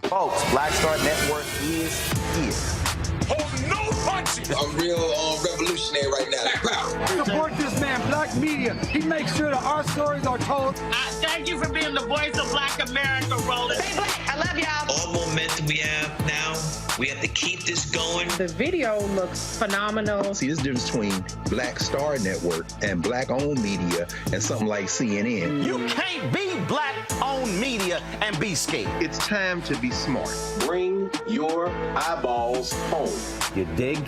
Folks, Black Star Network is here. Hold no punches. I'm real revolutionary right now. Support this man, Black Media. He makes sure that our stories are told. Thank you for being the voice of Black America, Roland. Stay black. I love y'all. All momentum we have now, we have to keep this going. The video looks phenomenal. See, there's a difference between Black Star Network and Black-owned media and something like CNN. You can't be Black-owned media and be scared. It's time to be smart. Bring your eyeballs home. You dig?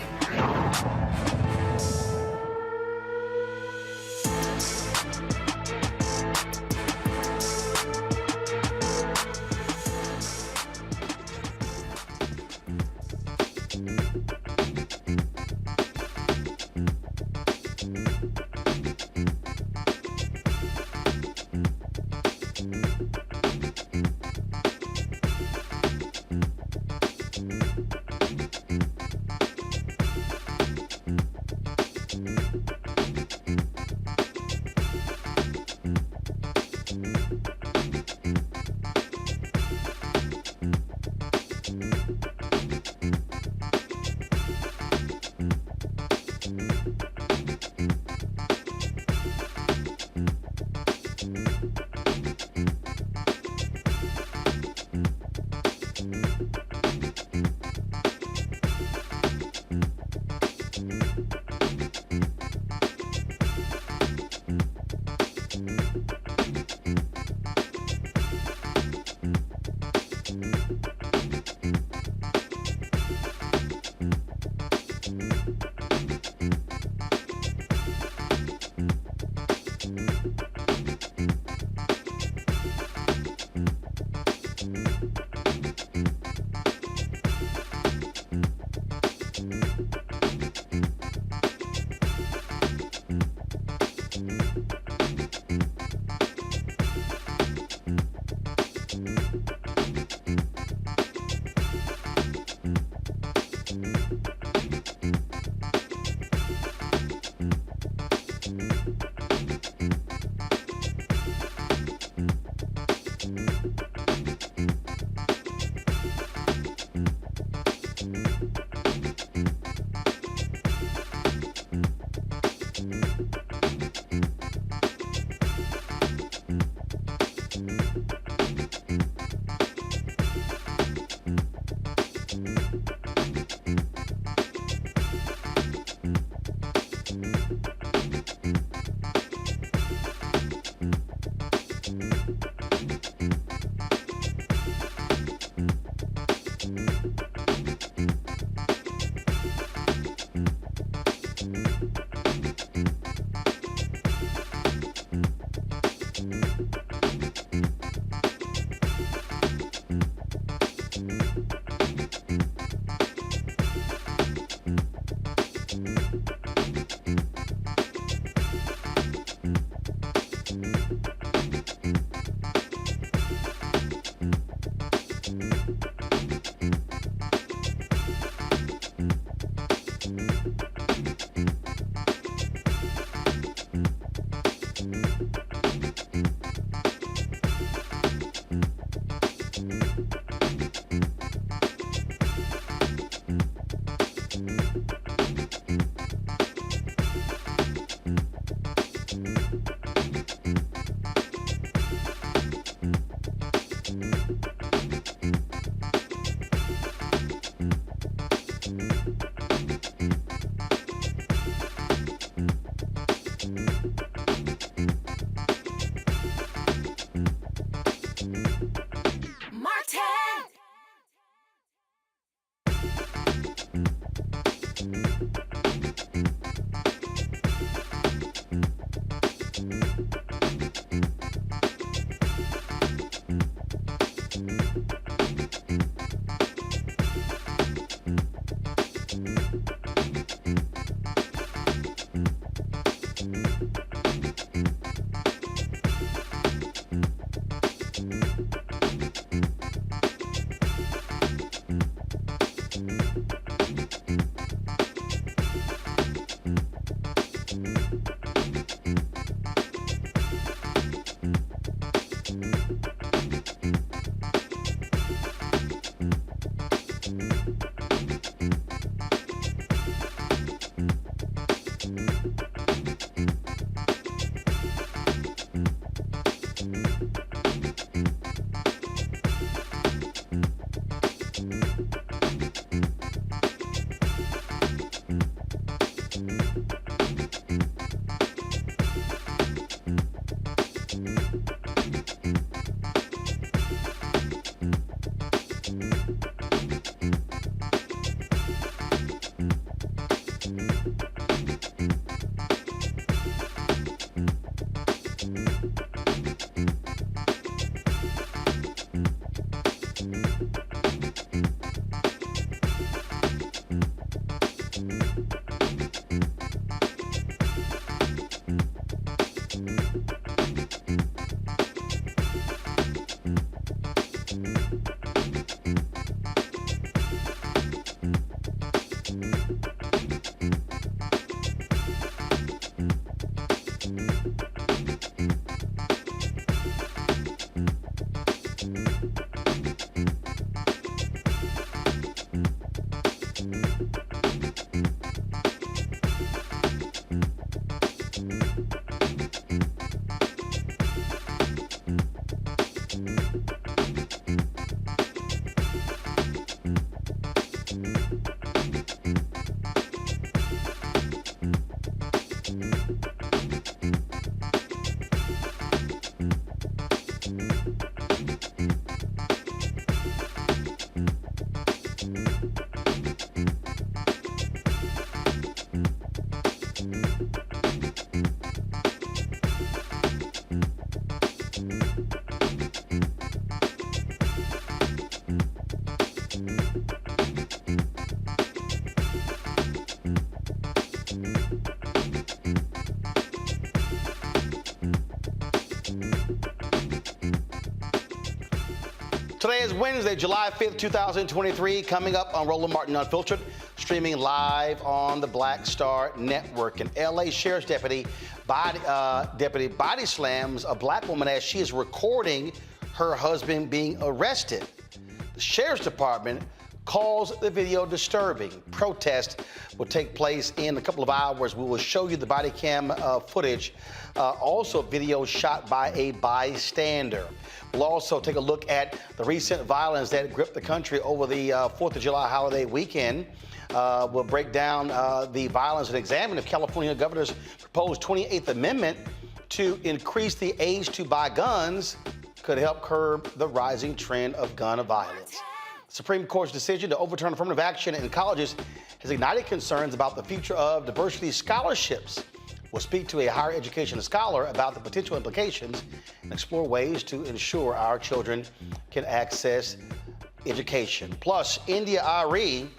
Today is Wednesday, July 5th, 2023, coming up on Roland Martin Unfiltered, streaming live on the Black Star Network. An L.A. Sheriff's deputy body slams a black woman as she is recording her husband being arrested. The Sheriff's Department calls the video disturbing. Protest will take place in a couple of hours. We will show you the body cam footage. Also, video shot by a bystander. We'll also take a look at the recent violence that gripped the country over the 4th of July holiday weekend. We'll break down the violence and examine if California governor's proposed 28th Amendment to increase the age to buy guns could help curb the rising trend of gun violence. The Supreme Court's decision to overturn affirmative action in colleges has ignited concerns about the future of diversity scholarships. We'll speak to a higher education scholar about the potential implications and explore ways to ensure our children can access education. Plus, India Arie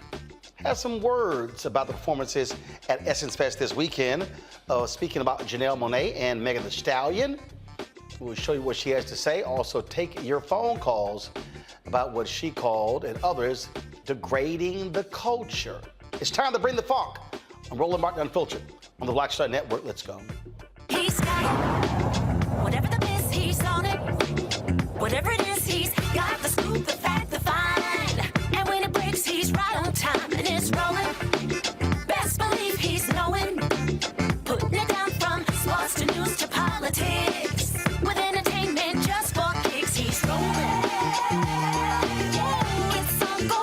has some words about the performances at Essence Fest this weekend. Speaking about Janelle Monae and Meg Thee Stallion, we'll show you what she has to say. Also, take your phone calls about what she called and others degrading the culture. It's time to bring the funk. I'm Roland Martin Unfiltered on the Black Star Network. Let's go. He's got it. Whatever the miss, he's on it. Whatever it is, he's got the scoop, the fact, the find. And when it breaks, he's right on time and it's rolling. Best believe he's knowing. Putting it down from sports to news to politics. With entertainment just for kicks, he's rolling. It's on go,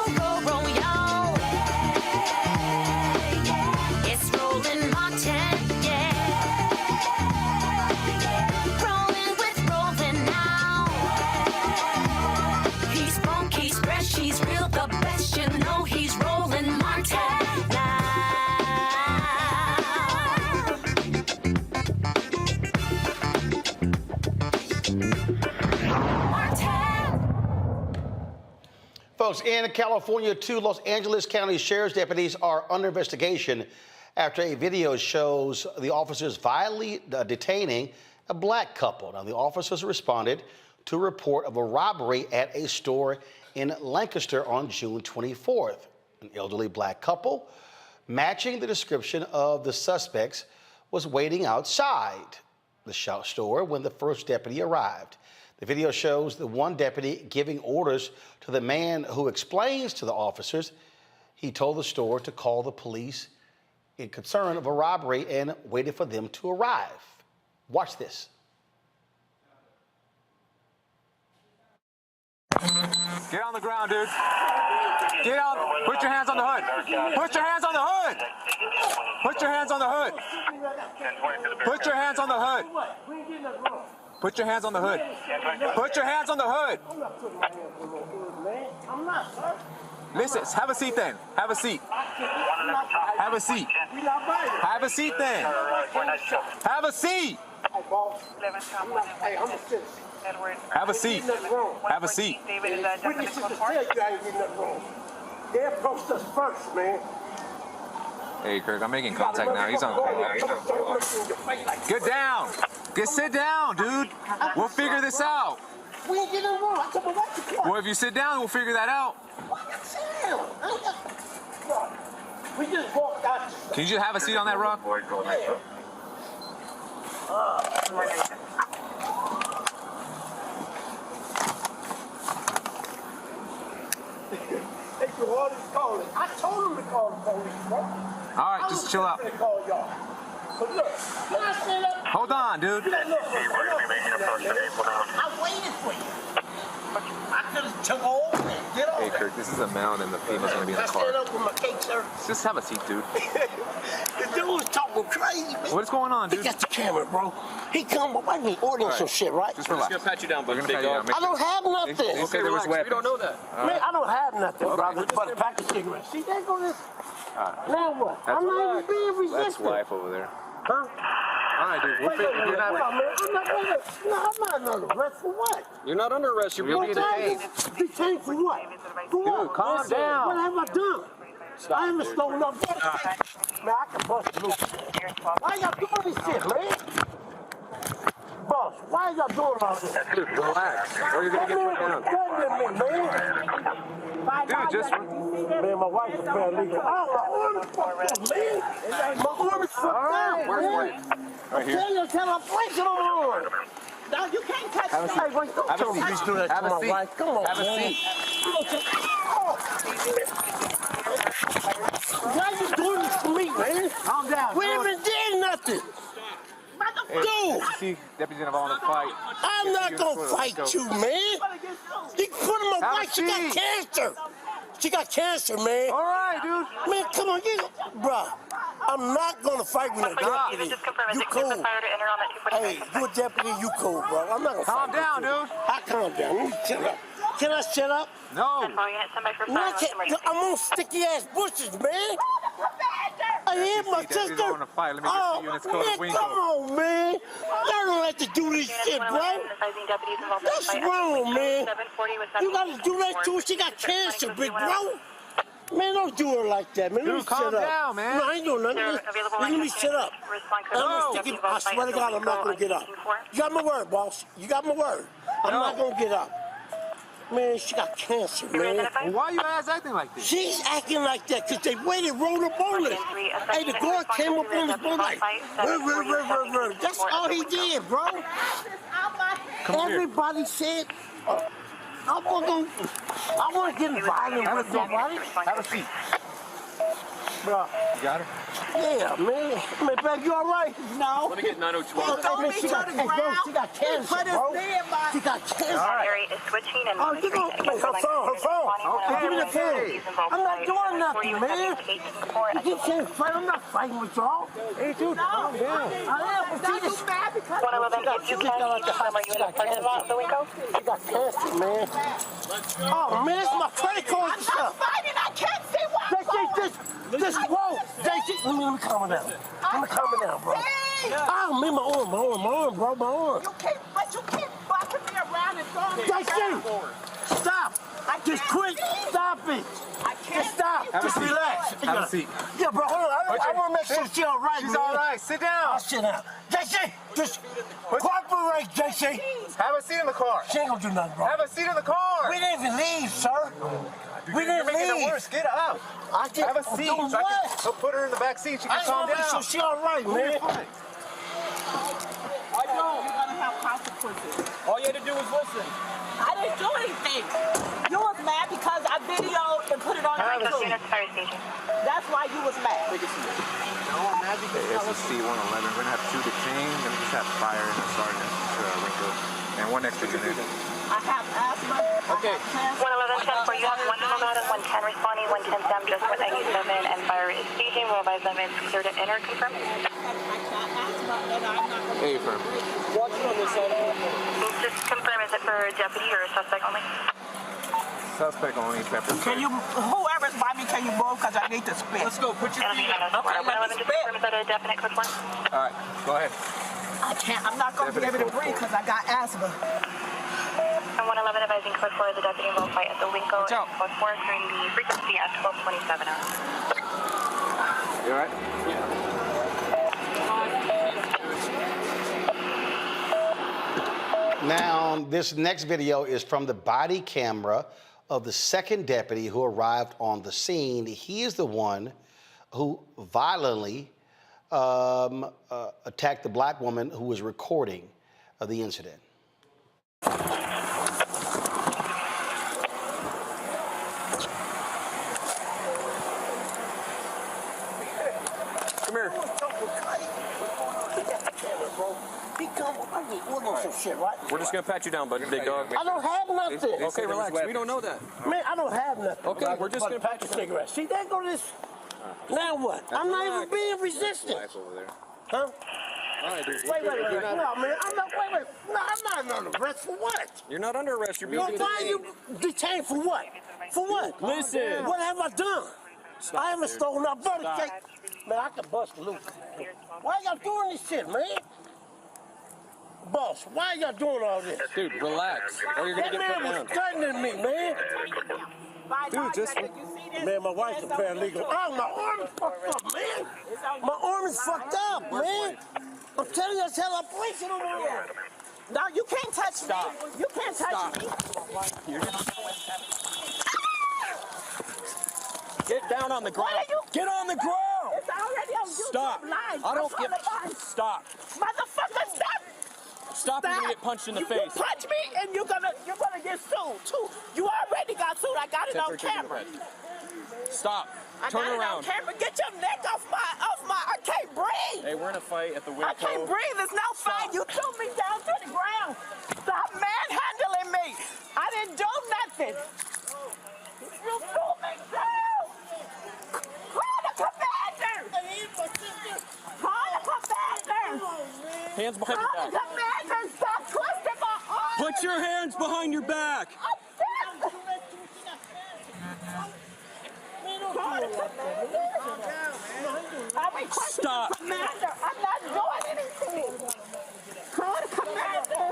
roll, y'all. It's rolling Martin, rolling with rolling now. He's funk, he's fresh, he's real, the best, you know he's rolling Martin now. Folks, in California, 2 Los Angeles County Sheriff's deputies are under investigation after a video shows the officers violently detaining a black couple. Now, the officers responded to a report of a robbery at a store in Lancaster on June 24th. An elderly black couple, matching the description of the suspects, was waiting outside the store when the first deputy arrived. The video shows the one deputy giving orders to the man who explains to the officers he told the store to call the police in concern of a robbery and waited for them to arrive. Watch this. Get on the ground, dude. Get out. Put your hands on the hood. Put your hands on the hood. Put your hands on the hood. Put your hands on the hood. Put your hands on the hood. Put your hands on the hood. Listen, have a seat then. Have a seat. Have a seat. Have a seat then. Have a seat. Have a seat. Have a seat. They approached us first, man. Hey, Kirk, I'm making contact now. He's on. Get down. Sit down, dude. We'll figure this out. We ain't getting wrong. Well, if you sit down, we'll figure that out. We just walked out. Can you just have a seat on that rock? They do all this calling. I told them to call the police, bro. All right, just chill out. Call y'all. But look, when I said that, Hold on, dude. I waited for you. I could have took over and get on. Hey, Kirk, this is a mound and the female's gonna be in the I stand car. up with my cake, sir. Just have a seat, dude. The dude was talking crazy, man. What's going on, dude? He got the camera, bro. He come up, I can order some shit, right? Just relax. Just gonna pat you down, buddy. I don't have nothing. They said there was weapons. We don't know that. Man, I don't have nothing, brother, but a pack of cigarettes. See, there go this. Now what? I'm not even being resistant. That's wife over there. Huh? All right, dude. We'll figure it out. I'm not under arrest for what? You're not under arrest. You're being detained. Detained for what? For what? Dude, calm down. What have I done? I haven't stolen up. Man, I can bust loose. Why y'all doing this shit, man? Boss, why y'all doing all this? Dude, relax, or you're gonna get put down. Dude, just... Man, my wife's a paralegal. Oh, my arm is fucked up, man. My arm is fucked up, Where's man. Wayne? Right here. Tell her place it on. No, you can't touch Have a me. seat. Hey, wait, don't tell me you do that Have to a my seat. wife. Come on, Have a man. seat. Why you doing this to me, man? Calm down. We ain't even did nothing. Dude, See, deputy's involved in the fight. I'm not gonna fight you, man. You put in my Have a wife, she got seat. cancer. She got cancer, man. All right, dude. Man, come on, bruh. I'm not gonna fight with a deputy. You cool. Hey, you a deputy, you cool, bro. I'm not gonna Calm fight down, with you. dude. I calm down. Let me chill up. Can I shut up? No. No, I can't. I'm on sticky ass bushes, man. I hit my Deputy's sister. on the fight. Let me get to you in this code of Man, Wingo. come on, man. Y'all don't have to do this shit, bro. That's wrong, man. You gotta do that too. She got cancer, big bro. Man, don't do her like that, man. Let me Dude, calm shut up. down, man. No, I ain't doing nothing. Let me shut up. I swear to God, I'm not gonna get up. You got my word, boss. You got my word. I'm not gonna get up. Man, she got cancer, man. Well, why are you guys acting like this? She's acting like that because they waited, rolled up on it. Hey, the guard came up on his boat like, that's all he did, bro. Everybody said, I want to get violent with nobody. Have a seat. Bro. You got her? Yeah, man. Man, babe, you all right? No. Let me get 902. She got cancer, bro. She got cancer. Arie is switching and Oh, you gonna her phone. Okay, give me the phone. I'm not doing nothing, man. You keep saying fight. I'm not fighting with y'all. Hey, dude, calm down. I am, but she just... 111, if you can, are you in the parking lot, the window? She got cancer, man. Oh, man, it's my credit card and stuff. Fighting, I can't see why. Just whoa. Let me calm down. Let me calm down, bro. Oh, man, my arm, bro, my arm. You keep bossing me around and throwing me around. Stop. Just quit. Stop it. I can't. Just stop. Just relax. Have a seat. Yeah, bro, hold on. I want to make sure she's all right, She's man. all right. Sit down. I'll sit down. JC, just cooperate, JC. Have a seat in the car. She ain't gonna do nothing, bro. Have a seat in the car. We didn't even leave, sir. We didn't You're making it leave. worse. Get up. I just, Have a seat. Doing So I what? can put her in the back seat. She can I calm want to make down. sure she all right, man. I know. You're gonna have consequences. All you had to do was listen. I didn't do anything. You was mad because I videoed and put it on YouTube. That's why you was mad. Okay, it's a C-111. We're going to have 2 detained. Then we just have fire and a sergeant Wingo. And 1 extra unit. I have asthma. Okay. 111, 10 for you have 1 Colorado, 110 responding, 110 Sam just went 97 and fire is staging. We'll advise them it's clear to enter. Confirm. Hey, firm. Watching on this side. Just confirm, is it for deputy or suspect only? Suspect only, pepper. Can you, whoever's by me, can you move? Because I need to spit. Let's go. Put your It'll be feet up. 111, just confirm, is that a definite quick one? All right, go ahead. I can't. I'm not going to be able to breathe because I got asthma. And 111 advising code 4 is a deputy involved fight at the Winco. Watch out. Code 4 carrying the frequency at 1227 hours. You all right? Now, this next video is from the body camera of the second deputy who arrived on the scene. He is the one who violently attacked the black woman who was recording the incident. Come here. He come, I need order some shit, right? We're just gonna pat you down, buddy, big dog. I don't have nothing. Okay, relax. We don't know that. Man, I don't have nothing. Okay, we're just gonna pack a cigarette. See, there go this. Now what? I'm not even being resistant. Huh? All right, dude. Wait. No, man. I'm not. Wait. No, I'm not under arrest for what? You're not under arrest. You're being Well, why are you detained for what? For what? Listen. What have I done? I haven't stolen up. Brother, man, I can bust loose. Why y'all doing this shit, man? Boss, why y'all doing all this? Dude, relax. Or you're gonna That get put man down. was threatening me, man. Dude, just... Man, my wife's a paralegal. Oh, my arm is fucked up, man. My arm is fucked up, man. I'm telling you, I tell her, place it on my arm. No, you can't touch Stop. me. You can't touch Stop. me. You're gonna... Get down on the ground. What are you? Get on the ground. It's already on YouTube Stop. Live. I don't give... Live. Stop. Motherfucker, stop. Stop, you're gonna get punched in the face. You punch me and you're gonna get sued too. You already got sued. I got it on camera. Stop. I Turn got around. it on camera. Get your neck off my. I can't breathe. Hey, we're in a fight at the Winco. I can't breathe. It's no fight. You threw me down to the ground. Stop manhandling me. I didn't do nothing. You threw me down. Call the commander. Call the commander. Hands behind Call your the back. commander. Stop twisting my arm. Put your hands behind your back. Stop. Commander, I'm not doing anything. Call the commander.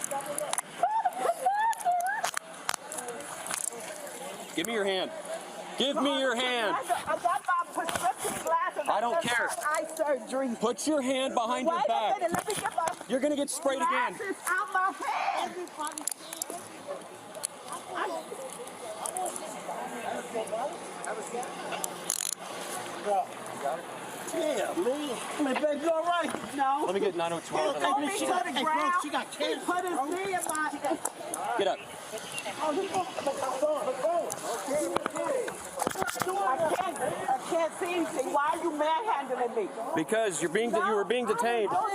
Call the commander. Give me your hand. Give me your hand. I got my prescription glasses. I don't care. Eye surgery. Put your hand behind your Wait a back. minute, let me get my You're gonna get sprayed again. glasses out my hand. Yeah, man. My baby, all right? No. Let me get 902. Throw me to the ground. She got He cancer. put his knee in my... Get up. I can't see anything. Why are you manhandling me? Because you were being detained. Now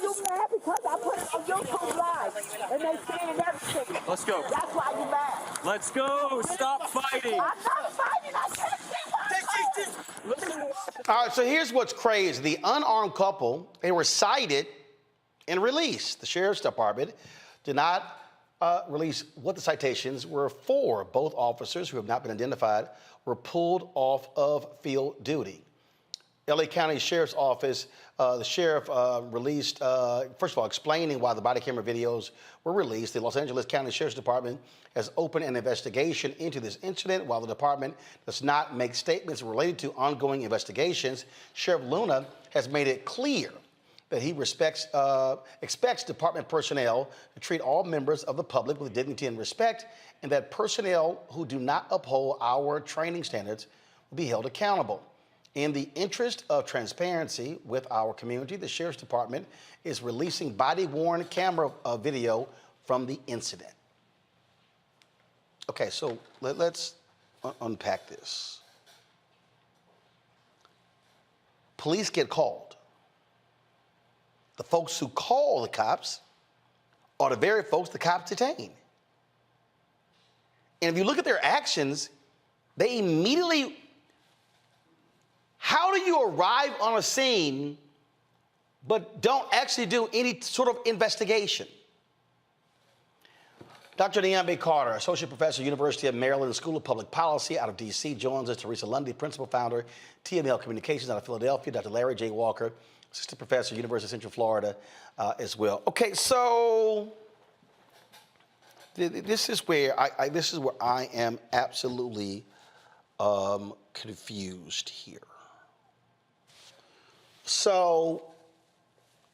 you mad because I put it on YouTube Live and they saying everything. Let's go. That's why you mad. Let's go. Stop fighting. I'm not fighting. I can't see my All right, so here's what's crazy. The unarmed couple, they were cited and released. The sheriff's department did not release what the citations were for. Both officers, who have not been identified, were pulled off of field duty. LA County Sheriff's Office, the sheriff released, first of all, explaining why the body camera videos were released. The Los Angeles County Sheriff's Department has opened an investigation into this incident. While the department does not make statements related to ongoing investigations, Sheriff Luna has made it clear that he expects department personnel to treat all members of the public with dignity and respect, and that personnel who do not uphold our training standards will be held accountable. In the interest of transparency with our community, the Sheriff's Department is releasing body-worn camera video from the incident. Okay, so let's unpack this. Police get called. The folks who call the cops are the very folks the cops detain. And if you look at their actions, they immediately... How do you arrive on a scene but don't actually do any sort of investigation? Dr. Nyambe Carter, Associate Professor, University of Maryland School of Public Policy out of D.C., joins us. Teresa Lundy, Principal Founder, TML Communications out of Philadelphia. Dr. Larry J. Walker, Assistant Professor, University of Central Florida as well. Okay, so this is where I am absolutely confused here. So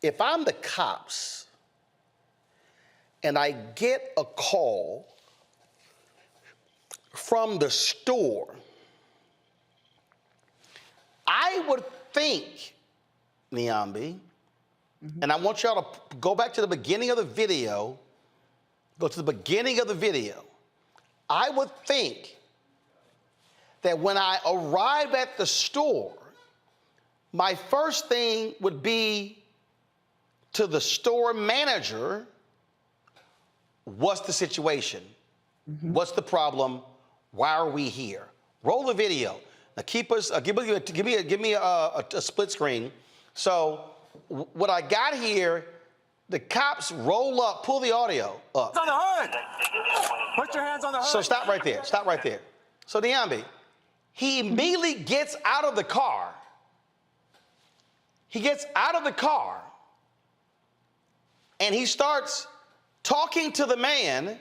if I'm the cops and I get a call from the store, I would think, Nyambe, and I want y'all to go back to the beginning of the video, I would think that when I arrive at the store, my first thing would be to the store manager, what's the situation? What's the problem? Why are we here? Roll the video. Now keep us, give me a split screen. So what I got here, the cops roll up, pull the audio up. Hands on the hood. Put your hands on the hood. So stop right there, So Nyambe, he immediately gets out of the car. And he starts talking to the man,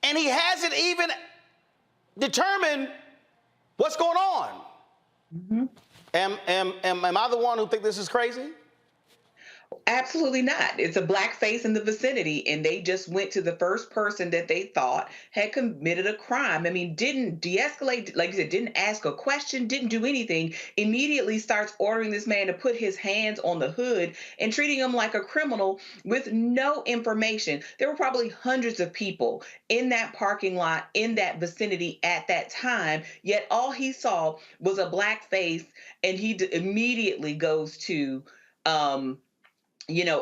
and he hasn't even determined what's going on. Am I the one who think this is crazy? Absolutely not. It's a black face in the vicinity, and they just went to the first person that they thought had committed a crime. I mean, didn't de-escalate, like you said, didn't ask a question, didn't do anything, immediately starts ordering this man to put his hands on the hood and treating him like a criminal with no information. There were probably hundreds of people in that parking lot, in that vicinity at that time, yet all he saw was a black face, and he immediately goes to,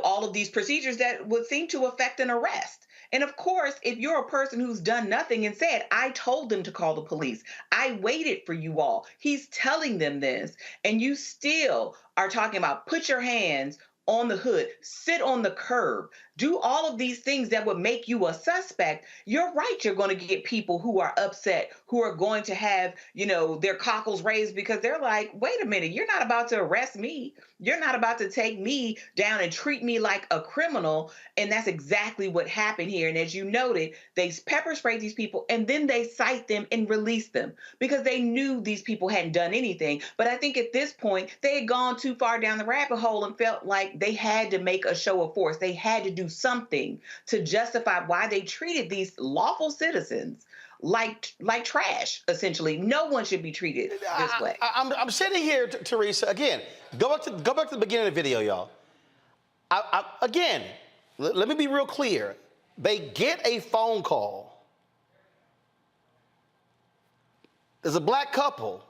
all of these procedures that would seem to affect an arrest. And of course, if you're a person who's done nothing and said, I told them to call the police, I waited for you all, he's telling them this, and you still are talking about put your hands on the hood, sit on the curb, do all of these things that would make you a suspect, you're right, you're going to get people who are upset, who are going to have, their cockles raised because they're like, wait a minute, you're not about to arrest me. You're not about to take me down and treat me like a criminal. And that's exactly what happened here. And as you noted, they pepper sprayed these people and then they cite them and release them because they knew these people hadn't done anything. But I think at this point, they had gone too far down the rabbit hole and felt like they had to make a show of force. They had to do something to justify why they treated these lawful citizens like trash, essentially. No one should be treated this way. I'm sitting here, Teresa, again, go back to the beginning of the video, y'all. Again, let me be real clear. They get a phone call. There's a black couple.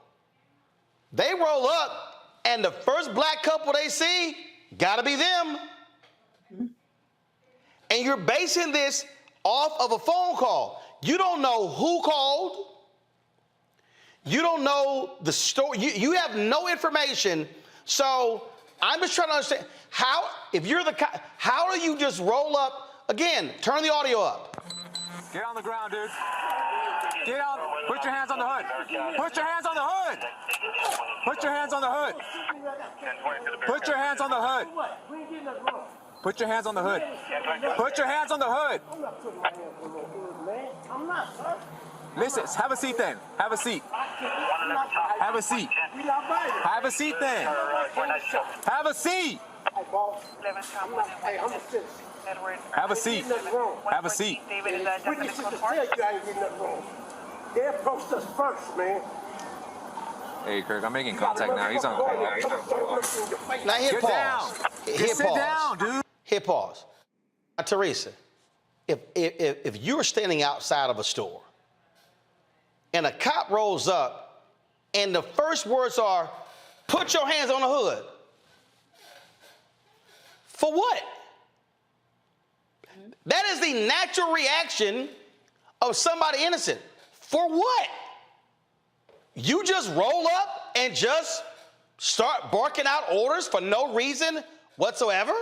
They roll up, and the first black couple they see, gotta be them. And you're basing this off of a phone call. You don't know who called. You don't know the story. You have no information. So I'm just trying to understand how, if you're the cop, how do you just roll up? Again, turn the audio up. Get on the ground, dude. Get on. Put your hands on the hood. Put your hands on the hood. Put your hands on the hood. Put your hands on the hood. Put your hands on the hood. Put your hands on the hood. Listen, have a seat then. Have a seat. Have a seat. Have a seat then. Have a seat. Have a seat. Have a seat. They approached us first, man. Hey, Kirk, I'm making contact now. He's on. Now hit pause. Just sit down, dude. Hit pause. Now, Teresa, if you were standing outside of a store and a cop rolls up and the first words are, put your hands on the hood. For what? That is the natural reaction of somebody innocent. For what? You just roll up and just start barking out orders for no reason whatsoever?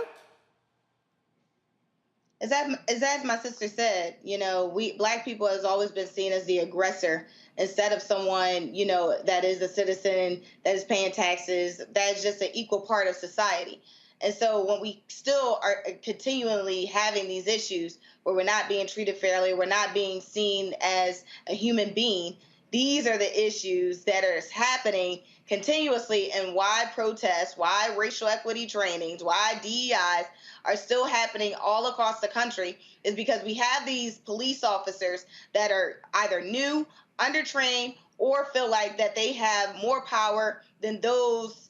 As my sister said, we black people has always been seen as the aggressor instead of someone, that is a citizen, that is paying taxes, that is just an equal part of society. And so when we still are continually having these issues where we're not being treated fairly, we're not being seen as a human being, these are the issues that are happening continuously, and why protests, why racial equity trainings, why DEIs are still happening all across the country is because we have these police officers that are either new, undertrained, or feel like that they have more power than those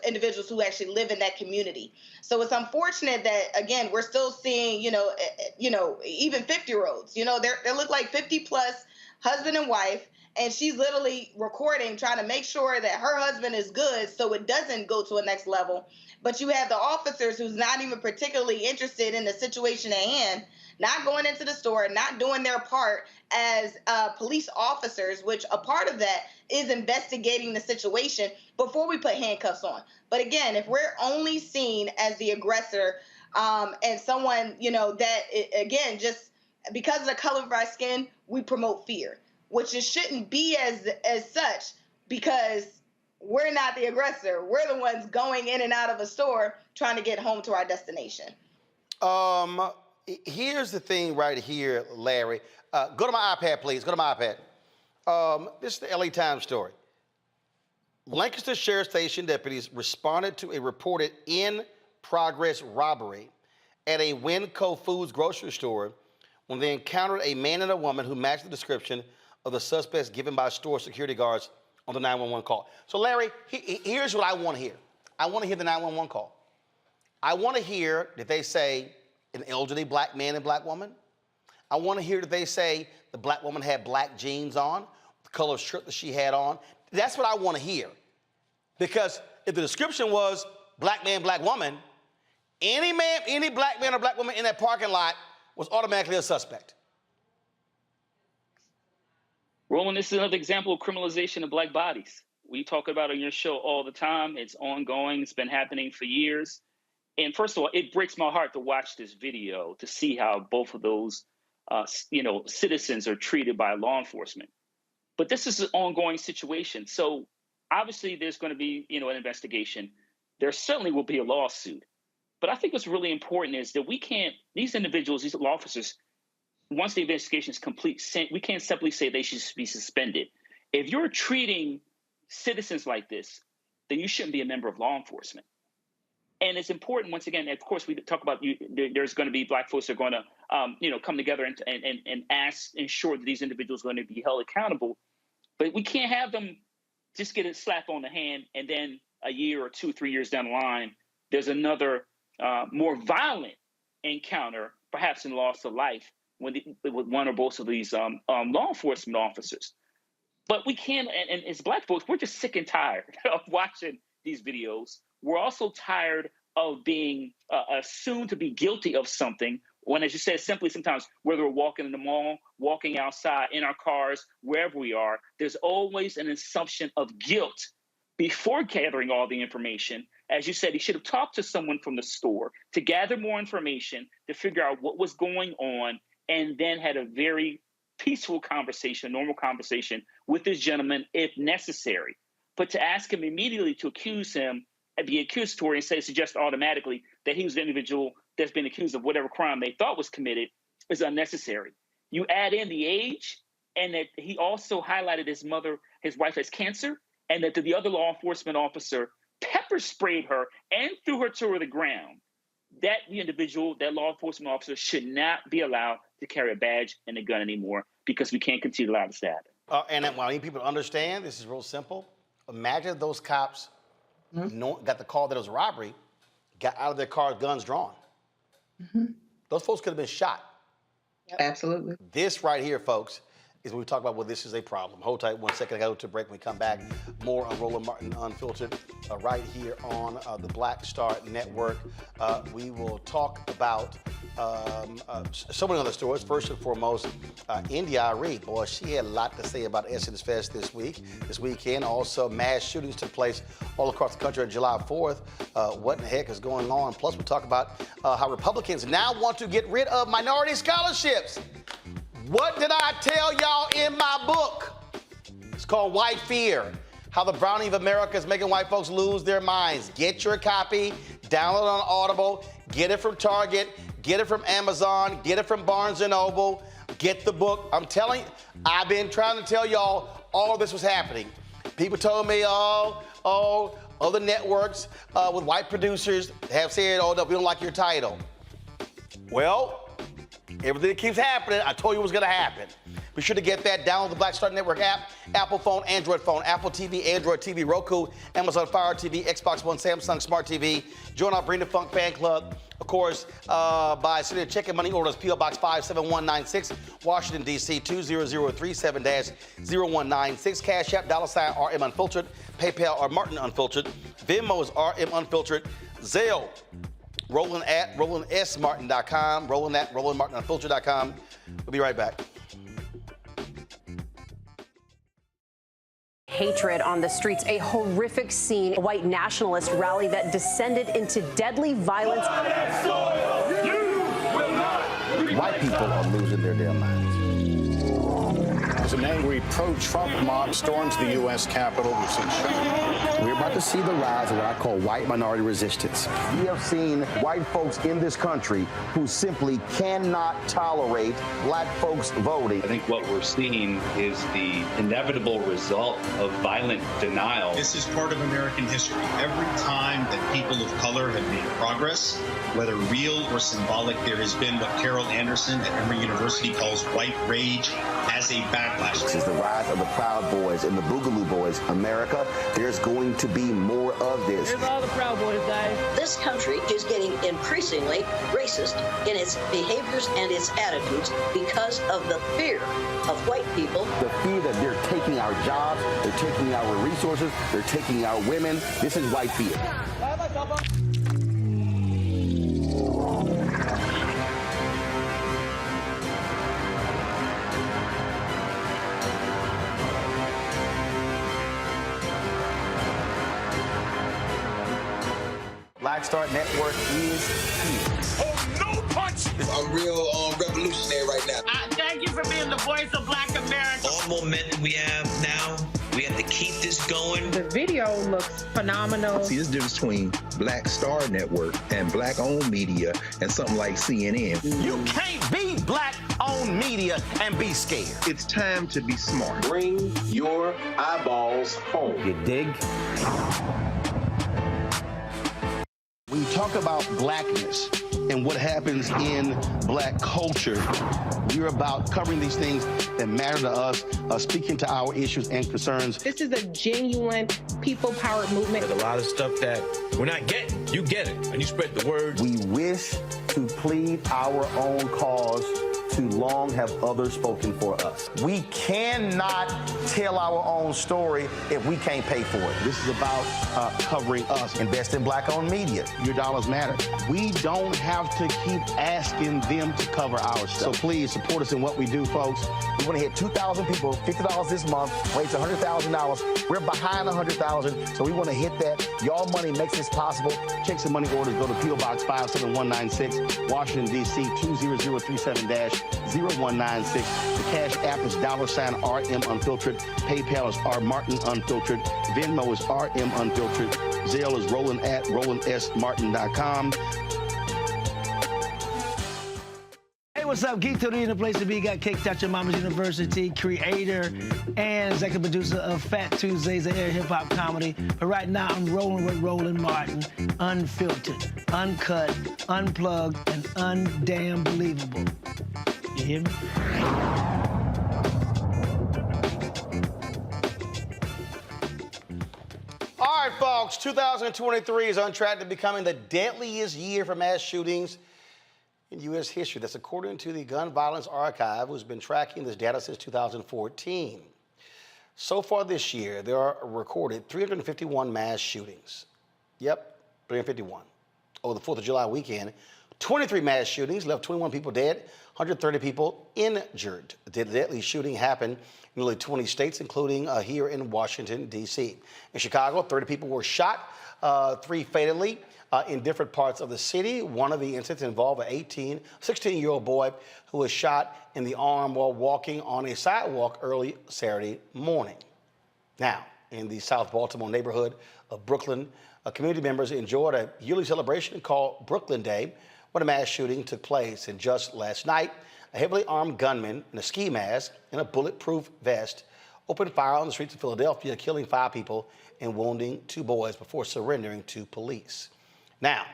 individuals who actually live in that community. So it's unfortunate that, again, we're still seeing, even 50-year-olds, they look like 50 plus, husband and wife, and she's literally recording, trying to make sure that her husband is good so it doesn't go to a next level. But you have the officers who's not even particularly interested in the situation at hand, not going into the store, not doing their part as police officers, which a part of that is investigating the situation before we put handcuffs on. But again, if we're only seen as the aggressor and someone, again, just because of the color of our skin, we promote fear, which it shouldn't be as such, because we're not the aggressor. We're the ones going in and out of a store trying to get home to our destination. Here's the thing right here, Larry. Go to my iPad, please. Go to my iPad. This is the LA Times story. Lancaster Sheriff Station deputies responded to a reported progress robbery at a Winco Foods grocery store when they encountered a man and a woman who matched the description of the suspects given by store security guards on the 911 call. So, Larry, here's what I want to hear. I want to hear the 911 call. I want to hear that they say an elderly black man and black woman. I want to hear that they say the black woman had black jeans on, the color of shirt that she had on. That's what I want to hear. Because if the description was black man, black woman, any black man or black woman in that parking lot was automatically a suspect. Roland, this is another example of criminalization of black bodies. We talk about it on your show all the time. It's ongoing. It's been happening for years. And first of all, it breaks my heart to watch this video to see how both of those, citizens are treated by law enforcement. But this is an ongoing situation. So obviously there's going to be, an investigation. There certainly will be a lawsuit. But I think what's really important is that these individuals, these law officers, once the investigation is complete, we can't simply say they should be suspended. If you're treating citizens like this, then you shouldn't be a member of law enforcement. And it's important, once again, of course, we talk about there's going to be black folks that are going to, come together and ensure that these individuals are going to be held accountable. But we can't have them just get a slap on the hand and then a year or 2, 3 years down the line, there's another more violent encounter, perhaps in loss of life, with one or both of these law enforcement officers. But we can't, and as black folks, we're just sick and tired of watching these videos. We're also tired of being assumed to be guilty of something when, as you said, simply sometimes, whether we're walking in the mall, walking outside, in our cars, wherever we are, there's always an assumption of guilt before gathering all the information. As you said, he should have talked to someone from the store to gather more information, to figure out what was going on, and then had a very peaceful conversation, normal conversation with this gentleman if necessary. But to ask him immediately to accuse him and be accusatory and suggest automatically that he was the individual that's been accused of whatever crime they thought was committed is unnecessary. You add in the age and that he also highlighted his wife has cancer, and that the other law enforcement officer pepper sprayed her and threw her to the ground. That individual, that law enforcement officer, should not be allowed to carry a badge and a gun anymore, because we can't continue to allow this to happen. And what I need people to understand, this is real simple. Imagine those cops got the call that it was a robbery, got out of their car, guns drawn. Those folks could have been shot. Yep. Absolutely. This right here, folks, is when we talk about, well, this is a problem. Hold tight 1 second. I got to go to a break. When we come back, more on Roland Martin Unfiltered right here on the Black Star Network. We will talk about so many other stories. First and foremost, Arie, boy, she had a lot to say about Essence Fest this weekend. Also, mass shootings took place all across the country on July 4th. What in the heck is going on? Plus, we'll talk about how Republicans now want to get rid of minority scholarships. What did I tell y'all in my book? It's called White Fear, How the Browning of America is Making White Folks Lose Their Minds. Get your copy, download it on Audible, get it from Target, get it from Amazon, get it from Barnes & Noble, get the book. I'm telling you, I've been trying to tell y'all all this was happening. People told me, other networks with white producers have said, oh, no, we don't like your title. Well, everything that keeps happening, I told you it was going to happen. Be sure to get that. Download the Black Star Network app, Apple phone, Android phone, Apple TV, Android TV, Roku, Amazon Fire TV, Xbox One, Samsung Smart TV. Join our Bring the Funk fan club, of course, by sending a check and money orders, P.O. Box 57196, Washington, D.C. 20037-0196. Cash App, $RM Unfiltered, PayPal or Martin Unfiltered, Venmo is RM Unfiltered, Zelle, Roland at RolandSMartin.com, Roland at RolandMartinUnfiltered.com. We'll be right back. Hatred on the streets, a horrific scene, a white nationalist rally that descended into deadly violence. White people are losing their damn minds. as an angry pro-Trump mob storms the U.S. Capitol. We've seen shooting. We're about to see the rise of what I call white minority resistance. We have seen white folks in this country who simply cannot tolerate black folks voting. I think what we're seeing is the inevitable result of violent denial. This is part of American history. Every time that people of color have made progress, whether real or symbolic, there has been what Carol Anderson at Emory University calls white rage as a backlash. This is the rise of the Proud Boys and the Boogaloo Boys. America, there's going to be more of this. Here's all the Proud Boys, guys. This country is getting increasingly racist in its behaviors and its attitudes because of the fear of white people. The fear that they're taking our jobs, they're taking our resources, they're taking our women. This is white fear. Black Star Network is here. Oh, no punch! I'm real revolutionary right now. Thank you for being the voice of Black America. All momentum we have now, we have to keep this going. The video looks phenomenal. See, this difference between Black Star Network and black-owned media and something like CNN. You can't be black-owned media and be scared. It's time to be smart. Bring your eyeballs home. You dig? When you talk about blackness and what happens in black culture, we're about covering these things that matter to us, speaking to our issues and concerns. This is a genuine people-powered movement. There's a lot of stuff that we're not getting. You get it, and you spread the word. We wish to plead our own cause. Too long have others spoken for us. We cannot tell our own story if we can't pay for it. This is about covering us. Invest in black-owned media. Your dollars matter. We don't have to keep asking them to cover our stuff. So please support us in what we do, folks. We want to hit 2,000 people, $50 this month, raise $100,000. We're behind 100,000, so we want to hit that. Y'all money makes this possible. Check some money orders. Go to P.O. Box 57196, Washington, D.C. 20037-0196. The Cash App is $RM Unfiltered. PayPal is R Martin Unfiltered. Venmo is RM Unfiltered. Zelle is Roland at RolandSMartin.com. Hey, what's up? Geek Tony in the place to be. Got Kicked Out Your Mama's University, creator and executive producer of Fat Tuesdays, the air hip-hop comedy. But right now, I'm rolling with Roland Martin, unfiltered, uncut, unplugged, and undamn believable. You hear me? All right, folks, 2023 is on track to becoming the deadliest year for mass shootings in U.S. history. That's according to the Gun Violence Archive, who's been tracking this data since 2014. So far this year, there are recorded 351 mass shootings. Yep, 351. Over the 4th of July weekend, 23 mass shootings left 21 people dead, 130 people injured. The deadly shooting happened in nearly 20 states, including here in Washington, D.C. In Chicago, 30 people were shot, 3 fatally in different parts of the city. One of the incidents involved an 16-year-old boy who was shot in the arm while walking on a sidewalk early Saturday morning. Now, in the South Baltimore neighborhood of Brooklyn, community members enjoyed a yearly celebration called Brooklyn Day, when a mass shooting took place. And just last night, a heavily armed gunman in a ski mask and a bulletproof vest opened fire on the streets of Philadelphia, killing 5 people and wounding 2 boys before surrendering to police. Now,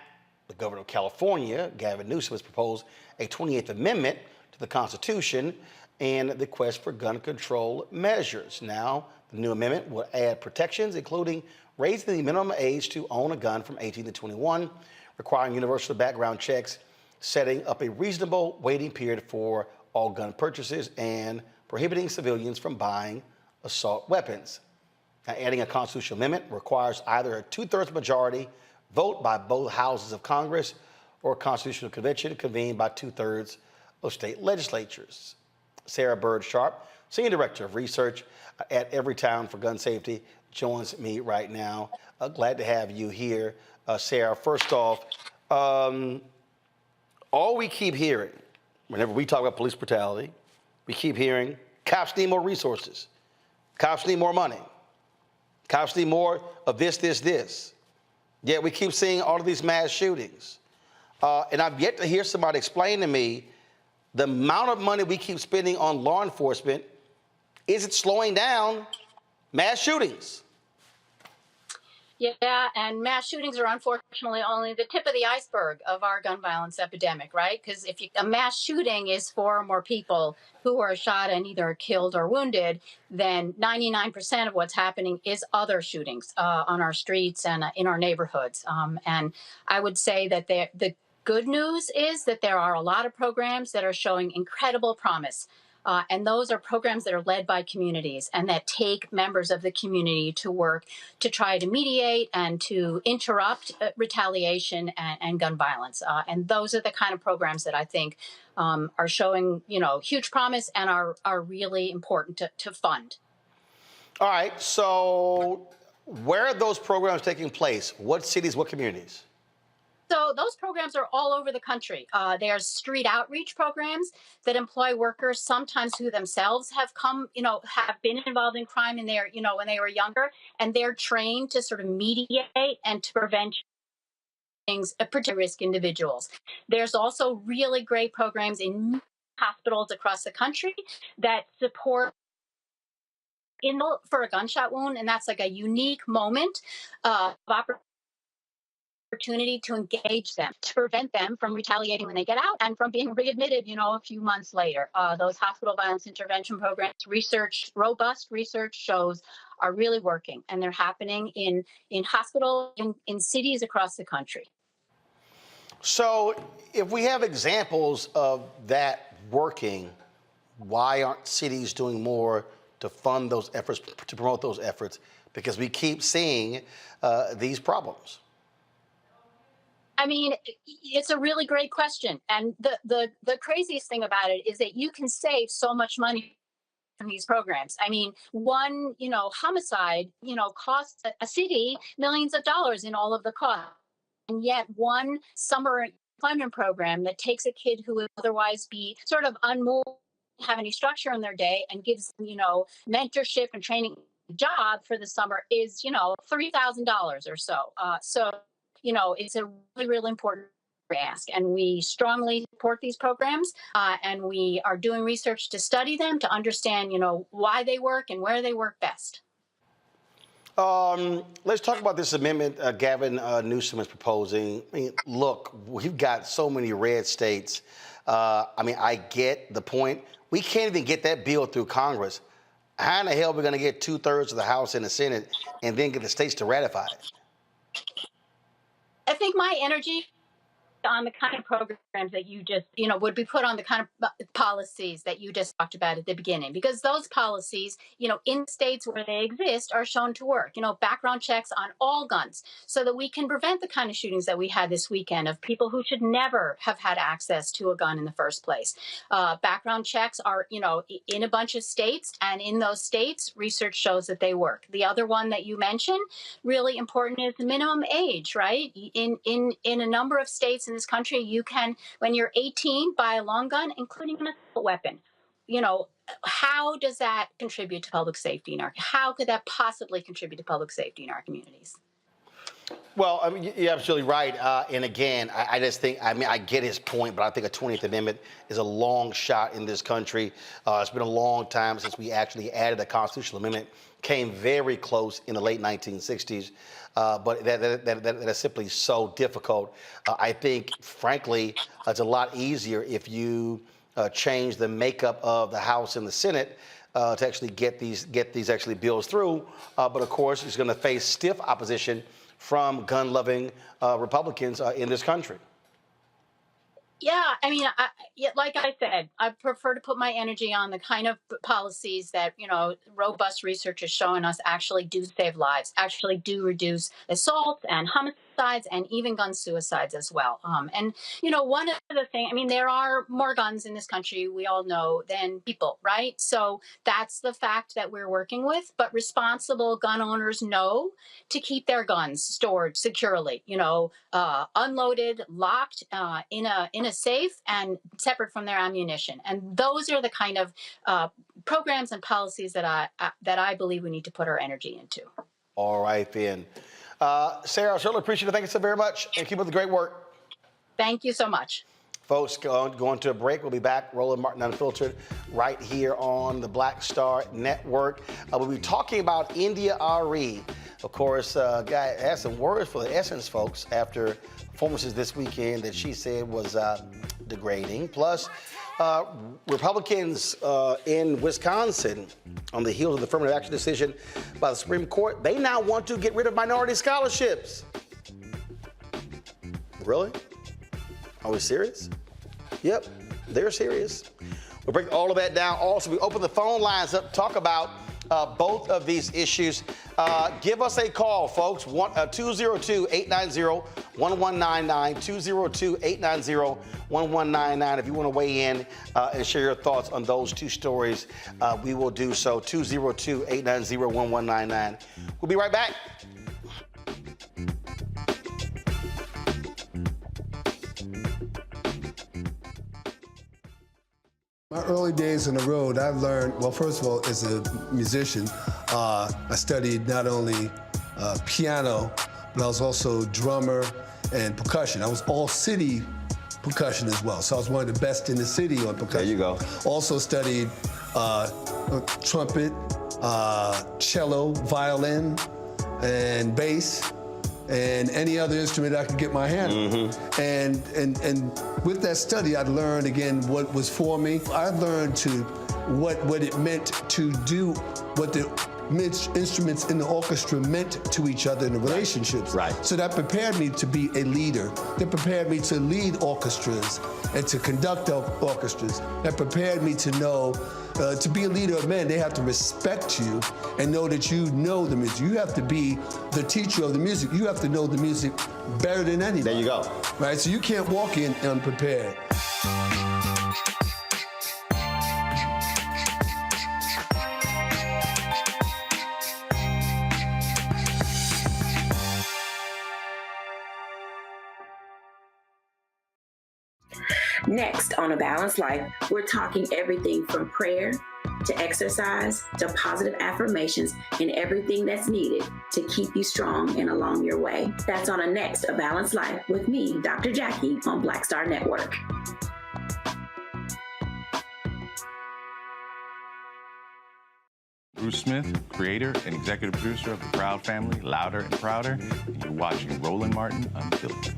the governor of California, Gavin Newsom, has proposed a 28th Amendment to the Constitution and the quest for gun control measures. Now, the new amendment will add protections, including raising the minimum age to own a gun from 18 to 21, requiring universal background checks, setting up a reasonable waiting period for all gun purchases, and prohibiting civilians from buying assault weapons. Now, adding a constitutional amendment requires either a 2/3 majority vote by both houses of Congress or a constitutional convention convened by 2/3 of state legislatures. Sarah Bird-Sharp, Senior Director of Research at Everytown for Gun Safety, joins me right now. Glad to have you here. Sarah, first off, all we keep hearing, whenever we talk about police brutality, we keep hearing Cops need more resources. Cops need more money. Cops need more of this. Yet we keep seeing all of these mass shootings. And I've yet to hear somebody explain to me the amount of money we keep spending on law enforcement. Is it slowing down mass shootings? Yeah, and mass shootings are unfortunately only the tip of the iceberg of our gun violence epidemic, right? Because if a mass shooting is 4 or more people who are shot and either killed or wounded, then 99% of what's happening is other shootings on our streets and in our neighborhoods. And I would say that the good news is that there are a lot of programs that are showing incredible promise. And those are programs that are led by communities and that take members of the community to work to try to mediate and to interrupt retaliation and gun violence. And those are the kind of programs that I think are showing, huge promise and are really important to fund. All right. So where are those programs taking place? What cities, what communities? So those programs are all over the country. There's street outreach programs that employ workers sometimes who themselves have have been involved in crime in their, when they were younger, and they're trained to sort of mediate and to prevent things, particularly risk individuals. There's also really great programs in hospitals across the country that support for a gunshot wound, and that's like a unique moment of opportunity to engage them, to prevent them from retaliating when they get out and from being readmitted, a few months later. Those hospital violence intervention programs, robust research shows are really working, and they're happening in hospitals in cities across the country. So if we have examples of that working, why aren't cities doing more to fund those efforts, to promote those efforts? Because we keep seeing these problems. I mean, it's a really great question. And the craziest thing about it is that you can save so much money from these programs. I mean, one, homicide, costs a city millions of dollars in all of the costs. And yet one summer employment program that takes a kid who would otherwise be sort of unmoved, have any structure in their day, and gives them, mentorship and training job for the summer is, $3,000 or so. It's a really, really important ask, and we strongly support these programs, and we are doing research to study them to understand, why they work and where they work best. Let's talk about this amendment Gavin Newsom is proposing. I mean, look, we've got so many red states. I get the point. We can't even get that bill through Congress. How in the hell are we going to get 2/3 of the House and the Senate and then get the states to ratify it? I think my energy on the kind of programs that you just, would be put on the kind of policies that you just talked about at the beginning, because those policies, in states where they exist are shown to work, background checks on all guns so that we can prevent the kind of shootings that we had this weekend of people who should never have had access to a gun in the first place. Background checks are, in a bunch of states, and in those states, research shows that they work. The other one that you mentioned, really important, is the minimum age, right? In a number of states in this country, you can, when you're 18, buy a long gun, including an assault weapon. How does that contribute to public safety how could that possibly contribute to public safety in our communities? Well, you're absolutely right. And again, I just think, I get his point, but I think a 20th Amendment is a long shot in this country. It's been a long time since we actually added a constitutional amendment. Came very close in the late 1960s, but that is simply so difficult. I think, frankly, it's a lot easier if you change the makeup of the House and the Senate to actually get these bills through. But of course, it's going to face stiff opposition from gun-loving Republicans in this country. Yeah, like I said, I prefer to put my energy on the kind of policies that, robust research is showing us actually do save lives, actually do reduce assaults and homicides homicides and even gun suicides as well. And, you know, one of the things, I mean, there are more guns in this country, we all know, than people, right? So that's the fact that we're working with. But responsible gun owners know to keep their guns stored securely, you know, unloaded, locked in a safe and separate from their ammunition. And those are the kind of programs and policies that I believe we need to put our energy into. All right, then. Sarah, I certainly appreciate it. Thank you so very much, and keep up the great work. Thank you so much. Folks, going to a break. We'll be back. Roland Martin Unfiltered right here on the Black Star Network. We'll be talking about India Arie. Of course, guy has some words for the Essence folks after performances this weekend that she said was degrading. Plus, Republicans in Wisconsin, on the heels of the affirmative action decision by the Supreme Court, they now want to get rid of minority scholarships. Really? Are we serious? Yep, they're serious. We'll break all of that down. Also, we open the phone lines up to talk about both of these issues. Give us a call, folks. 202-890-1199, 202-890-1199. If you want to weigh in and share your thoughts on those two stories, we will do so. 202-890-1199. We'll be right back. My early days on the road, I learned, well, first of all, as a musician, I studied not only piano, but I was also drummer and percussion. I was all city percussion as well. So I was one of the best in the city on percussion. There you go. Also studied trumpet, cello, violin, and bass, and any other instrument I could get my hand on. And with that study, I learned again what was for me. I learned what it meant to do what the instruments in the orchestra meant to each other in the relationships. Right. So that prepared me to be a leader. That prepared me to lead orchestras and to conduct orchestras. That prepared me to know to be a leader of men, they have to respect you and know that you know the music. You have to be the teacher of the music. You have to know the music better than anybody. There you go. Right, so you can't walk in unprepared. Next on A Balanced Life, we're talking everything from prayer to exercise to positive affirmations and everything that's needed to keep you strong and along your way. That's on a next A Balanced Life with me, Dr. Jackie, on Black Star Network. Bruce Smith, creator and executive producer of the Proud Family, Louder and Prouder, and you're watching Roland Martin Unfiltered.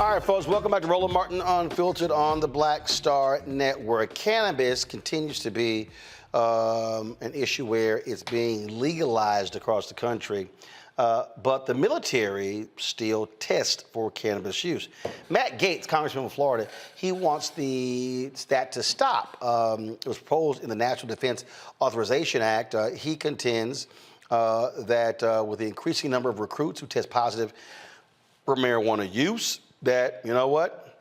All right, folks, welcome back to Roland Martin Unfiltered on the Black Star Network. Cannabis continues to be an issue where it's being legalized across the country, but the military still tests for cannabis use. Matt Gaetz, Congressman from Florida, he wants that to stop. It was proposed in the National Defense Authorization Act. He contends that with the increasing number of recruits who test positive for marijuana use, that, you know what,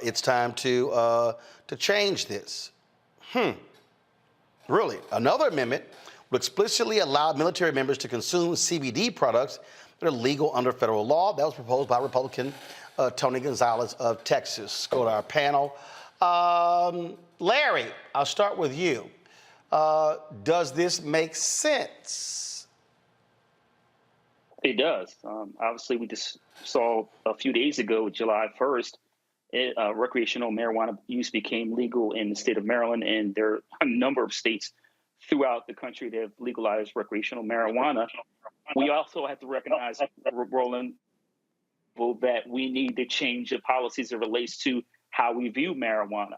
it's time to change this. Really, another amendment would explicitly allow military members to consume CBD products that are legal under federal law. That was proposed by Republican Tony Gonzalez of Texas. Let's go to our panel. Larry, I'll start with you. Does this make sense? It does. Obviously, we just saw a few days ago, July 1st, recreational marijuana use became legal in the state of Maryland, and there are a number of states throughout the country that have legalized recreational marijuana. We also have to recognize, Roland, that we need to change the policies that relates to how we view marijuana.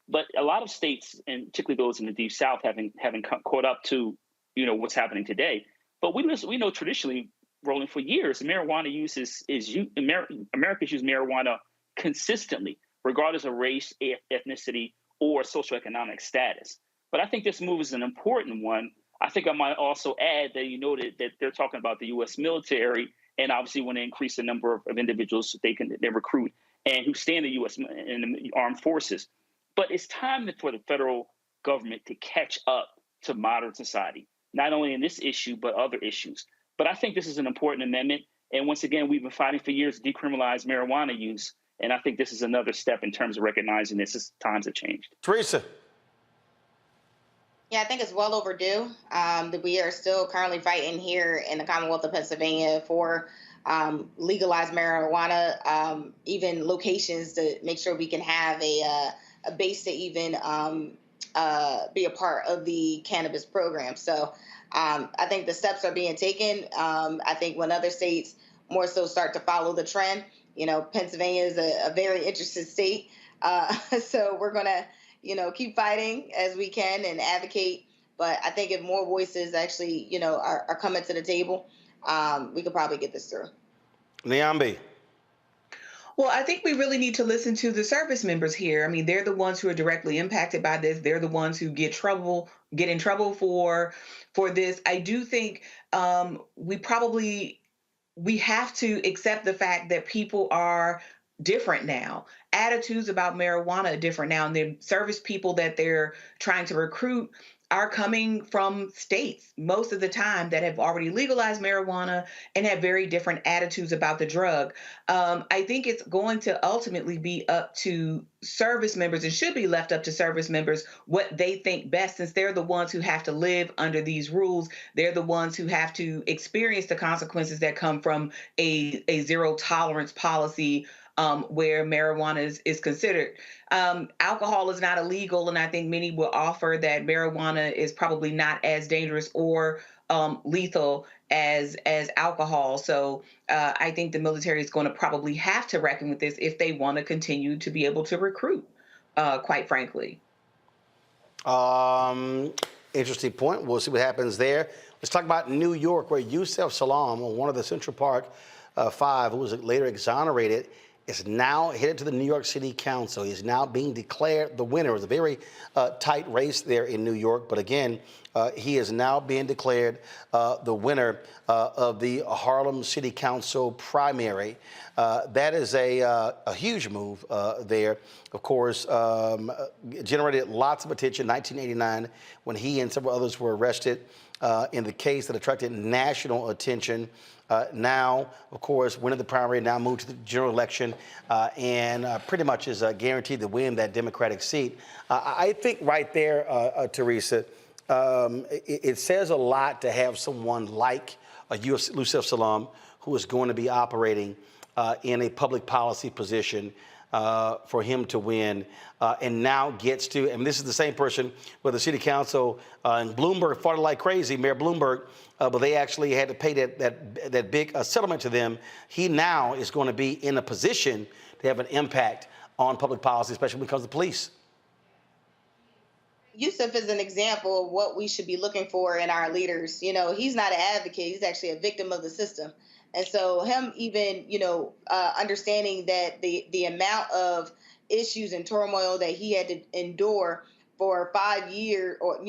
But a lot of states, and particularly those in the Deep South, haven't caught up to what's happening today. But we know traditionally, Roland, for years, marijuana use Americans use marijuana consistently, regardless of race, ethnicity, or socioeconomic status. But I think this move is an important one. I think I might also add that you noted that they're talking about the U.S. military, and obviously want to increase the number of individuals they recruit and who stay in the U.S. in the armed forces. But it's time for the federal government to catch up to modern society, not only in this issue, but other issues. But I think this is an important amendment. And once again, we've been fighting for years to decriminalize marijuana use. And I think this is another step in terms of recognizing this as times have changed. Teresa. Yeah, I think it's well overdue. That we are still currently fighting here in the Commonwealth of Pennsylvania for legalized marijuana, even locations to make sure we can have a base to even be a part of the cannabis program. So I think the steps are being taken. I think when other states more so start to follow the trend, Pennsylvania is a very interested state. So we're going to, keep fighting as we can and advocate. But I think if more voices actually, are coming to the table, we could probably get this through. Niambi. Well, I think we really need to listen to the service members here. I mean, they're the ones who are directly impacted by this. They're the ones who get in trouble for this. I do think we have to accept the fact that people are different now. Attitudes about marijuana are different now. And the service people that they're trying to recruit are coming from states most of the time that have already legalized marijuana and have very different attitudes about the drug. I think it's going to ultimately be up to service members and should be left up to service members what they think best, since they're the ones who have to live under these rules. They're the ones who have to experience the consequences that come from a zero tolerance policy where marijuana is considered. Alcohol is not illegal, and I think many will offer that marijuana is probably not as dangerous or lethal as alcohol. So I think the military is going to probably have to reckon with this if they want to continue to be able to recruit, quite frankly. Interesting point. We'll see what happens there. Let's talk about New York, where Yusef Salaam, one of the Central Park Five, who was later exonerated, is now headed to the New York City Council. He is now being declared the winner. It was a very tight race there in New York, but again, he is now being declared the winner of the Harlem City Council primary. That is a huge move there. Of course, generated lots of attention in 1989 when he and several others were arrested in the case that attracted national attention. Now, of course, winning the primary, now moved to the general election, and pretty much is guaranteed to win that Democratic seat. I think right there, Teresa, it says a lot to have someone like Yusef Salaam, who is going to be operating in a public policy position for him to win, and now gets to, and this is the same person where the city council and Bloomberg fought it like crazy, Mayor Bloomberg, but they actually had to pay that big settlement to them. He now is going to be in a position to have an impact on public policy, especially when it comes to police. Yusef is an example of what we should be looking for in our leaders. You know, he's not an advocate. He's actually a victim of the system. And so him even, understanding that the amount of issues and turmoil that he had to endure for 5 years or,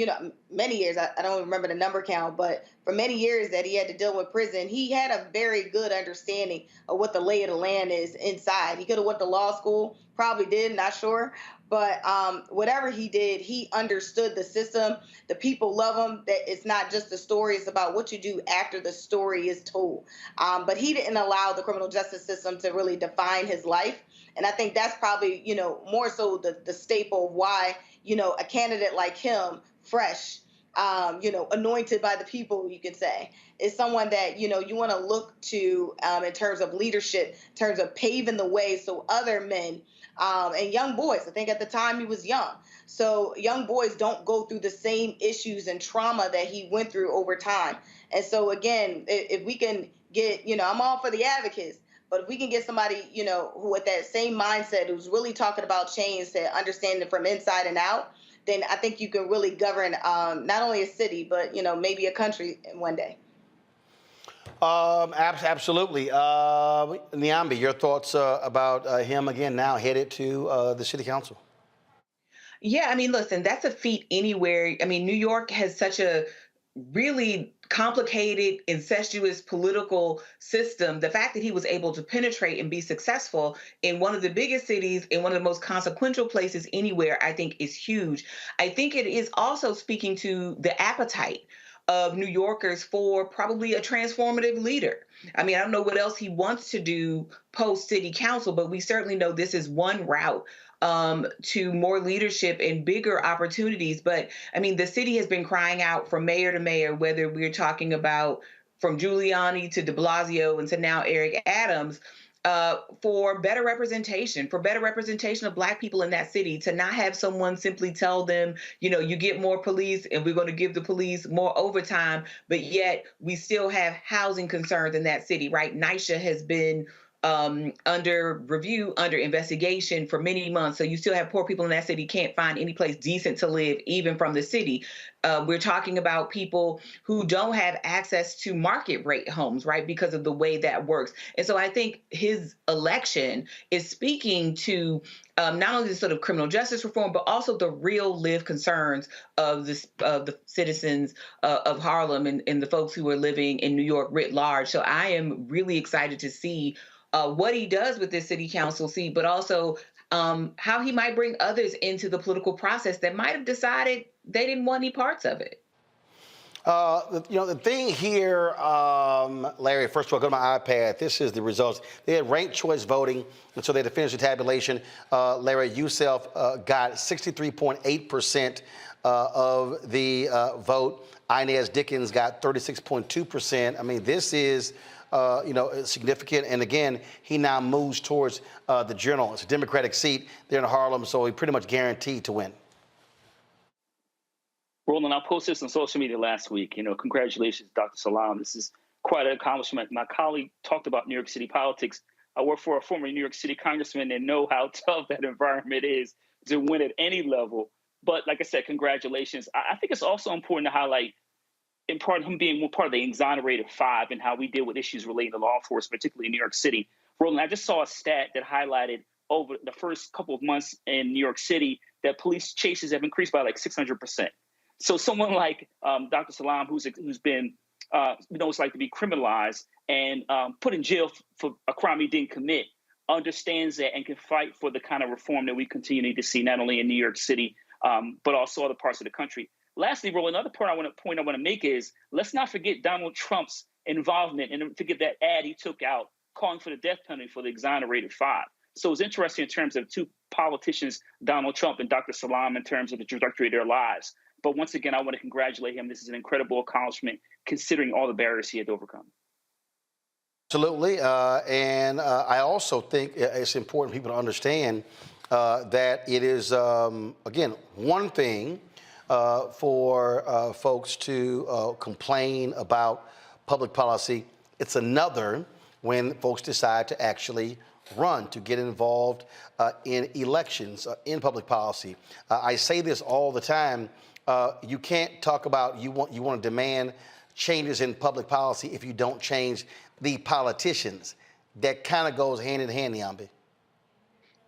many years, I don't remember the number count, but for many years that he had to deal with prison, he had a very good understanding of what the lay of the land is inside. He could have went to law school, probably did, not sure. But whatever he did, he understood the system. The people love him. That it's not just the story. It's about what you do after the story is told. But he didn't allow the criminal justice system to really define his life. And I think that's probably, more so the staple of why, a candidate like him, fresh, anointed by the people, you could say, is someone that, you want to look to in terms of leadership, in terms of paving the way so other men and young boys, I think at the time he was young, so young boys don't go through the same issues and trauma that he went through over time. And so, again, if we can get, I'm all for the advocates, but if we can get somebody, who with that same mindset, who's really talking about change, to understand it from inside and out, then I think you can really govern not only a city, but, maybe a country one day. Absolutely. Niambi, your thoughts about him again now headed to the city council? Yeah, I mean, listen, that's a feat anywhere. I mean, New York has such a really complicated, incestuous political system. The fact that he was able to penetrate and be successful in one of the biggest cities, in one of the most consequential places anywhere, I think is huge. I think it is also speaking to the appetite of New Yorkers for probably a transformative leader. I mean, I don't know what else he wants to do post city council, but we certainly know this is one route to more leadership and bigger opportunities. But I mean, the city has been crying out from mayor to mayor, whether we're talking about from Giuliani to de Blasio and to now Eric Adams, for better representation of Black people in that city, to not have someone simply tell them, you get more police and we're going to give the police more overtime, but yet we still have housing concerns in that city, right? NYCHA has been under review, under investigation for many months. So you still have poor people in that city can't find any place decent to live, even from the city. We're talking about people who don't have access to market rate homes, right, because of the way that works. And so I think his election is speaking to not only the sort of criminal justice reform, but also the real lived concerns of the citizens of Harlem and the folks who are living in New York writ large. So I am really excited to see what he does with this city council seat, but also how he might bring others into the political process that might have decided they didn't want any parts of it. The thing here, Larry, first of all, go to my iPad. This is the results. They had ranked choice voting, and so they had to finish the tabulation. Larry, Yusef got 63.8% of the vote. Inez Dickens got 36.2%. I mean, this is significant. And again, he now moves towards the Journal. It's a Democratic seat there in Harlem, so he pretty much guaranteed to win. Roland, I posted this on social media last week. Congratulations, Dr. Salaam. This is quite an accomplishment. My colleague talked about New York City politics. I work for a former New York City congressman and know how tough that environment is to win at any level. But like I said, congratulations. I think it's also important to highlight, in part, him being one part of the exonerated five and how we deal with issues relating to law enforcement, particularly in New York City. Roland, I just saw a stat that highlighted over the first couple of months in New York City that police chases have increased by like 600%. So someone like Dr. Salaam, who's been, knows like to be criminalized and put in jail for a crime he didn't commit, understands that and can fight for the kind of reform that we continue to see not only in New York City, but also other parts of the country. Lastly, Roland, another point I want to make is let's not forget Donald Trump's involvement and forget that ad he took out calling for the death penalty for the exonerated five. So it's interesting in terms of two politicians, Donald Trump and Dr. Salaam, in terms of the trajectory of their lives. But once again, I want to congratulate him. This is an incredible accomplishment considering all the barriers he had to overcome. Absolutely, and I also think it's important for people to understand that it is, again, one thing for folks to complain about public policy. It's another when folks decide to actually run, to get involved in elections, in public policy. I say this all the time. You can't talk about you want to demand changes in public policy if you don't change the politicians. That kind of goes hand in hand, Niambi.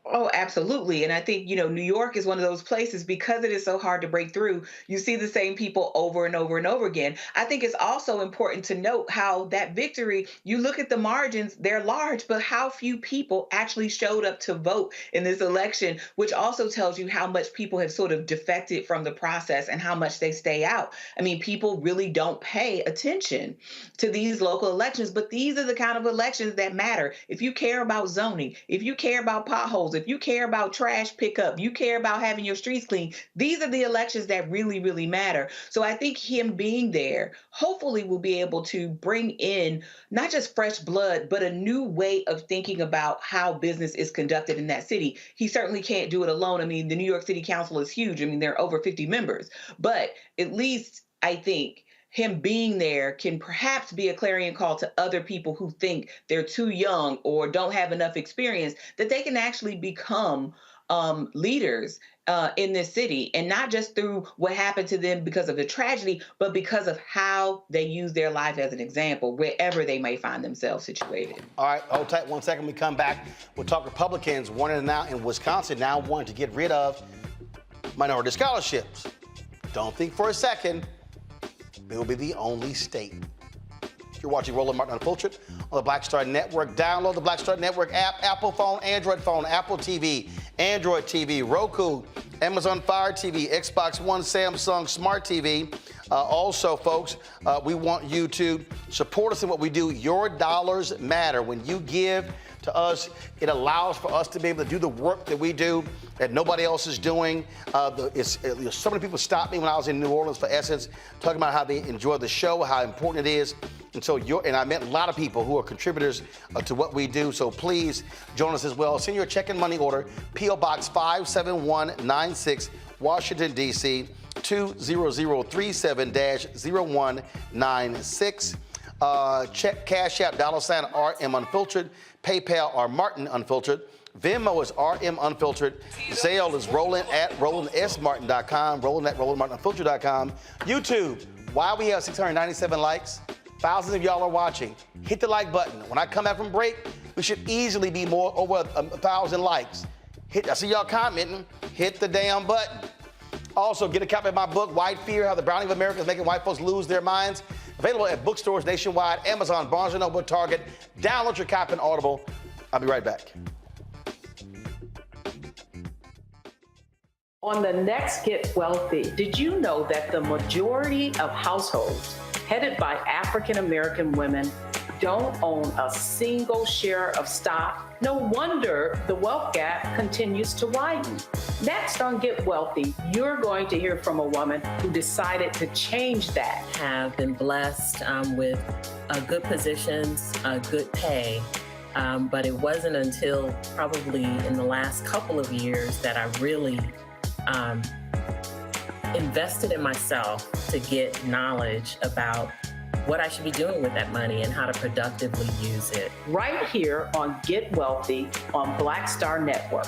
Oh, absolutely. And I think, New York is one of those places because it is so hard to break through. You see the same people over and over and over again. I think it's also important to note how that victory, you look at the margins, they're large, but how few people actually showed up to vote in this election, which also tells you how much people have sort of defected from the process and how much they stay out. I mean, people really don't pay attention to these local elections, but these are the kind of elections that matter. If you care about zoning, if you care about potholes, if you care about trash pickup, you care about having your streets clean, these are the elections that really, really matter. So I think him being there hopefully will be able to bring in not just fresh blood, but a new way of thinking about how business is conducted in that city. He certainly can't do it alone. I mean, the New York City Council is huge. I mean, there are over 50 members, but at least I think him being there can perhaps be a clarion call to other people who think they're too young or don't have enough experience, that they can actually become leaders in this city, and not just through what happened to them because of the tragedy, but because of how they use their life as an example, wherever they may find themselves situated. All right, hold tight 1 second. We come back. We'll talk Republicans wanting now in Wisconsin now wanting to get rid of minority scholarships. Don't think for a second it will be the only state. You're watching Roland Martin Unfiltered on the Black Star Network. Download the Black Star Network app, Apple phone, Android phone, Apple TV, Android TV, Roku, Amazon Fire TV, Xbox One, Samsung Smart TV. Also, folks, we want you to support us in what we do. Your dollars matter. When you give to us, it allows for us to be able to do the work that we do that nobody else is doing. So many people stopped me when I was in New Orleans for Essence, talking about how they enjoy the show, how important it is. And so and I met a lot of people who are contributors to what we do. So please join us as well. Send your check and money order, P.O. Box 57196, Washington, D.C., 20037-0196. Check Cash App, $RM Unfiltered. PayPal are Martin Unfiltered. Venmo is RM Unfiltered. Zelle is Roland@RolandSMartin.com. Roland@RolandMartinUnfiltered.com. YouTube, why we have 697 likes. Thousands of y'all are watching. Hit the like button. When I come back from break, we should easily be over 1,000 likes. I see y'all commenting. Hit the damn button. Also, get a copy of my book, White Fear, How the Browning of America is Making White Folks Lose Their Minds. Available at bookstores nationwide, Amazon, Barnes & Noble, Target. Download your copy on Audible. I'll be right back. On the next Get Wealthy, did you know that the majority of households headed by African American women don't own a single share of stock? No wonder the wealth gap continues to widen. Next on Get Wealthy, you're going to hear from a woman who decided to change that. Have been blessed with good positions, good pay, but it wasn't until probably in the last couple of years that I really invested in myself to get knowledge about what I should be doing with that money and how to productively use it. Right here on Get Wealthy on Black Star Network.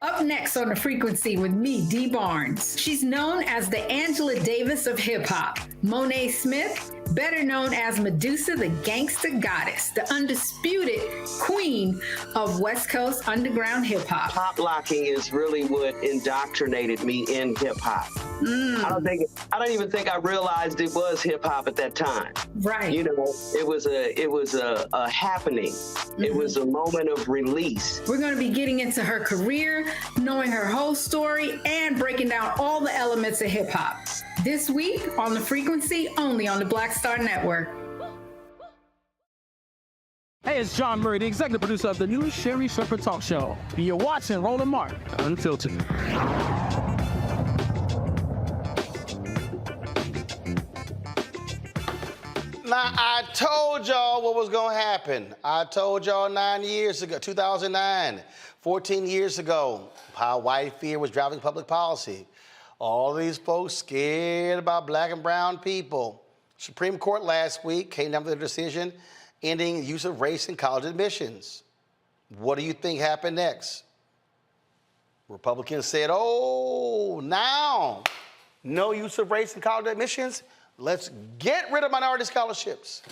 Up next on The Frequency with me, Dee Barnes. She's known as the Angela Davis of hip hop. Monet Smith, better known as Medusa, the gangsta goddess, the undisputed queen of West Coast underground hip hop. Pop locking is really what indoctrinated me in hip hop. I don't even think I realized it was hip hop at that time. Right. You know, it was a happening. Mm-hmm. It was a moment of release. We're going to be getting into her career, knowing her whole story, and breaking down all the elements of hip hop. This week on The Frequency, only on the Black Star Network. Hey, it's John Murray, the executive producer of the new Sherry Shepherd Talk Show. And you're watching Roland Martin Unfiltered. Now, I told y'all what was going to happen. I told y'all 9 years ago, 2009, 14 years ago, how white fear was driving public policy. All these folks scared about black and brown people. Supreme Court last week came down to the decision ending the use of race in college admissions. What do you think happened next? Republicans said, oh, now, no use of race in college admissions. Let's get rid of minority scholarships.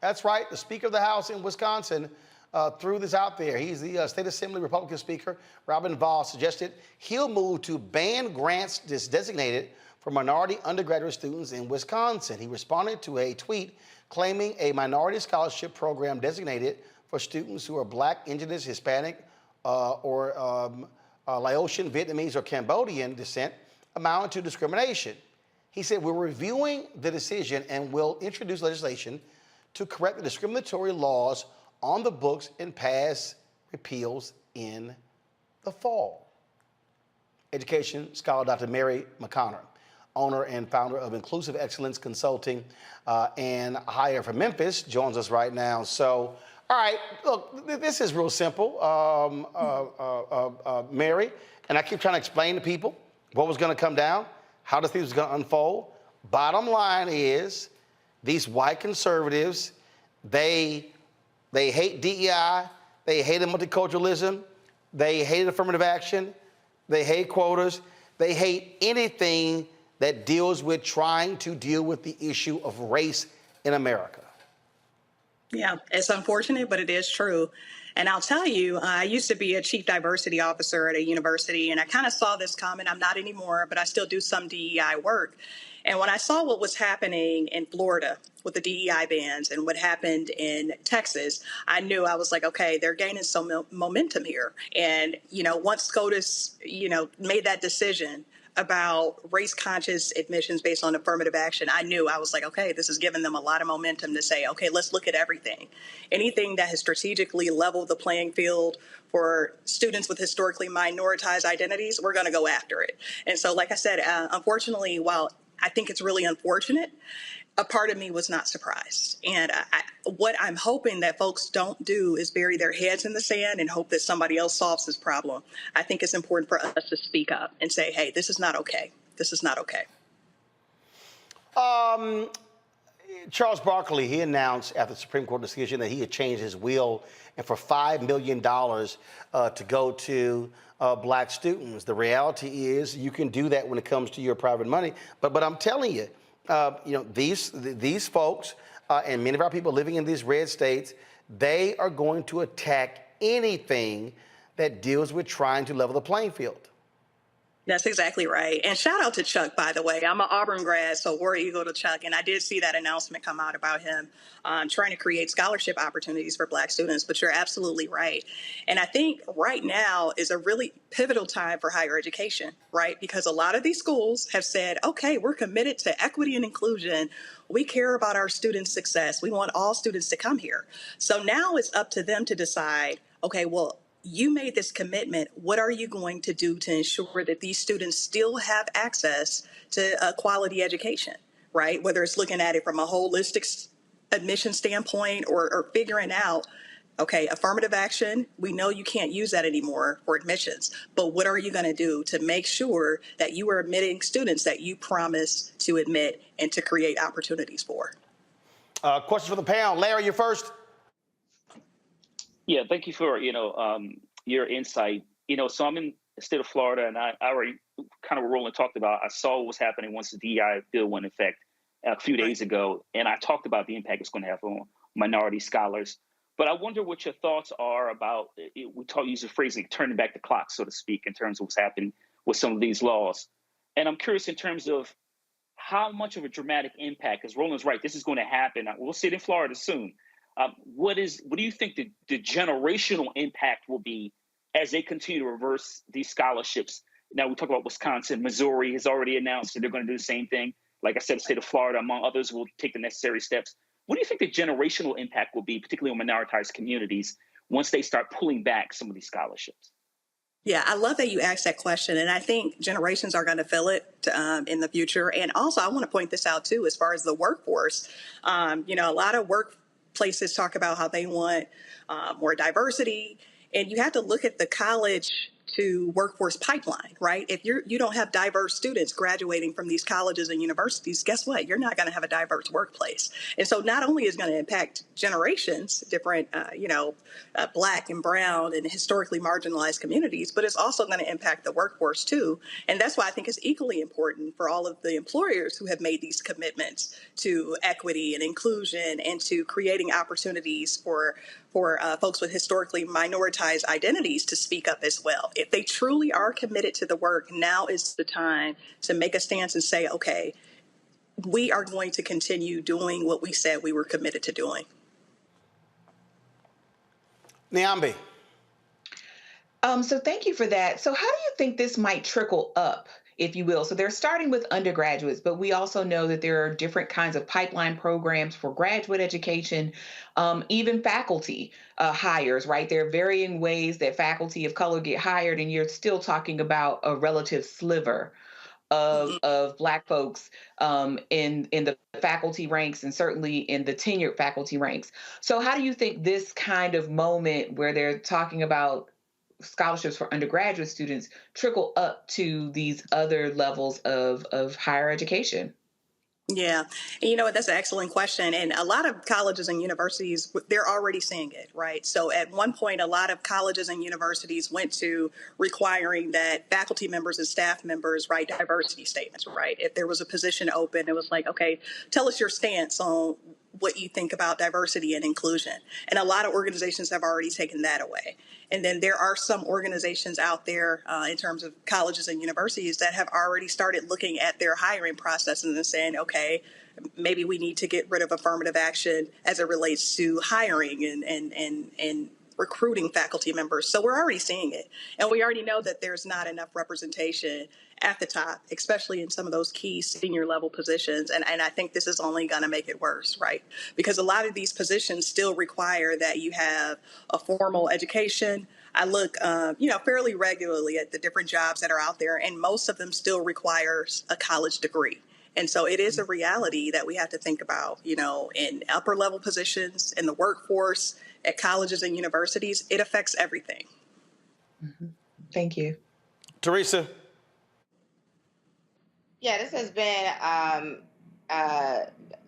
That's right. The Speaker of the House in Wisconsin threw this out there. He's the State Assembly Republican Speaker. Robin Vos suggested he'll move to ban grants designated for minority undergraduate students in Wisconsin. He responded to a tweet claiming a minority scholarship program designated for students who are Black, Indigenous, Hispanic, or Laotian, Vietnamese, or Cambodian descent amounted to discrimination. He said, we're reviewing the decision and will introduce legislation to correct the discriminatory laws on the books and pass repeals in the fall. Education scholar Dr. Mary McConnor, owner and founder of Inclusive Excellence Consulting and hire from Memphis, joins us right now. So, all right, look, this is real simple, Mary, and I keep trying to explain to people what was going to come down, how this thing was going to unfold. Bottom line is, these white conservatives, they hate DEI, they hate multiculturalism, they hate affirmative action, they hate quotas, they hate anything that deals with trying to deal with the issue of race in America. Yeah, it's unfortunate, but it is true. And I'll tell you, I used to be a chief diversity officer at a university, and I kind of saw this coming. I'm not anymore, but I still do some DEI work. And when I saw what was happening in Florida with the DEI bans and what happened in Texas, I knew, I was like, okay, they're gaining some momentum here. And, once SCOTUS, made that decision about race-conscious admissions based on affirmative action, I knew, I was like, okay, this is giving them a lot of momentum to say, okay, let's look at everything. Anything that has strategically leveled the playing field for students with historically minoritized identities, we're going to go after it. And so, like I said, unfortunately, while I think it's really unfortunate, a part of me was not surprised. And what I'm hoping that folks don't do is bury their heads in the sand and hope that somebody else solves this problem. I think it's important for us to speak up and say, hey, this is not okay. This is not okay. Charles Barkley, he announced after the Supreme Court decision that he had changed his will and for $5 million to go to black students. The reality is you can do that when it comes to your private money. But I'm telling you, these folks and many of our people living in these red states, they are going to attack anything that deals with trying to level the playing field. That's exactly right. And shout out to Chuck, by the way. I'm an Auburn grad, so War Eagle to Chuck. And I did see that announcement come out about him trying to create scholarship opportunities for Black students. But you're absolutely right. And I think right now is a really pivotal time for higher education, right? Because a lot of these schools have said, okay, we're committed to equity and inclusion. We care about our students' success. We want all students to come here. So now it's up to them to decide, okay, well, you made this commitment. What are you going to do to ensure that these students still have access to a quality education, right? Whether it's looking at it from a holistic admission standpoint or figuring out, okay, affirmative action, we know you can't use that anymore for admissions, but what are you going to do to make sure that you are admitting students that you promise to admit and to create opportunities for? Questions for the panel. Larry, you're first. Yeah, thank you for, your insight. So I'm in the state of Florida, and I already kind of what Roland talked about. I saw what was happening once the DEI bill went in effect a few days ago, and I talked about the impact it's going to have on minority scholars. But I wonder what your thoughts are about, use the phrase like turning back the clock, so to speak, in terms of what's happening with some of these laws. And I'm curious in terms of how much of a dramatic impact, because Roland's right, this is going to happen. We'll see it in Florida soon. What do you think the generational impact will be as they continue to reverse these scholarships? Now we talk about Wisconsin, Missouri has already announced that they're going to do the same thing. Like I said, the state of Florida, among others, will take the necessary steps. What do you think the generational impact will be, particularly on minoritized communities, once they start pulling back some of these scholarships? Yeah, I love that you asked that question. And I think generations are going to feel it in the future. And also, I want to point this out too, as far as the workforce. A lot of workplaces talk about how they want more diversity. And you have to look at the college to workforce pipeline, right? If you don't have diverse students graduating from these colleges and universities, guess what? You're not going to have a diverse workplace. And so not only is it going to impact generations, different, Black and brown and historically marginalized communities, but it's also going to impact the workforce too. And that's why I think it's equally important for all of the employers who have made these commitments to equity and inclusion and to creating opportunities for folks with historically minoritized identities to speak up as well. If they truly are committed to the work, now is the time to make a stance and say, okay, we are going to continue doing what we said we were committed to doing. Niambi. So thank you for that. So how do you think this might trickle up, if you will? So they're starting with undergraduates, but we also know that there are different kinds of pipeline programs for graduate education, even faculty hires, right? There are varying ways that faculty of color get hired, and you're still talking about a relative sliver of Black folks in the faculty ranks and certainly in the tenured faculty ranks. So how do you think this kind of moment where they're talking about scholarships for undergraduate students trickle up to these other levels of higher education? Yeah. And you know what? That's an excellent question. And a lot of colleges and universities, they're already seeing it, right? So at one point, a lot of colleges and universities went to requiring that faculty members and staff members write diversity statements, right? If there was a position open, it was like, okay, tell us your stance on what you think about diversity and inclusion. And a lot of organizations have already taken that away. And then there are some organizations out there in terms of colleges and universities that have already started looking at their hiring processes and saying, okay, maybe we need to get rid of affirmative action as it relates to hiring and recruiting faculty members. So we're already seeing it. And we already know that there's not enough representation at the top, especially in some of those key senior level positions. And I think this is only going to make it worse, right? Because a lot of these positions still require that you have a formal education. I look, fairly regularly at the different jobs that are out there, and most of them still requires a college degree. And so it is a reality that we have to think about, in upper level positions, in the workforce, at colleges and universities. It affects everything. Mm-hmm. Thank you. Teresa. Yeah, this has been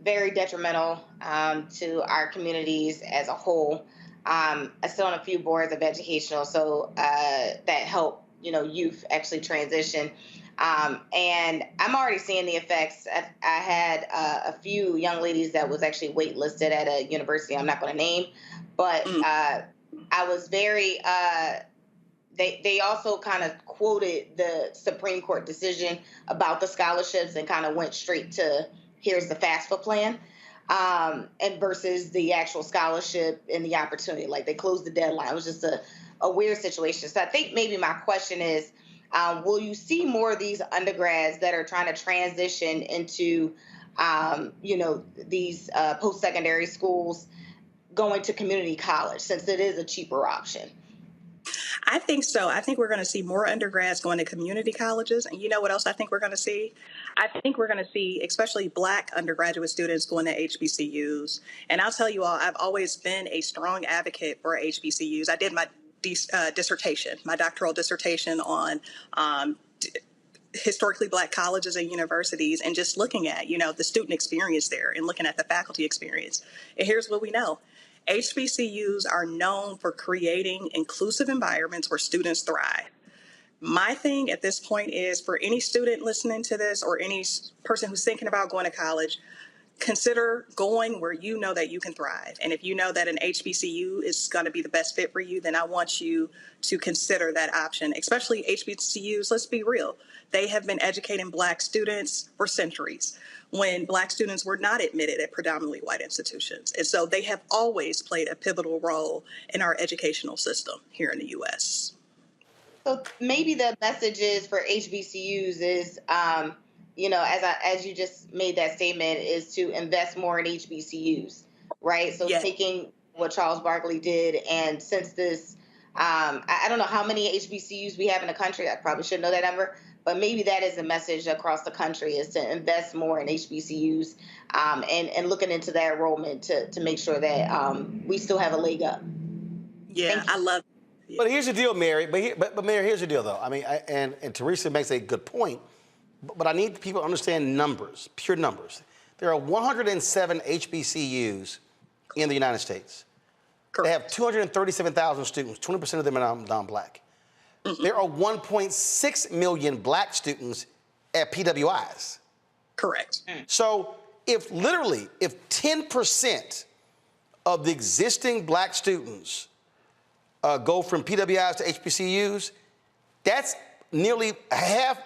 very detrimental to our communities as a whole. I sit on a few boards of educational, so that help youth actually transition. And I'm already seeing the effects. I had a few young ladies that was actually waitlisted at a university I'm not going to name, but I was very. They also kind of quoted the Supreme Court decision about the scholarships and kind of went straight to here's the FAFSA plan, and versus the actual scholarship and the opportunity. Like they closed the deadline. It was just a weird situation. So I think maybe my question is, will you see more of these undergrads that are trying to transition into, these post-secondary schools going to community college since it is a cheaper option? I think so. I think we're going to see more undergrads going to community colleges. And you know what else I think we're going to see? I think we're going to see especially Black undergraduate students going to HBCUs. And I'll tell you all, I've always been a strong advocate for HBCUs. I did my dissertation, my doctoral dissertation on historically Black colleges and universities, and just looking at, the student experience there and looking at the faculty experience. And here's what we know. HBCUs are known for creating inclusive environments where students thrive. My thing at this point is for any student listening to this or any person who's thinking about going to college, consider going where you know that you can thrive. And if you know that an HBCU is going to be the best fit for you, then I want you to consider that option, especially HBCUs. Let's be real. They have been educating Black students for centuries when Black students were not admitted at predominantly white institutions. And so they have always played a pivotal role in our educational system here in the U.S. So maybe the message is for HBCUs is, as you just made that statement, is to invest more in HBCUs, right? So taking what Charles Barkley did, and since this I don't know how many HBCUs we have in the country. I probably should know that number. But maybe that is a message across the country, is to invest more in HBCUs and looking into their enrollment to make sure that we still have a leg up. Yeah, I love it. But here's the deal, Mary. But Mary, here's the deal, though. I mean, and Teresa makes a good point, but I need people to understand numbers, pure numbers. There are 107 HBCUs in the United States. Correct. They have 237,000 students. 20% of them are non-black. Mm-hmm. There are 1.6 million black students at PWIs. Correct. So if 10% of the existing black students go from PWIs to HBCUs, that's nearly half.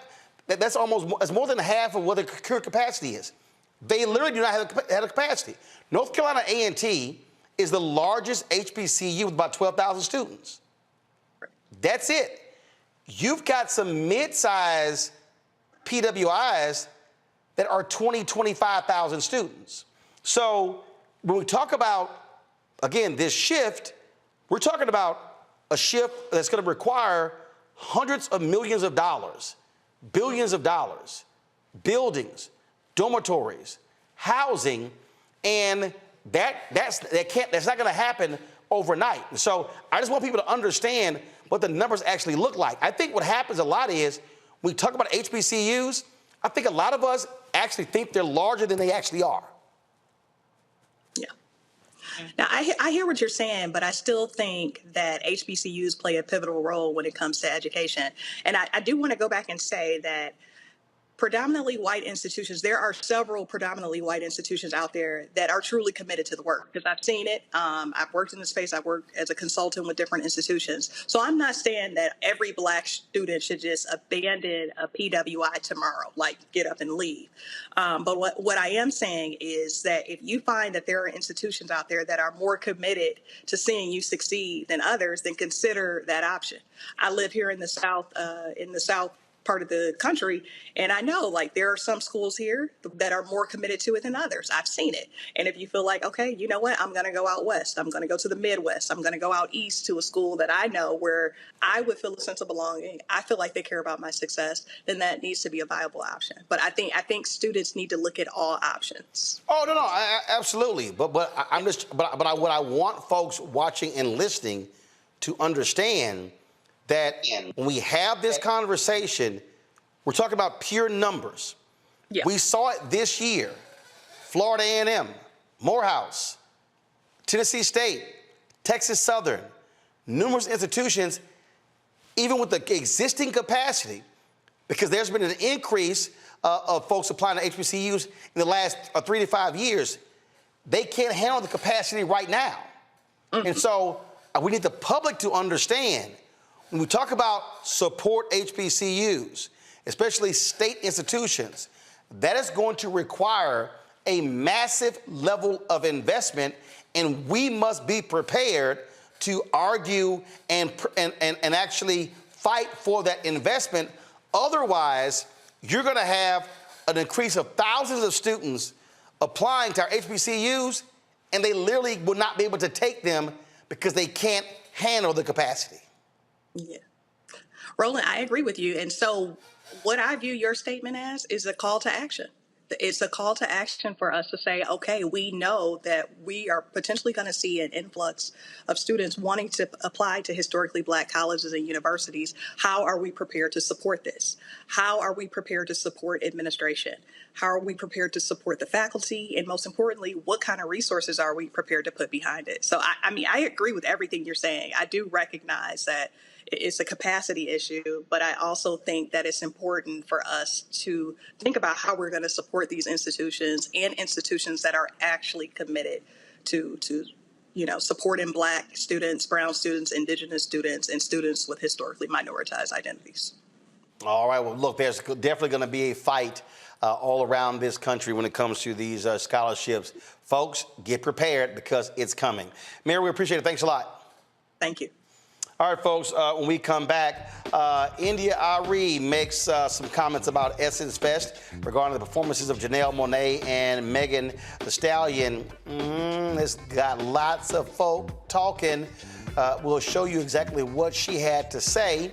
That's more than half of what the current capacity is. They literally do not have a capacity. North Carolina A&T is the largest HBCU with about 12,000 students. That's it. You've got some mid-size PWIs that are 25,000 students. So when we talk about, again, this shift, we're talking about a shift that's going to require hundreds of millions of dollars, billions of dollars, buildings, dormitories, housing, and that's not going to happen overnight. And so I just want people to understand what the numbers actually look like. I think what happens a lot is when we talk about HBCUs, I think a lot of us actually think they're larger than they actually are. Yeah. Now, I hear what you're saying, but I still think that HBCUs play a pivotal role when it comes to education. And I do want to go back and say that predominantly white institutions, there are several predominantly white institutions out there that are truly committed to the work, because I've seen it. I've worked in the space. I've worked as a consultant with different institutions. So I'm not saying that every black student should just abandon a PWI tomorrow, like get up and leave. But what I am saying is that if you find that there are institutions out there that are more committed to seeing you succeed than others, then consider that option. I live here in the South part of the country, and I know like there are some schools here that are more committed to it than others. I've seen it. And if you feel like, okay, you know what, I'm going to go out west, I'm going to go to the Midwest, I'm going to go out east to a school that I know where I would feel a sense of belonging, I feel like they care about my success, then that needs to be a viable option. But I think students need to look at all options. Oh no, absolutely. But what I want folks watching and listening to understand that when we have this conversation, we're talking about pure numbers. Yeah. We saw it this year. Florida A&M, Morehouse, Tennessee State, Texas Southern, numerous institutions, even with the existing capacity, because there's been an increase of folks applying to HBCUs in the last 3 to 5 years, they can't handle the capacity right now. Mm-hmm. And so we need the public to understand, when we talk about support HBCUs, especially state institutions, that is going to require a massive level of investment, and we must be prepared to argue and actually fight for that investment. Otherwise, you're going to have an increase of thousands of students applying to our HBCUs, and they literally will not be able to take them because they can't handle the capacity. Yeah. Roland, I agree with you. And so what I view your statement as is a call to action. It's a call to action for us to say, okay, we know that we are potentially going to see an influx of students wanting to apply to historically black colleges and universities. How are we prepared to support this? How are we prepared to support administration? How are we prepared to support the faculty? And most importantly, what kind of resources are we prepared to put behind it? So, I mean, I agree with everything you're saying. I do recognize that it's a capacity issue, but I also think that it's important for us to think about how we're going to support these institutions and institutions that are actually committed to supporting black students, brown students, indigenous students, and students with historically minoritized identities. All right. Well, look, there's definitely going to be a fight all around this country when it comes to these scholarships. Folks, get prepared because it's coming. Mary, we appreciate it. Thanks a lot. Thank you. All right, folks, when we come back, India Arie makes some comments about Essence Fest regarding the performances of Janelle Monae and Meg Thee Stallion. It's got lots of folk talking. We'll show you exactly what she had to say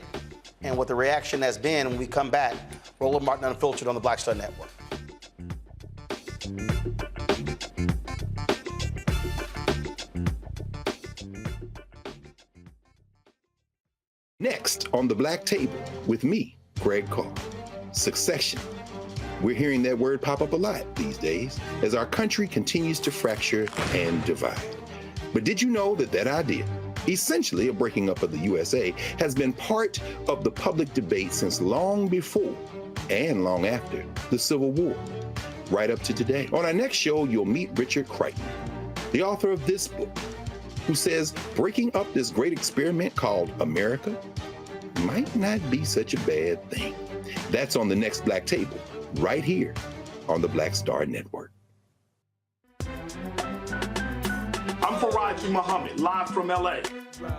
and what the reaction has been when we come back. Roland Martin Unfiltered on the Black Star Network. Next on the Black Table with me, Greg Carr. Succession. We're hearing that word pop up a lot these days as our country continues to fracture and divide. But did you know that that idea, essentially a breaking up of the USA, has been part of the public debate since long before and long after the Civil War, right up to today? On our next show, you'll meet Richard Crichton, the author of this book, who says breaking up this great experiment called America might not be such a bad thing. That's on the next Black Table, right here on the Black Star Network. I'm Faraji Muhammad, live from LA.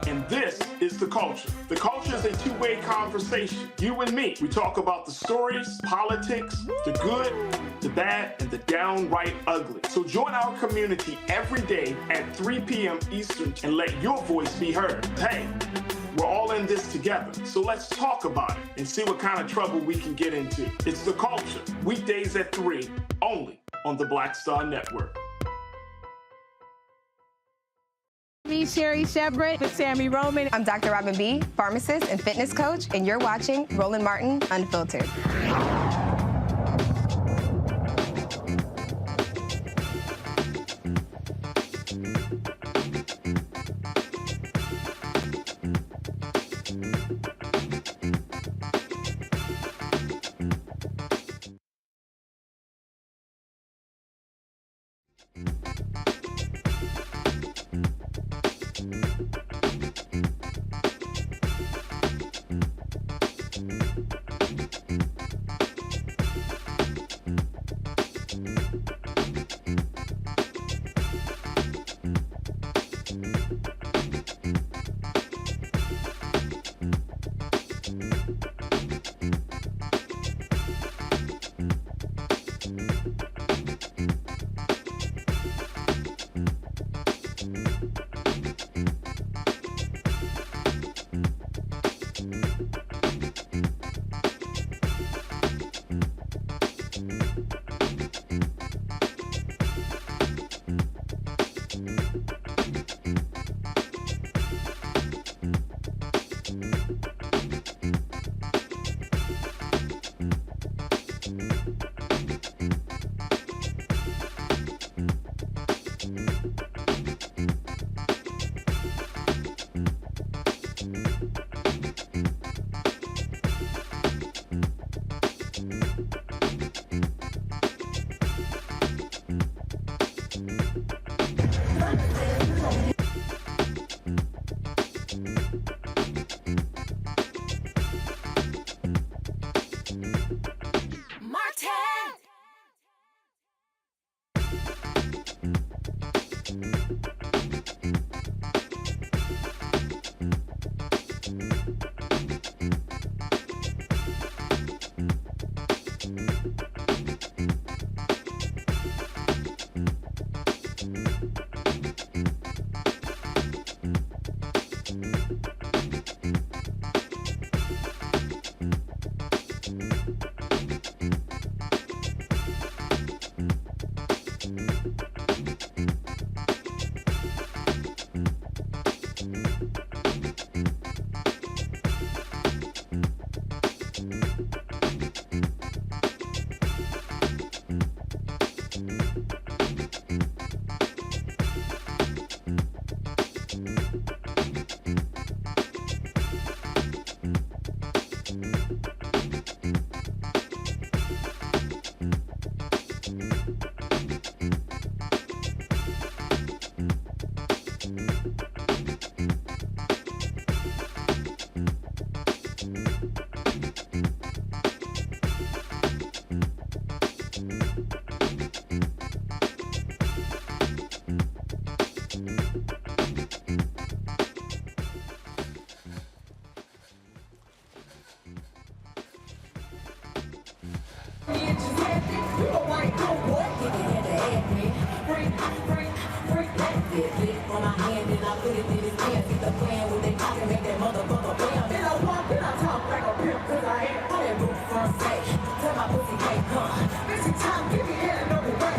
And this is The Culture. The Culture is a two-way conversation. You and me. We talk about the stories, politics, the good, the bad, and the downright ugly. So join our community every day at 3 p.m. Eastern and let your voice be heard. Hey, we're all in this together. So let's talk about it and see what kind of trouble we can get into. It's The Culture, weekdays at 3, only on the Black Star Network. Me, Sherry Shepard, with Sammy Roman. I'm Dr. Robin B., pharmacist and fitness coach, and you're watching Roland Martin Unfiltered. basket. Lick on my hand and I put it in his pants. Get the plan with they pocket, make that motherfucker bam. Then I walk and I talk like a pimp, cause I ain't on that roof front stage. Tell my pussy can't come. This is time, give me head and double way.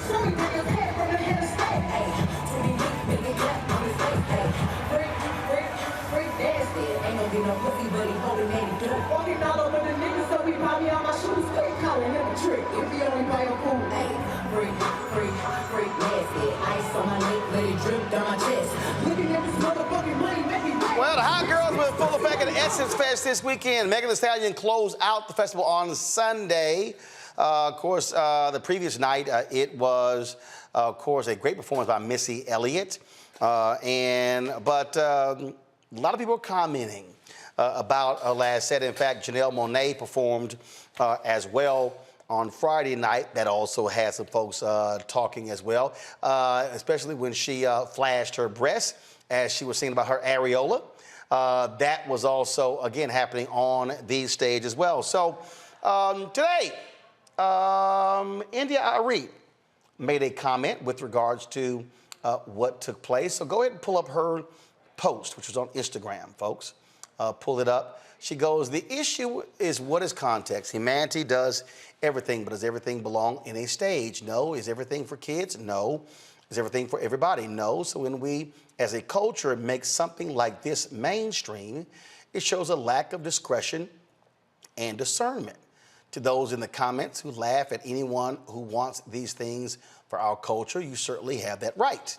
Show me niggas head from the head of state. Hey, 20 weeks, make it clap on his face. Hey, freak, nasty. Ain't gon' get no pussy, but he holding that he do. Walking all over the niggas, so he buy me all my shoes. They calling him a trick if he only buy a fool. Hey, freak, nasty. Ice on my neck, let it drip down my chest. Looking at this motherfucking money, make me wet. Well, the hot girls were in full effect at Essence Fest this weekend. Meg Thee Stallion closed out the festival on Sunday. Of course, the previous night, it was, of course, a great performance by Missy Elliott. But a lot of people are commenting about her last set. In fact, Janelle Monae performed as well on Friday night. That also had some folks talking as well, especially when she flashed her breasts as she was singing about her areola. That was also, again, happening on the stage as well. So today, India Arie made a comment with regards to what took place. So go ahead and pull up her post, which was on Instagram, folks. Pull it up. She goes, the issue is what is context? Humanity does everything, but does everything belong in a stage? No. Is everything for kids? No. Is everything for everybody? No. So when we, as a culture, make something like this mainstream, it shows a lack of discretion and discernment. To those in the comments who laugh at anyone who wants these things for our culture, you certainly have that right.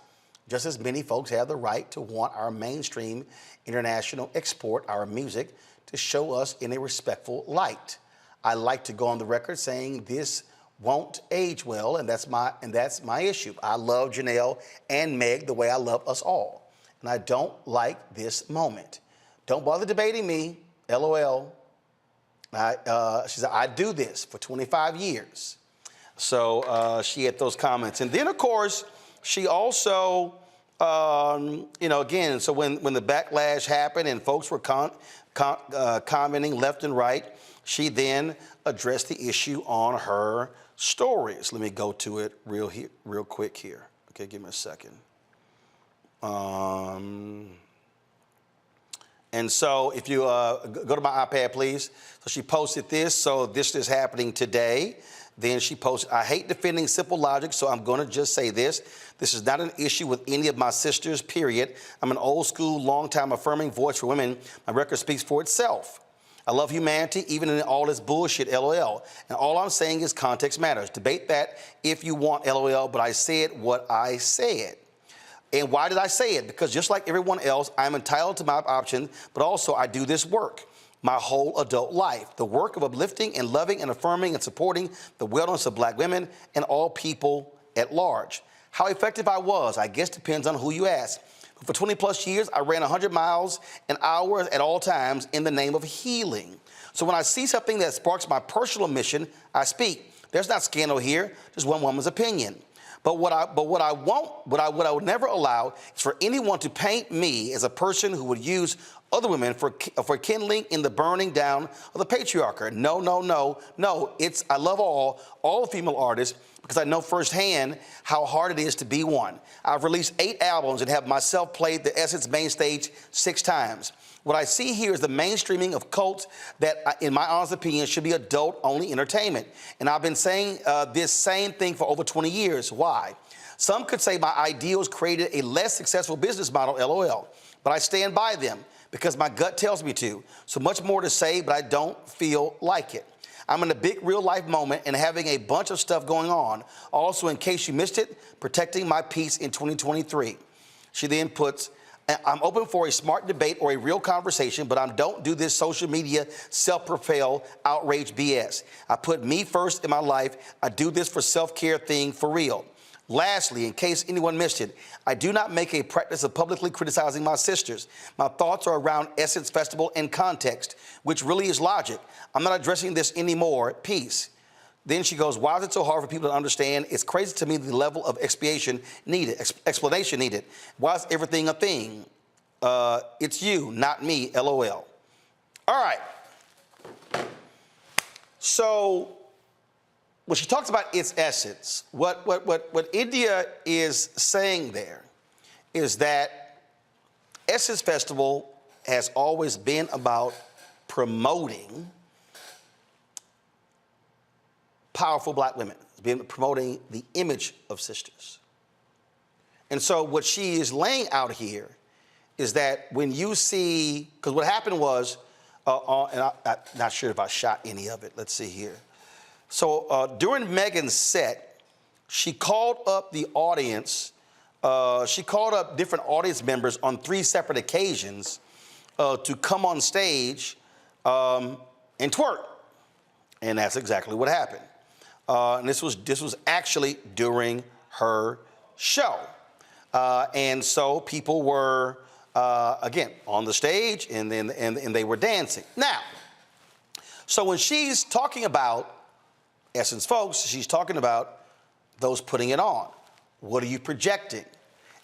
Just as many folks have the right to want our mainstream international export, our music, to show us in a respectful light. I like to go on the record saying this won't age well, and that's my issue. I love Janelle and Meg the way I love us all, and I don't like this moment. Don't bother debating me, LOL. She said, I do this for 25 years. So she had those comments. And then, of course, she also, again, so when the backlash happened and folks were commenting left and right, she then addressed the issue on her stories. Let me go to it real quick here. Okay, give me a second. And so if you go to my iPad, please. So she posted this. So this is happening today. Then she posted, I hate defending simple logic, so I'm going to just say this. This is not an issue with any of my sisters, period. I'm an old school, long-time affirming voice for women. My record speaks for itself. I love humanity, even in all this bullshit, LOL. And all I'm saying is context matters. Debate that if you want, LOL, but I said what I said. And why did I say it? Because just like everyone else, I'm entitled to my option, but also I do this work my whole adult life. The work of uplifting and loving and affirming and supporting the wellness of black women and all people at large. How effective I was, I guess depends on who you ask. But for 20 plus years, I ran 100 miles an hour at all times in the name of healing. So when I see something that sparks my personal mission, I speak. There's not scandal here, just one woman's opinion. But what I would never allow is for anyone to paint me as a person who would use other women for kindling in the burning down of the patriarchy. No. I love all female artists because I know firsthand how hard it is to be one. I've released 8 albums and have myself played the Essence main stage 6 times. What I see here is the mainstreaming of cults that, in my honest opinion, should be adult-only entertainment. And I've been saying this same thing for over 20 years. Why? Some could say my ideals created a less successful business model, LOL. But I stand by them because my gut tells me to. So much more to say, but I don't feel like it. I'm in a big real-life moment and having a bunch of stuff going on. Also, in case you missed it, protecting my peace in 2023. She then puts, I'm open for a smart debate or a real conversation, but I don't do this social media self-propel outrage BS. I put me first in my life. I do this for self-care thing for real. Lastly, in case anyone missed it, I do not make a practice of publicly criticizing my sisters. My thoughts are around Essence Festival and context, which really is logic. I'm not addressing this anymore. Peace. Then she goes, why is it so hard for people to understand? It's crazy to me the level of explanation needed. Why is everything a thing? It's you, not me, LOL. All right. So when she talks about its essence, what India is saying there is that Essence Festival has always been about promoting powerful black women. It's been promoting the image of sisters. And so what she is laying out here is that when you see, because what happened was, and I'm not sure if I shot any of it. Let's see here. So during Megan's set, she called up the audience. She called up different audience members on 3 separate occasions to come on stage and twerk. And that's exactly what happened. And this was actually during her show. And so people were, again, on the stage and they were dancing. Now, so when she's talking about Essence folks, she's talking about those putting it on. What are you projecting?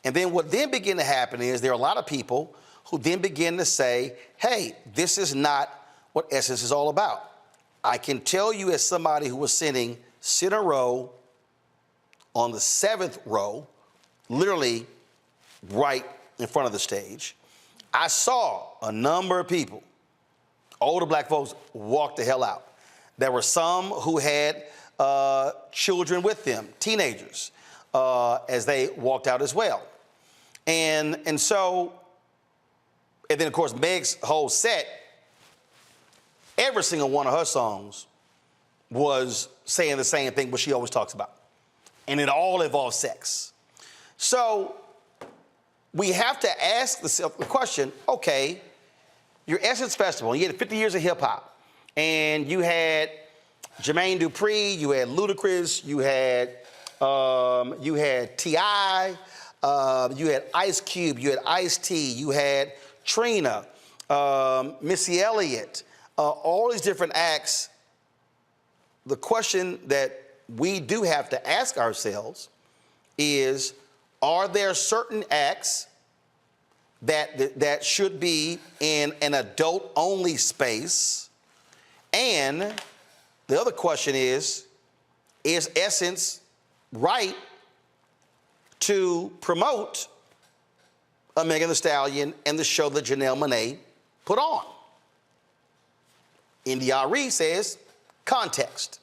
And then what then began to happen is there are a lot of people who then begin to say, hey, this is not what Essence is all about. I can tell you as somebody who was sitting center row on the 7th row, literally right in front of the stage, I saw a number of people, older black folks, walk the hell out. There were some who had children with them, teenagers, as they walked out as well. And then, of course, Meg's whole set, every single one of her songs was saying the same thing, what she always talks about. And it all involves sex. So we have to ask the question, okay, your Essence Festival, you had 50 years of hip hop, and you had Jermaine Dupri, you had Ludacris, you had T.I., you had Ice Cube, you had Ice-T, you had Trina, Missy Elliott, all these different acts. The question that we do have to ask ourselves is, are there certain acts that should be in an adult-only space? And the other question is Essence right to promote a Meg Thee Stallion and the show that Janelle Monae put on? Arie says, context.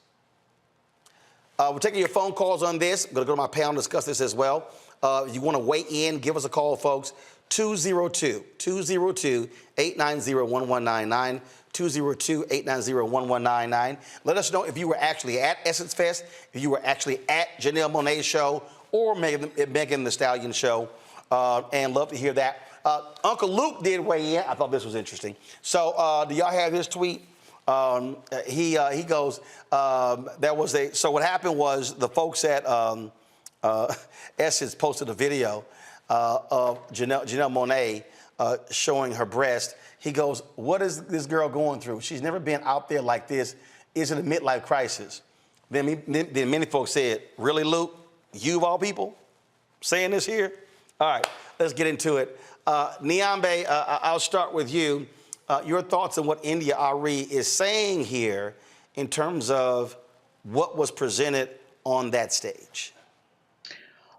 We're taking your phone calls on this. I'm going to go to my panel and discuss this as well. If you want to weigh in, give us a call, folks. 202-890-1199. 202-890-1199. Let us know if you were actually at Essence Fest, if you were actually at Janelle Monae's show or Megan Thee Stallion show, and love to hear that. Uncle Luke did weigh in. I thought this was interesting. So do y'all have his tweet? He goes, so what happened was the folks at Essence posted a video of Janelle Monae showing her breast. He goes, what is this girl going through? She's never been out there like this. Is it a midlife crisis? Then many folks said, really, Luke? You of all people saying this here? All right, let's get into it. Niambe, I'll start with you. Your thoughts on what Arie is saying here in terms of what was presented on that stage.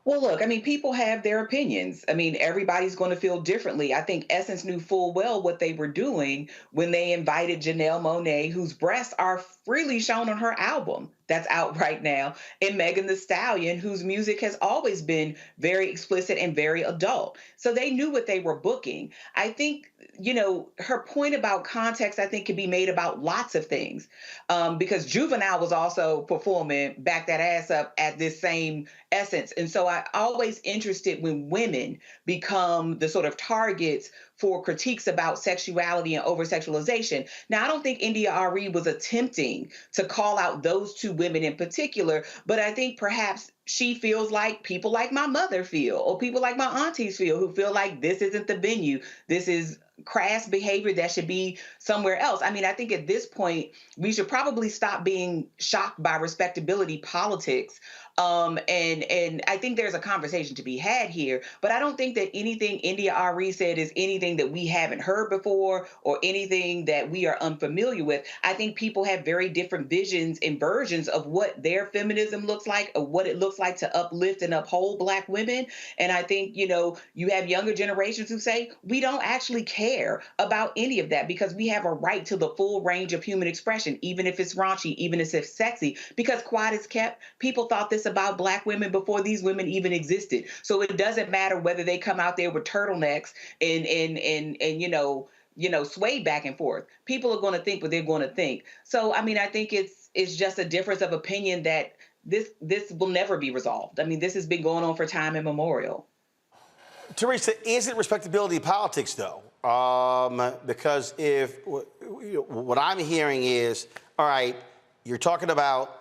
Well, look, I mean, people have their opinions. I mean, everybody's going to feel differently. I think Essence knew full well what they were doing when they invited Janelle Monae, whose breasts are freely shown on her album that's out right now, and Megan Thee Stallion, whose music has always been very explicit and very adult. So they knew what they were booking. I think, you know, her point about context, I think, can be made about lots of things, because Juvenile was also performing Back That Ass Up at this same Essence. And so I'm always interested when women become the sort of targets for critiques about sexuality and over-sexualization. Now, I don't think Arie was attempting to call out those two women in particular, but I think perhaps she feels like people like my mother feel, or people like my aunties feel, who feel like this isn't the venue. This is crass behavior that should be somewhere else. I mean, I think at this point, we should probably stop being shocked by respectability politics And I think there's a conversation to be had here, but I don't think that anything India Arie said is anything that we haven't heard before or anything that we are unfamiliar with. I think people have very different visions and versions of what their feminism looks like, or what it looks like to uplift and uphold Black women. And I think, you have younger generations who say, we don't actually care about any of that because we have a right to the full range of human expression, even if it's raunchy, even if it's sexy, because quiet is kept. People thought this about Black women before these women even existed. So it doesn't matter whether they come out there with turtlenecks and sway back and forth. People are going to think what they're going to think. So, I think it's just a difference of opinion that this will never be resolved. This has been going on for time immemorial. Teresa, is it respectability politics, though? Because if what I'm hearing is, all right, you're talking about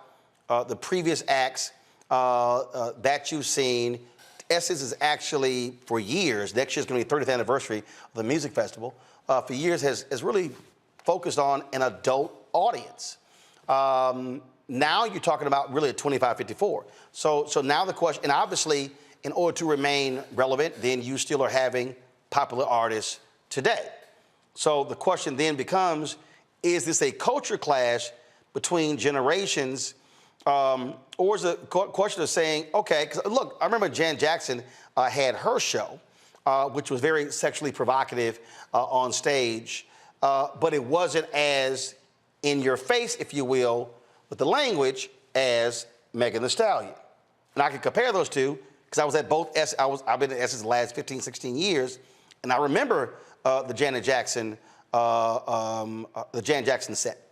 the previous acts that you've seen. Essence is actually, for years, next year's going to be the 30th anniversary of the music festival, for years has really focused on an adult audience. Now you're talking about really a 25-54. So now the question, and obviously, in order to remain relevant, then you still are having popular artists today. So the question then becomes, is this a culture clash between generations, or is it a question of saying, okay, because look, I remember Janet Jackson had her show, which was very sexually provocative on stage, but it wasn't as in your face, if you will, with the language as Meg Thee Stallion. And I can compare those two because I was at both, I've been at Essence the last 15, 16 years, and I remember the Janet Jackson set.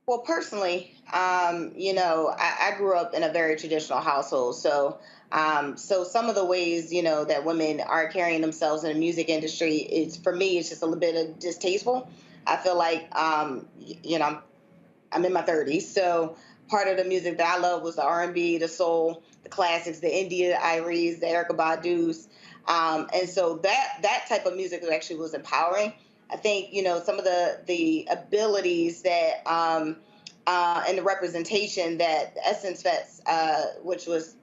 Well, personally, I grew up in a very traditional household. So some of the ways, that women are carrying themselves in the music industry, for me, it's just a little bit of distasteful. I feel like, I'm in my 30s. So part of the music that I love was the R&B, the soul, the classics, the India Aries, the Erykah Badu's. And so that type of music actually was empowering. I think, some of the abilities that and the representation that the Essence Fest, which was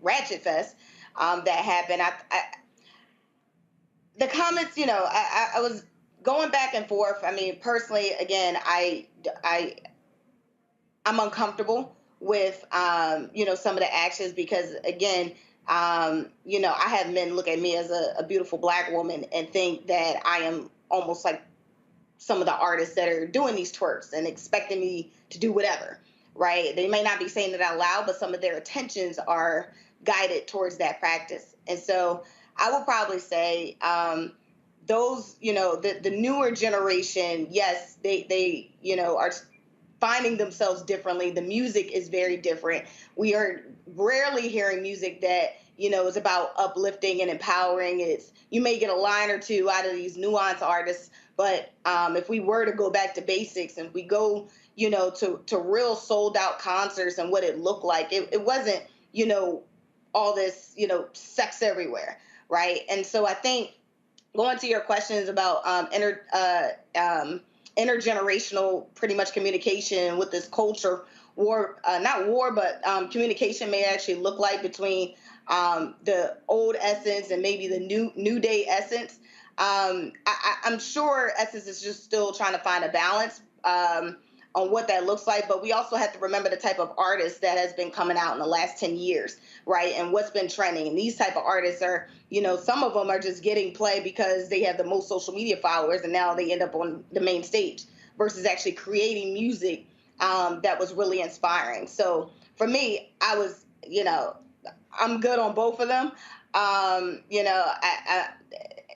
#Ratchet Fest, that happened. The comments, I was going back and forth. Personally, again, I'm uncomfortable with, some of the actions because, again, I have men look at me as a beautiful Black woman and think that I am almost like some of the artists that are doing these twerks and expecting me to do whatever, right? They may not be saying it out loud, but some of their attentions are guided towards that practice. And so I would probably say those, the newer generation, yes, they are finding themselves differently. The music is very different. We are rarely hearing music that, is about uplifting and empowering. You may get a line or two out of these nuanced artists, but if we were to go back to basics and we go, to real sold out concerts and what it looked like, it wasn't, all this, sex everywhere, right? And so I think going to your questions about intergenerational pretty much communication with this culture war, not war, but communication may actually look like between the old Essence and maybe the new day Essence. I'm sure Essence is just still trying to find a balance on what that looks like, but we also have to remember the type of artist that has been coming out in the last 10 years, right? And what's been trending. And these type of artists are, some of them are just getting play because they have the most social media followers and now they end up on the main stage versus actually creating music that was really inspiring. So for me, I was, I'm good on both of them.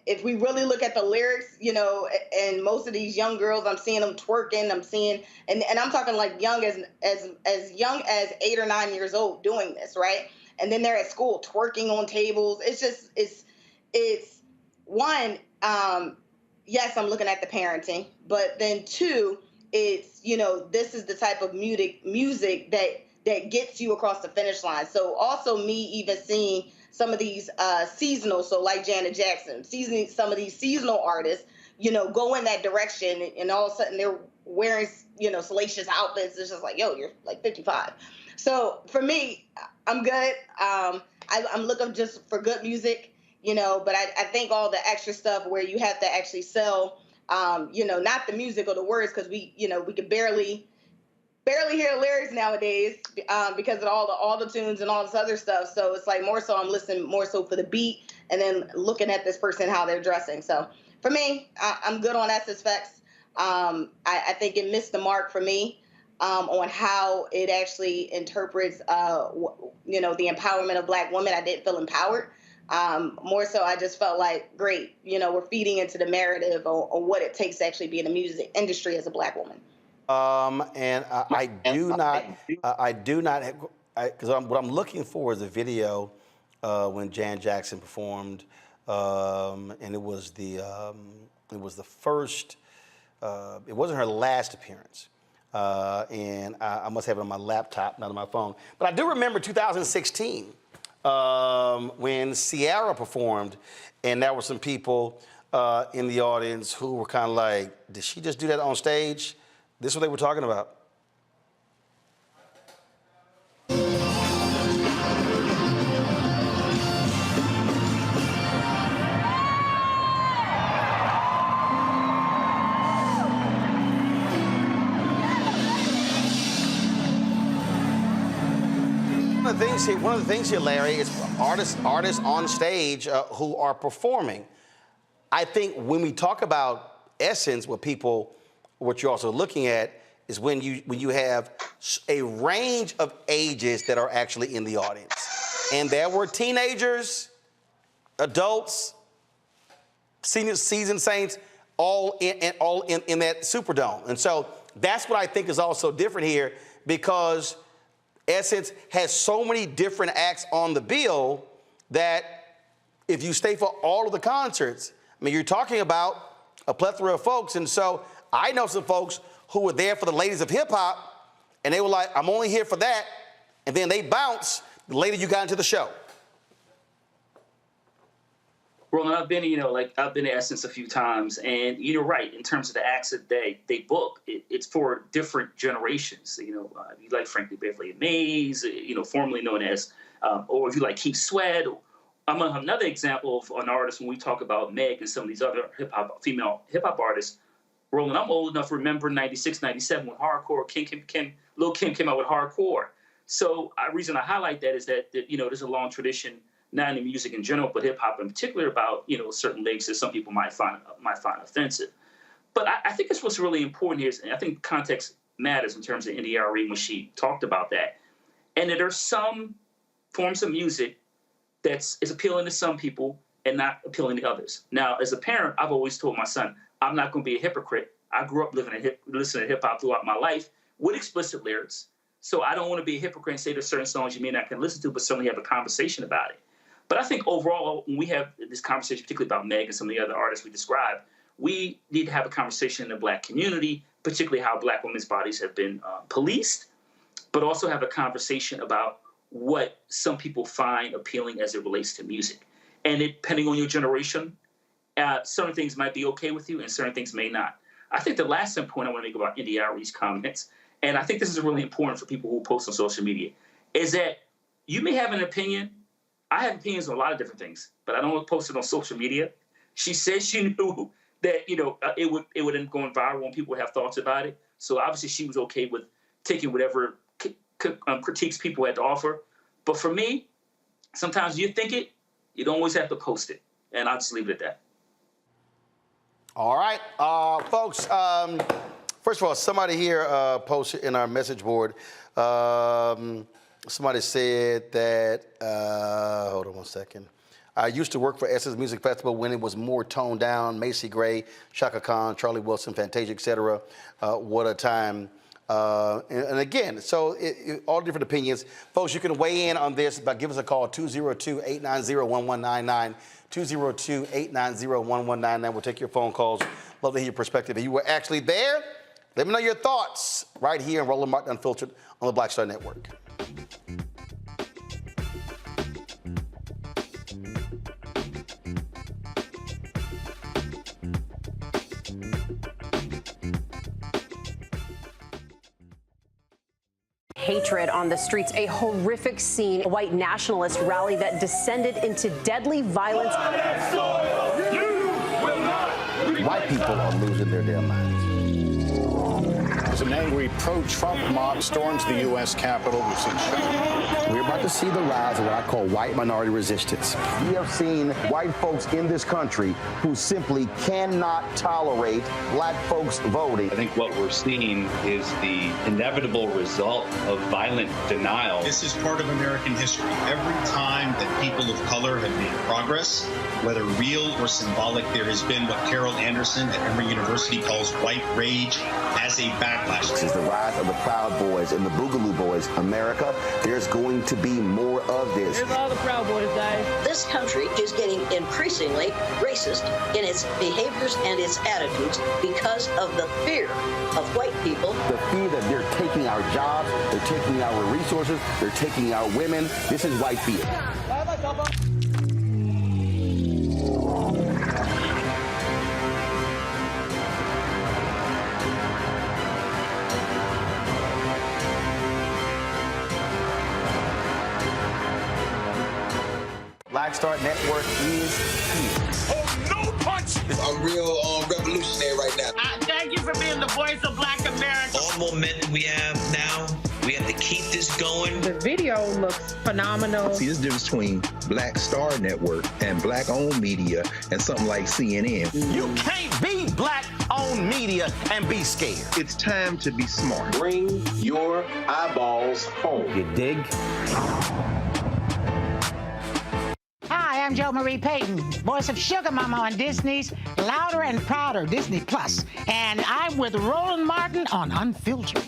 If we really look at the lyrics, and most of these young girls, I'm seeing them twerking, I'm seeing, and I'm talking like young as young as 8 or 9 years old doing this, right? And then they're at school twerking on tables. It's just, it's one, yes, I'm looking at the parenting, but then two, it's, this is the type of music that gets you across the finish line. So also me even seeing some of these seasonal, so like Janet Jackson, some of these seasonal artists, go in that direction, and all of a sudden they're wearing, salacious outfits. It's just like, yo, you're like 55. So for me, I'm good. I'm looking just for good music, but I think all the extra stuff where you have to actually sell, not the music or the words, because we could barely hear the lyrics nowadays because of all the tunes and all this other stuff. So it's like more so I'm listening more so for the beat and then looking at this person, how they're dressing. So for me, I'm good on SSFX. I think it missed the mark for me on how it actually interprets, the empowerment of Black women. I didn't feel empowered. More so, I just felt like, great, we're feeding into the narrative on what it takes to actually be in the music industry as a Black woman. I do not, because what I'm looking for is a video when Jan Jackson performed, and it was the first. It wasn't her last appearance, and I must have it on my laptop, not on my phone. But I do remember 2016 when Ciara performed, and there were some people in the audience who were kind of like, "Did she just do that on stage?" This is what they were talking about. One of the things here, Larry, is artists on stage who are performing. I think when we talk about essence, what you're also looking at is when you have a range of ages that are actually in the audience. And there were teenagers, adults, senior seasoned saints, all in that Superdome. And so that's what I think is also different here, because Essence has so many different acts on the bill that if you stay for all of the concerts, I mean, you're talking about a plethora of folks. And so I know some folks who were there for the Ladies of Hip Hop, and they were like, I'm only here for that. And then they bounce the later you got into the show. Roland, I've been to Essence a few times, and you're right, in terms of the acts that they book, it's for different generations. You like Frankly Beverly and Mays, formerly known as, or if you like Keith Sweat. I'm another example of an artist when we talk about Meg and some of these other female hip hop artists. Roland, I'm old enough to remember 96, 97 when hardcore, Lil' Kim came out with hardcore. So the reason I highlight that is that there's a long tradition, not in the music in general, but hip hop in particular, about certain lyrics that some people might find offensive. But I think it's what's really important here is, and I think context matters in terms of Arie when she talked about that, and that there's some forms of music is appealing to some people and not appealing to others. Now, as a parent, I've always told my son, I'm not going to be a hypocrite. I grew up listening to hip hop throughout my life with explicit lyrics, so I don't want to be a hypocrite and say there's certain songs you may not can listen to, but certainly have a conversation about it. But I think overall, when we have this conversation, particularly about Meg and some of the other artists we described, we need to have a conversation in the Black community, particularly how Black women's bodies have been policed, but also have a conversation about what some people find appealing as it relates to music. And depending on your generation, certain things might be okay with you and certain things may not. I think the last point I want to make about Arie's comments, and I think this is really important for people who post on social media, is that you may have an opinion. I have opinions on a lot of different things, but I don't post it on social media. She said she knew that it would end up going viral when people have thoughts about it. So obviously she was okay with taking whatever critiques people had to offer. But for me, sometimes you think it, you don't always have to post it, and I'll just leave it at that. All right, folks. First of all, somebody here posted in our message board. Somebody said that, hold on one second. I used to work for Essence Music Festival when it was more toned down. Macy Gray, Shaka Khan, Charlie Wilson, Fantasia, etc. What a time. And again, so all different opinions. Folks, you can weigh in on this by giving us a call, 202-890-1199, 202-890-1199. We'll take your phone calls. Love to hear your perspective. If you were actually there, let me know your thoughts right here in Roland Martin Unfiltered on the Black Star Network. hatred on the streets. A horrific scene, a white nationalist rally that descended into deadly violence. White people are losing their damn minds. As an angry pro-Trump mob storms the U.S. Capitol, we've seen We're about to see the rise of what I call white minority resistance. We have seen white folks in this country who simply cannot tolerate black folks voting. I think what we're seeing is the inevitable result of violent denial. This is part of American history. Every time that people of color have made progress, whether real or symbolic, there has been what Carol Anderson at Emory University calls white rage as a backlash. This is the rise of the Proud Boys and the Boogaloo Boys. America, there's going to be more of this. Here's all the Proud Boys, guys. This country is getting increasingly racist in its behaviors and its attitudes because of the fear of white people. The fear that they're taking our jobs, they're taking our resources, they're taking our women. This is white fear. Black Star Network is here. Oh, no punch! I'm real revolutionary right now. Thank you for being the voice of Black America. All the momentum we have now, we have to keep this going. The video looks phenomenal. See, there's a difference between Black Star Network and black-owned media and something like CNN. You can't be black-owned media and be scared. It's time to be smart. Bring your eyeballs home. You dig? Hi, I'm Jo Marie Payton, voice of Sugar Mama on Disney's Louder and Prouder Disney Plus, and I'm with Roland Martin on Unfiltered.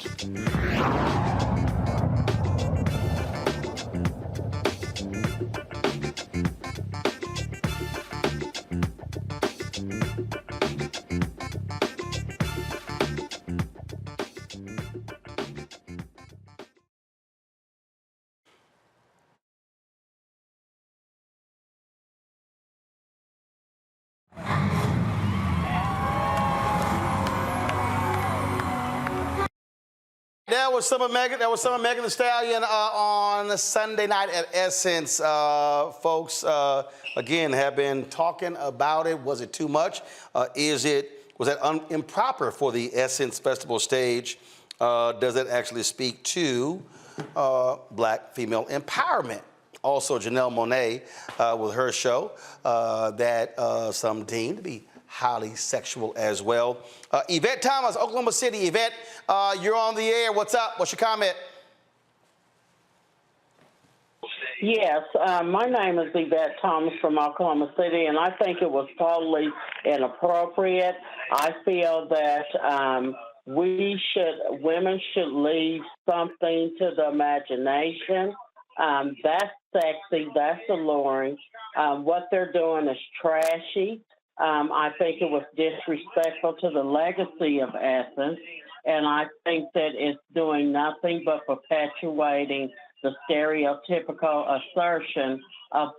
That was some of Meg Thee Stallion on Sunday night at Essence. Folks, again, have been talking about it. Was it too much? Was that improper for the Essence Festival stage? Does it actually speak to black female empowerment? Also, Janelle Monae with her show that some deem to be highly sexual as well. Yvette Thomas, Oklahoma City. Yvette, you're on the air. What's up? What's your comment? Yes, my name is Yvette Thomas from Oklahoma City, and I think it was totally inappropriate. I feel that women should leave something to the imagination. That's sexy, that's alluring. What they're doing is trashy. I think it was disrespectful to the legacy of Essence, and I think that it's doing nothing but perpetuating the stereotypical assertion of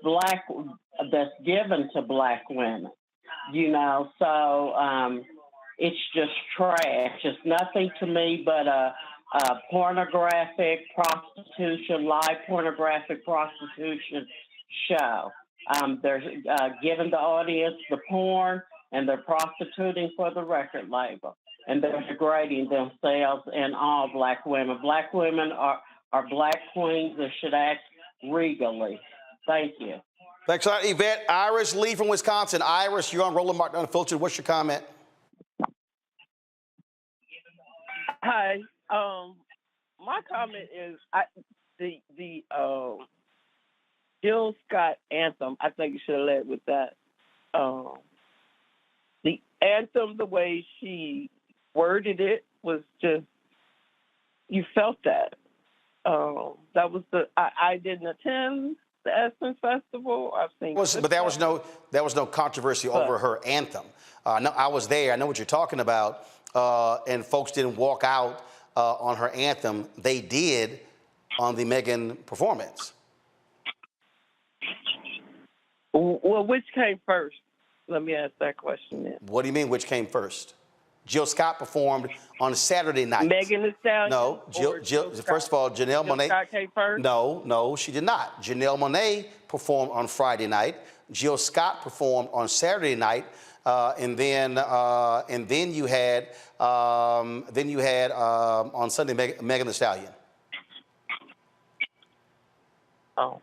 that's given to black women. So it's just trash. It's nothing to me but a pornographic prostitution, live pornographic prostitution show. They're giving the audience the porn, and they're prostituting for the record label, and they're degrading themselves and all black women. Black women are black queens that should act regally. Thank you. Thanks a lot, Yvette. Iris Lee from Wisconsin. Iris, you're on Roland Martin Unfiltered. What's your comment? Hi. My comment is the Jill Scott anthem. I think you should have led with that. The anthem, the way she worded it, was just, you felt that. That was I didn't attend the Essence Festival. I've seen, But there was no controversy over her anthem. No, I was there. I know what you're talking about. And folks didn't walk out on her anthem. They did on the Megan performance. Well, which came first? Let me ask that question then. What do you mean, which came first? Jill Scott performed on Saturday night. Megan Thee Stallion? No, first of all, Janelle Monae. Scott came first? No, she did not. Janelle Monae performed on Friday night. Jill Scott performed on Saturday night, and then you had on Sunday Megan Thee Stallion. Oh,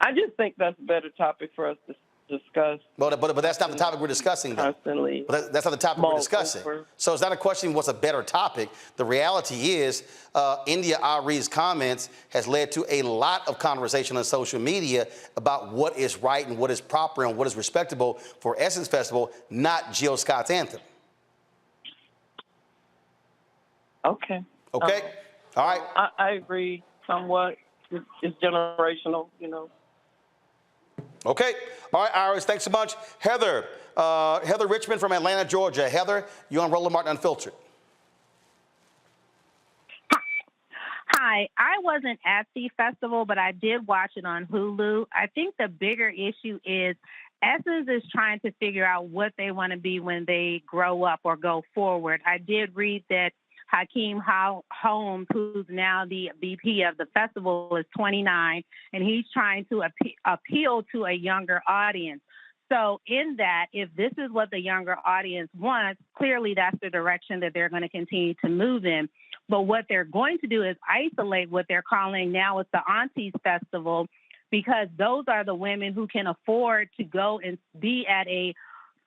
I just think that's a better topic for us to discuss. But that's not the topic we're discussing, though. Constantly. But that's not the topic we're discussing. So it's not a question of what's a better topic. The reality is, India Arie's comments has led to a lot of conversation on social media about what is right and what is proper and what is respectable for Essence Festival, not Jill Scott's anthem. Okay. Okay. All right. I agree somewhat. It's generational, you know. Okay. All right, Iris, thanks so much. Heather Richmond from Atlanta, Georgia. Heather, you're on Roland Martin Unfiltered. Hi, I wasn't at the festival, but I did watch it on Hulu. I think the bigger issue is Essence is trying to figure out what they want to be when they grow up or go forward. I did read that Hakeem Holmes, who's now the VP of the festival, is 29, and he's trying to appeal to a younger audience. So in that, if this is what the younger audience wants, clearly that's the direction that they're going to continue to move in. But what they're going to do is isolate what they're calling now is the Aunties Festival, because those are the women who can afford to go and be at a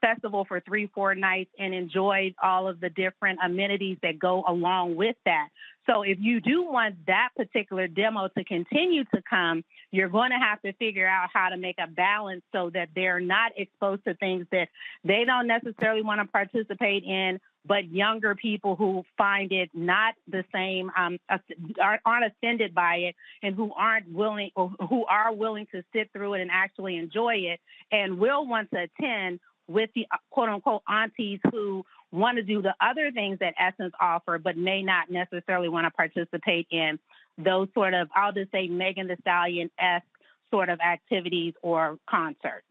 festival for 3-4 nights and enjoy all of the different amenities that go along with that. So if you do want that particular demo to continue to come, you're going to have to figure out how to make a balance so that they're not exposed to things that they don't necessarily want to participate in, but younger people who find it not the same, aren't offended by it, and who are willing to sit through it and actually enjoy it and will want to attend with the quote-unquote aunties who want to do the other things that Essence offer, but may not necessarily want to participate in those sort of, I'll just say, Megan Thee Stallion-esque sort of activities or concerts.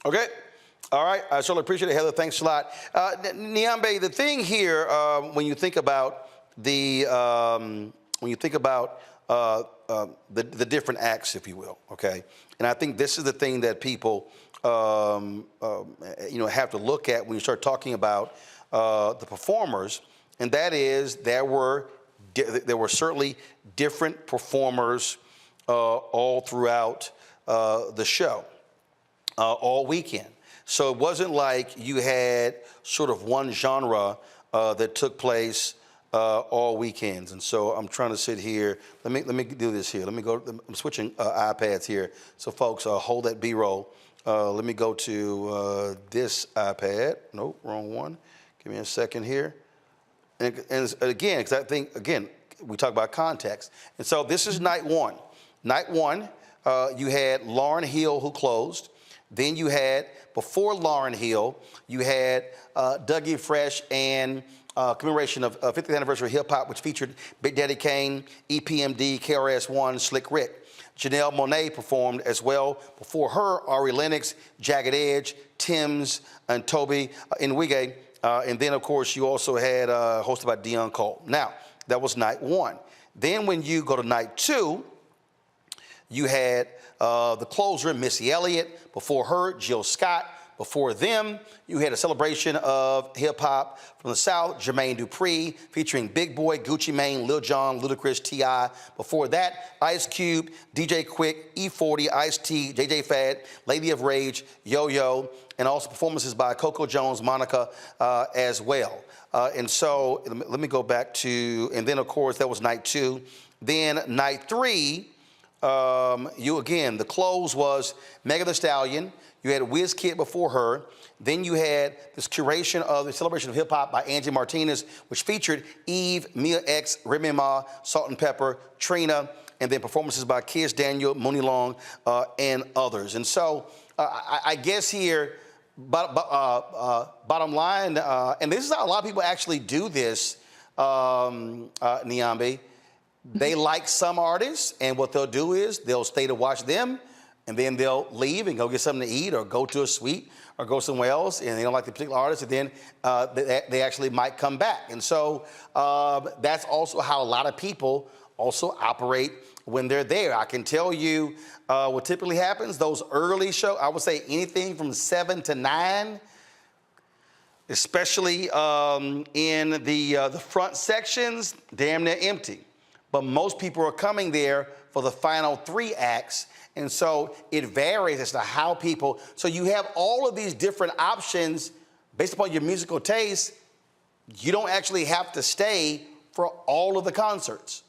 Okay. All right. I certainly appreciate it, Heather. Thanks a lot. Niambe, the thing here, when you think about the different acts, if you will, okay, and I think this is the thing that people have to look at when you start talking about the performers, and that is there were certainly different performers all throughout the show, all weekend. So it wasn't like you had sort of one genre that took place all weekends. And so I'm trying to sit here. Let me do this here. Let me go. I'm switching iPads here. So folks, hold that B-roll. Let me go to this iPad. Nope, wrong one. Give me a second here. And again, because I think, again, we talk about context. And so this is night one. Night one, you had Lauryn Hill, who closed. Then you had, before Lauryn Hill, you had Dougie Fresh and commemoration of 50th anniversary of hip hop, which featured Big Daddy Kane, EPMD, KRS-One, Slick Rick. Janelle Monae performed as well. Before her, Arie Lennox, Jagged Edge, Tim's, and Toby Nwige. And then, of course, you also had hosted by Dion Cole. Now, that was night one. Then when you go to night two, you had the closer, Missy Elliott. Before her, Jill Scott. Before them, you had a celebration of hip-hop from the South, Jermaine Dupri, featuring Big Boy, Gucci Mane, Lil Jon, Ludacris, T.I. Before that, Ice Cube, DJ Quick, E40, Ice-T, JJ Fad, Lady of Rage, Yo-Yo, and also performances by Coco Jones, Monica as well. And so let me go back to, and then, of course, that was night two. Then night three, the close was Meg Thee Stallion. You had Wizkid before her. Then you had this curation of the celebration of hip hop by Angie Martinez, which featured Eve, Mia X, Remy Ma, Salt and Pepper, Trina, and then performances by Kiss Daniel, Mooney Long, and others. And so I guess here, bottom line, and this is how a lot of people actually do this, Niambe. They like some artists, and what they'll do is they'll stay to watch them, and then they'll leave and go get something to eat or go to a suite or go somewhere else, and they don't like the particular artist, and then they actually might come back. And so that's also how a lot of people also operate when they're there. I can tell you what typically happens, those early shows, I would say anything from 7 to 9, especially in the front sections, damn near empty. But most people are coming there for the final 3 acts. And so it varies as to how people, so you have all of these different options based upon your musical taste. You don't actually have to stay for all of the concerts.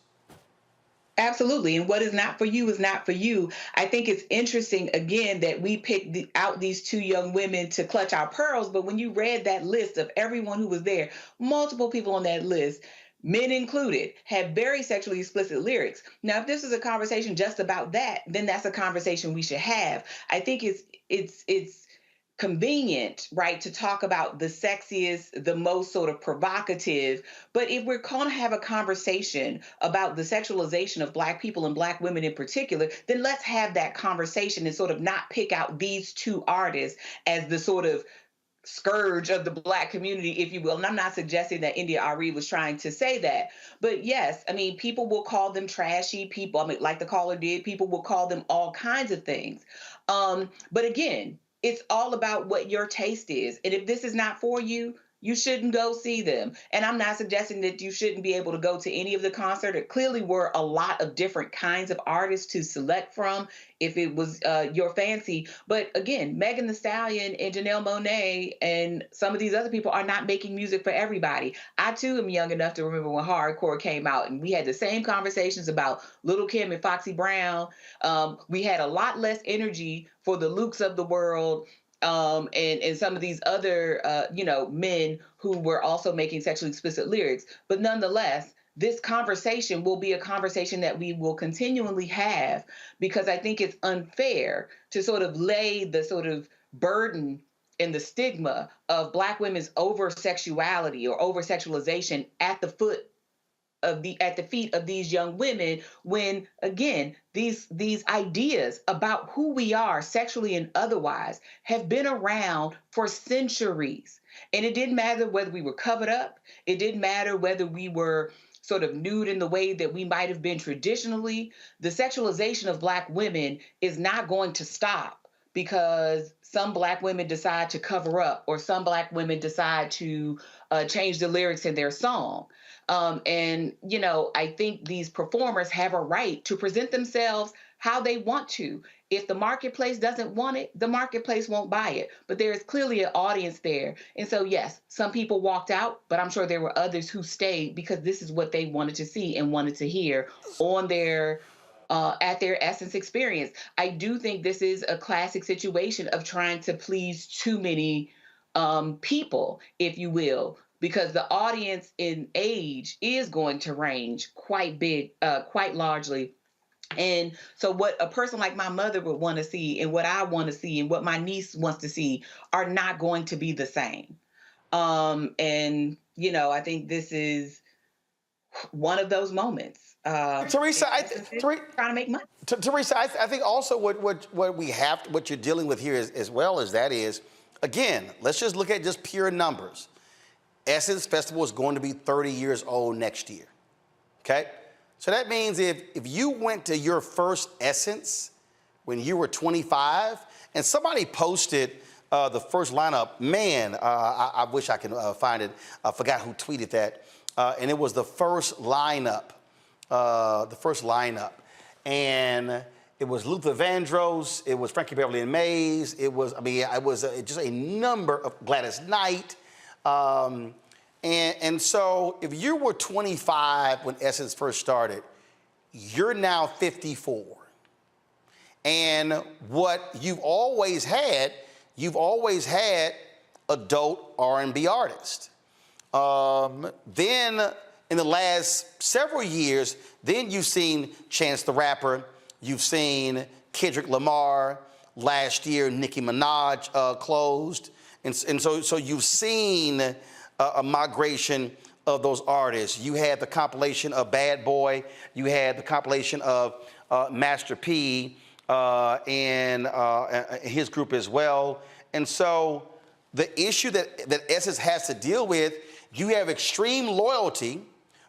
Absolutely. And what is not for you is not for you. I think it's interesting, again, that we picked out these 2 young women to clutch our pearls. But when you read that list of everyone who was there, multiple people on that list, men included, had very sexually explicit lyrics. Now, if this is a conversation just about that, then that's a conversation we should have. I think it's convenient, right, to talk about the sexiest, the most sort of provocative. But if we're going to have a conversation about the sexualization of Black people and Black women in particular, then let's have that conversation and sort of not pick out these 2 artists as the sort of scourge of the Black community, if you will. And I'm not suggesting that India Arie was trying to say that. But yes, I mean, people will call them trashy people. I mean, like the caller did, people will call them all kinds of things. But again, it's all about what your taste is. And if this is not for you, you shouldn't go see them. And I'm not suggesting that you shouldn't be able to go to any of the concert. There clearly were a lot of different kinds of artists to select from if it was your fancy. But again, Meg Thee Stallion and Janelle Monae and some of these other people are not making music for everybody. I too am young enough to remember when hardcore came out and we had the same conversations about Lil' Kim and Foxy Brown. We had a lot less energy for the Lukes of the world. And some of these other, men who were also making sexually explicit lyrics. But nonetheless, this conversation will be a conversation that we will continually have, because I think it's unfair to sort of lay the sort of burden and the stigma of Black women's over-sexuality or over-sexualization at the feet of these young women, when again these ideas about who we are sexually and otherwise have been around for centuries. And it didn't matter whether we were covered up, it didn't matter whether we were sort of nude in the way that we might have been traditionally. The sexualization of Black women is not going to stop because some Black women decide to cover up or some Black women decide to change the lyrics in their song. I think these performers have a right to present themselves how they want to. If the marketplace doesn't want it, the marketplace won't buy it. But there is clearly an audience there. And so, yes, some people walked out, but I'm sure there were others who stayed because this is what they wanted to see and wanted to hear on their at their Essence experience. I do think this is a classic situation of trying to please too many people, if you will, because the audience in age is going to range quite largely. And so what a person like my mother would want to see and what I want to see and what my niece wants to see are not going to be the same. I think this is one of those moments. Teresa, trying to make money. Teresa, I think also what you're dealing with here as well as that is, again, let's just look at just pure numbers. Essence Festival is going to be 30 years old next year, okay? So that means if you went to your first Essence when you were 25 and somebody posted the first lineup, man, I wish I could find it. I forgot who tweeted that. And it was the first lineup. And it was Luther Vandross, it was Frankie Beverly and Mays, it was just a number of Gladys Knight. And so if you were 25 when Essence first started, you're now 54. And what you've always had adult R&B artists. Then in the last several years, then you've seen Chance the Rapper, you've seen Kendrick Lamar, last year Nicki Minaj closed. And so you've seen a migration of those artists. You had the compilation of Bad Boy, you had the compilation of Master P, and his group as well. And so the issue that Essence has to deal with, you have extreme loyalty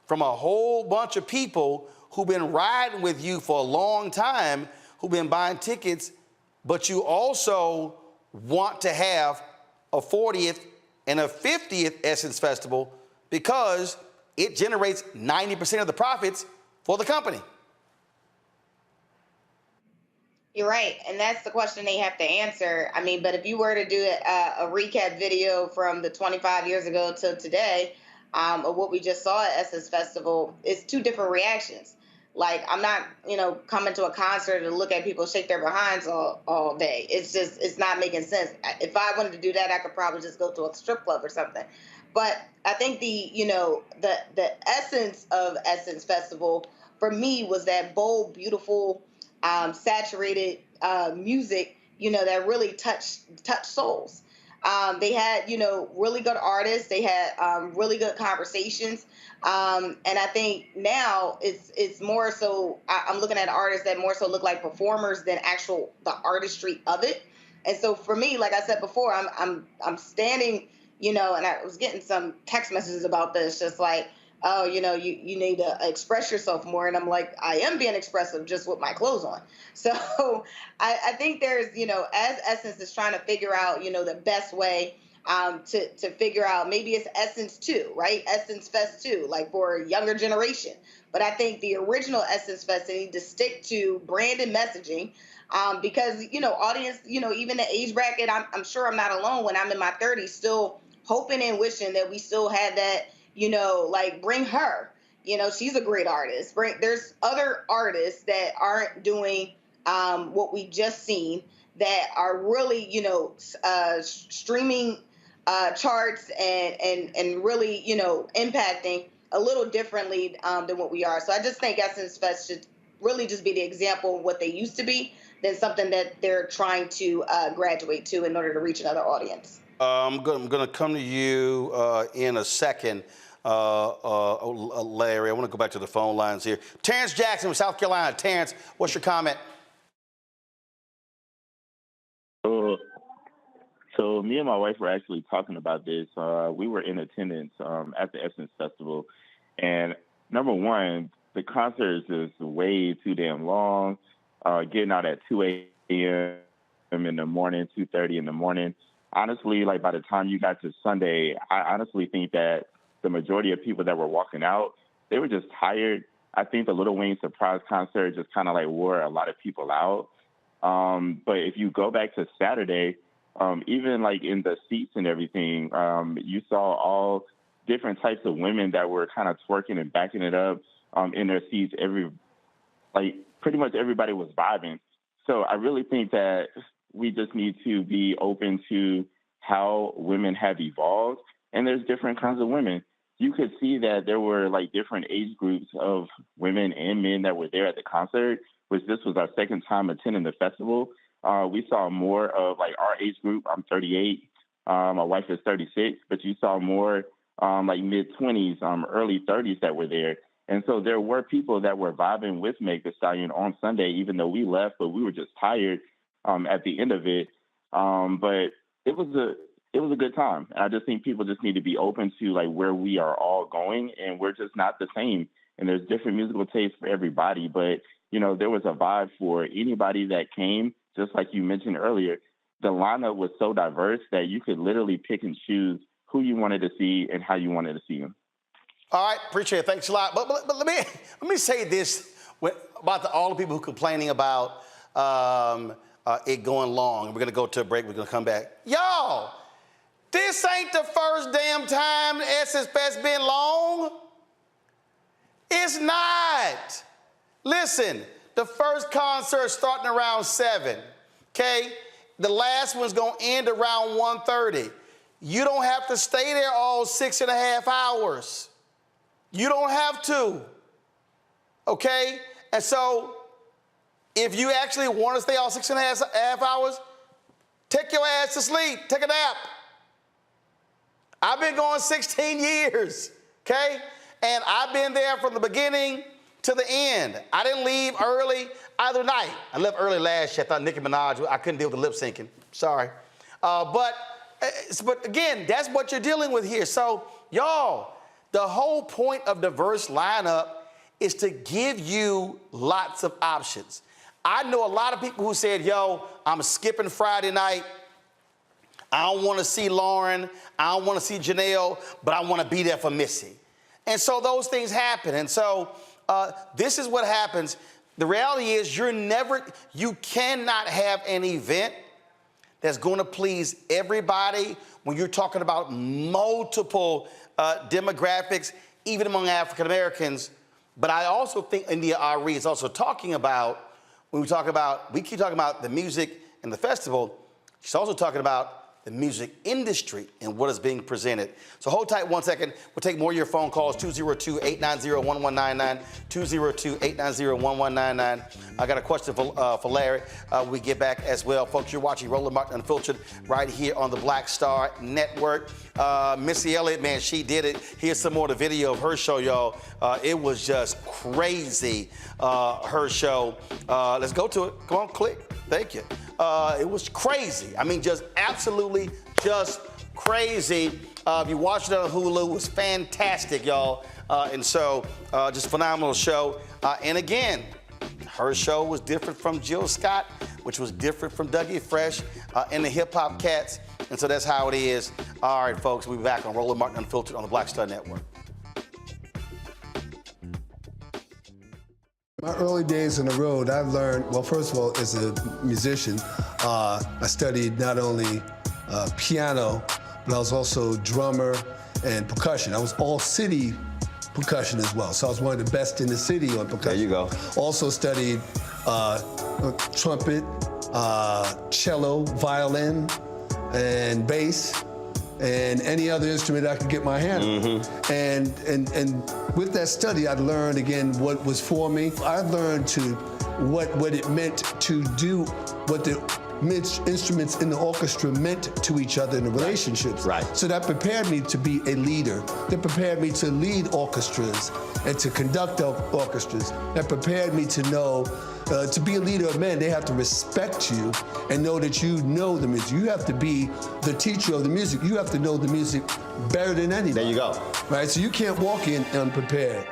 from a whole bunch of people who've been riding with you for a long time, who've been buying tickets, but you also want to have a 40th and a 50th Essence Festival because it generates 90% of the profits for the company. You're right, and that's the question they have to answer. I mean, but if you were to do a recap video from the 25 years ago till today of what we just saw at Essence Festival, it's two different reactions. Like, I'm not, coming to a concert to look at people shake their behinds all day. It's not making sense. If I wanted to do that, I could probably just go to a strip club or something. But I think the essence of Essence Festival for me was that bold, beautiful, saturated music, that really touched souls. They had, really good artists. They had really good conversations. And I think now it's more so, I'm looking at artists that more so look like performers than the artistry of it. And so for me, like I said before, I'm standing, and I was getting some text messages about this, just like, oh, you need to express yourself more. And I'm like, I am being expressive just with my clothes on. So I think there's, as Essence is trying to figure out, the best way to figure out, maybe it's Essence 2, right? Essence Fest 2, like for a younger generation. But I think the original Essence Fest, they need to stick to brand and messaging because, audience, even the age bracket, I'm sure I'm not alone when I'm in my 30s, still hoping and wishing that we still had that, like bring her, she's a great artist. There's other artists that aren't doing what we just seen that are really, streaming charts and really, impacting a little differently than what we are. So I just think Essence Fest should really just be the example of what they used to be than something that they're trying to graduate to in order to reach another audience. I'm going to come to you in a second, Larry. I want to go back to the phone lines here. Terrence Jackson from South Carolina. Terrence, what's your comment? So me and my wife were actually talking about this. We were in attendance at the Essence Festival. And number one, the concert is just way too damn long. Getting out at 2 a.m. in the morning, 2:30 in the morning. Honestly, like by the time you got to Sunday, I honestly think that the majority of people that were walking out, they were just tired. I think the Lil Wayne surprise concert just kind of like wore a lot of people out. But if you go back to Saturday, even like in the seats and everything, you saw all different types of women that were kind of twerking and backing it up in their seats. Pretty much everybody was vibing. So I really think that we just need to be open to how women have evolved. And there's different kinds of women. You could see that there were like different age groups of women and men that were there at the concert, which this was our second time attending the festival. We saw more of like our age group. I'm 38. My wife is 36, but you saw more like mid-20s, early 30s that were there. And so there were people that were vibing with Meg Thee Stallion on Sunday, even though we left, but we were just tired at the end of it. But it was a good time. I just think people just need to be open to like where we are all going, and we're just not the same. And there's different musical tastes for everybody. But, there was a vibe for anybody that came, just like you mentioned earlier. The lineup was so diverse that you could literally pick and choose who you wanted to see and how you wanted to see them. All right, appreciate it. Thanks a lot. But let me say this about all the people who are complaining about it going long. We're going to go to a break. We're going to come back. Y'all, this ain't the first damn time the Essence Fest been long. It's not. Listen, the first concert starting around 7, okay? The last one's going to end around 1:30. You don't have to stay there all 6.5 hours. You don't have to, okay? And so if you actually want to stay all 6.5 hours, take your ass to sleep, take a nap. I've been going 16 years, okay? And I've been there from the beginning to the end. I didn't leave early. either night. I left early last year. I thought Nicki Minaj, I couldn't deal with the lip syncing. Sorry. But again, that's what you're dealing with here. So, y'all, the whole point of diverse lineup is to give you lots of options. I know a lot of people who said, yo, I'm skipping Friday night. I don't want to see Lauren. I don't want to see Janelle, but I want to be there for Missy. And so those things happen. And so this is what happens. The reality is you cannot have an event that's going to please everybody when you're talking about multiple demographics, even among African Americans. But I also think India Arie is also talking about, when we keep talking about the music and the festival, she's also talking about the music industry and what is being presented. So hold tight 1 second. We'll take more of your phone calls, 202-890-1199, 202-890-1199. I got a question for Larry. We get back as well. Folks, you're watching Roland Martin Unfiltered right here on the Black Star Network. Missy Elliott, man, she did it. Here's some more of the video of her show, y'all. It was just crazy, her show. Let's go to it. Come on, click. Thank you. It was crazy. I mean, just absolutely just crazy. If you watched it on Hulu, it was fantastic, y'all. And so, just phenomenal show. And again, her show was different from Jill Scott, which was different from Dougie Fresh and the Hip Hop Cats. And so that's how it is. All right, folks, we'll be back on Roland Martin Unfiltered on the Black Star Network. My early days on the road, I've learned, well, first of all, as a musician, I studied not only piano, but I was also drummer and percussion. I was all city percussion as well. So I was one of the best in the city on percussion. There you go. Also studied trumpet, cello, violin, and bass, and any other instrument I could get my hand on. And with that study, I learned again what was for me. I learned what it meant to do what the instruments in the orchestra meant to each other in the relationships. Right. So that prepared me to be a leader. That prepared me to lead orchestras and to conduct orchestras. That prepared me to know to be a leader of men, they have to respect you and know that you know the music. You have to be the teacher of the music. You have to know the music better than anybody. There you go. Right, so you can't walk in unprepared.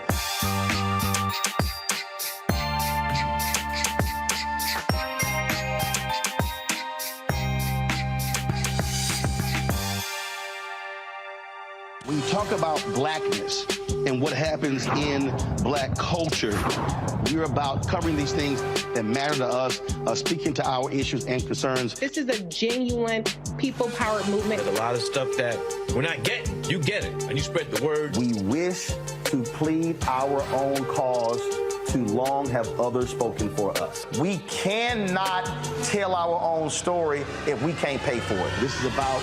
When you talk about blackness and what happens in black culture, we're about covering these things that matter to us, speaking to our issues and concerns. This is a genuine people-powered movement. There's a lot of stuff that we're not getting. You get it, and you spread the word. We wish to plead our own cause. Too long have others spoken for us. We cannot tell our own story if we can't pay for it. This is about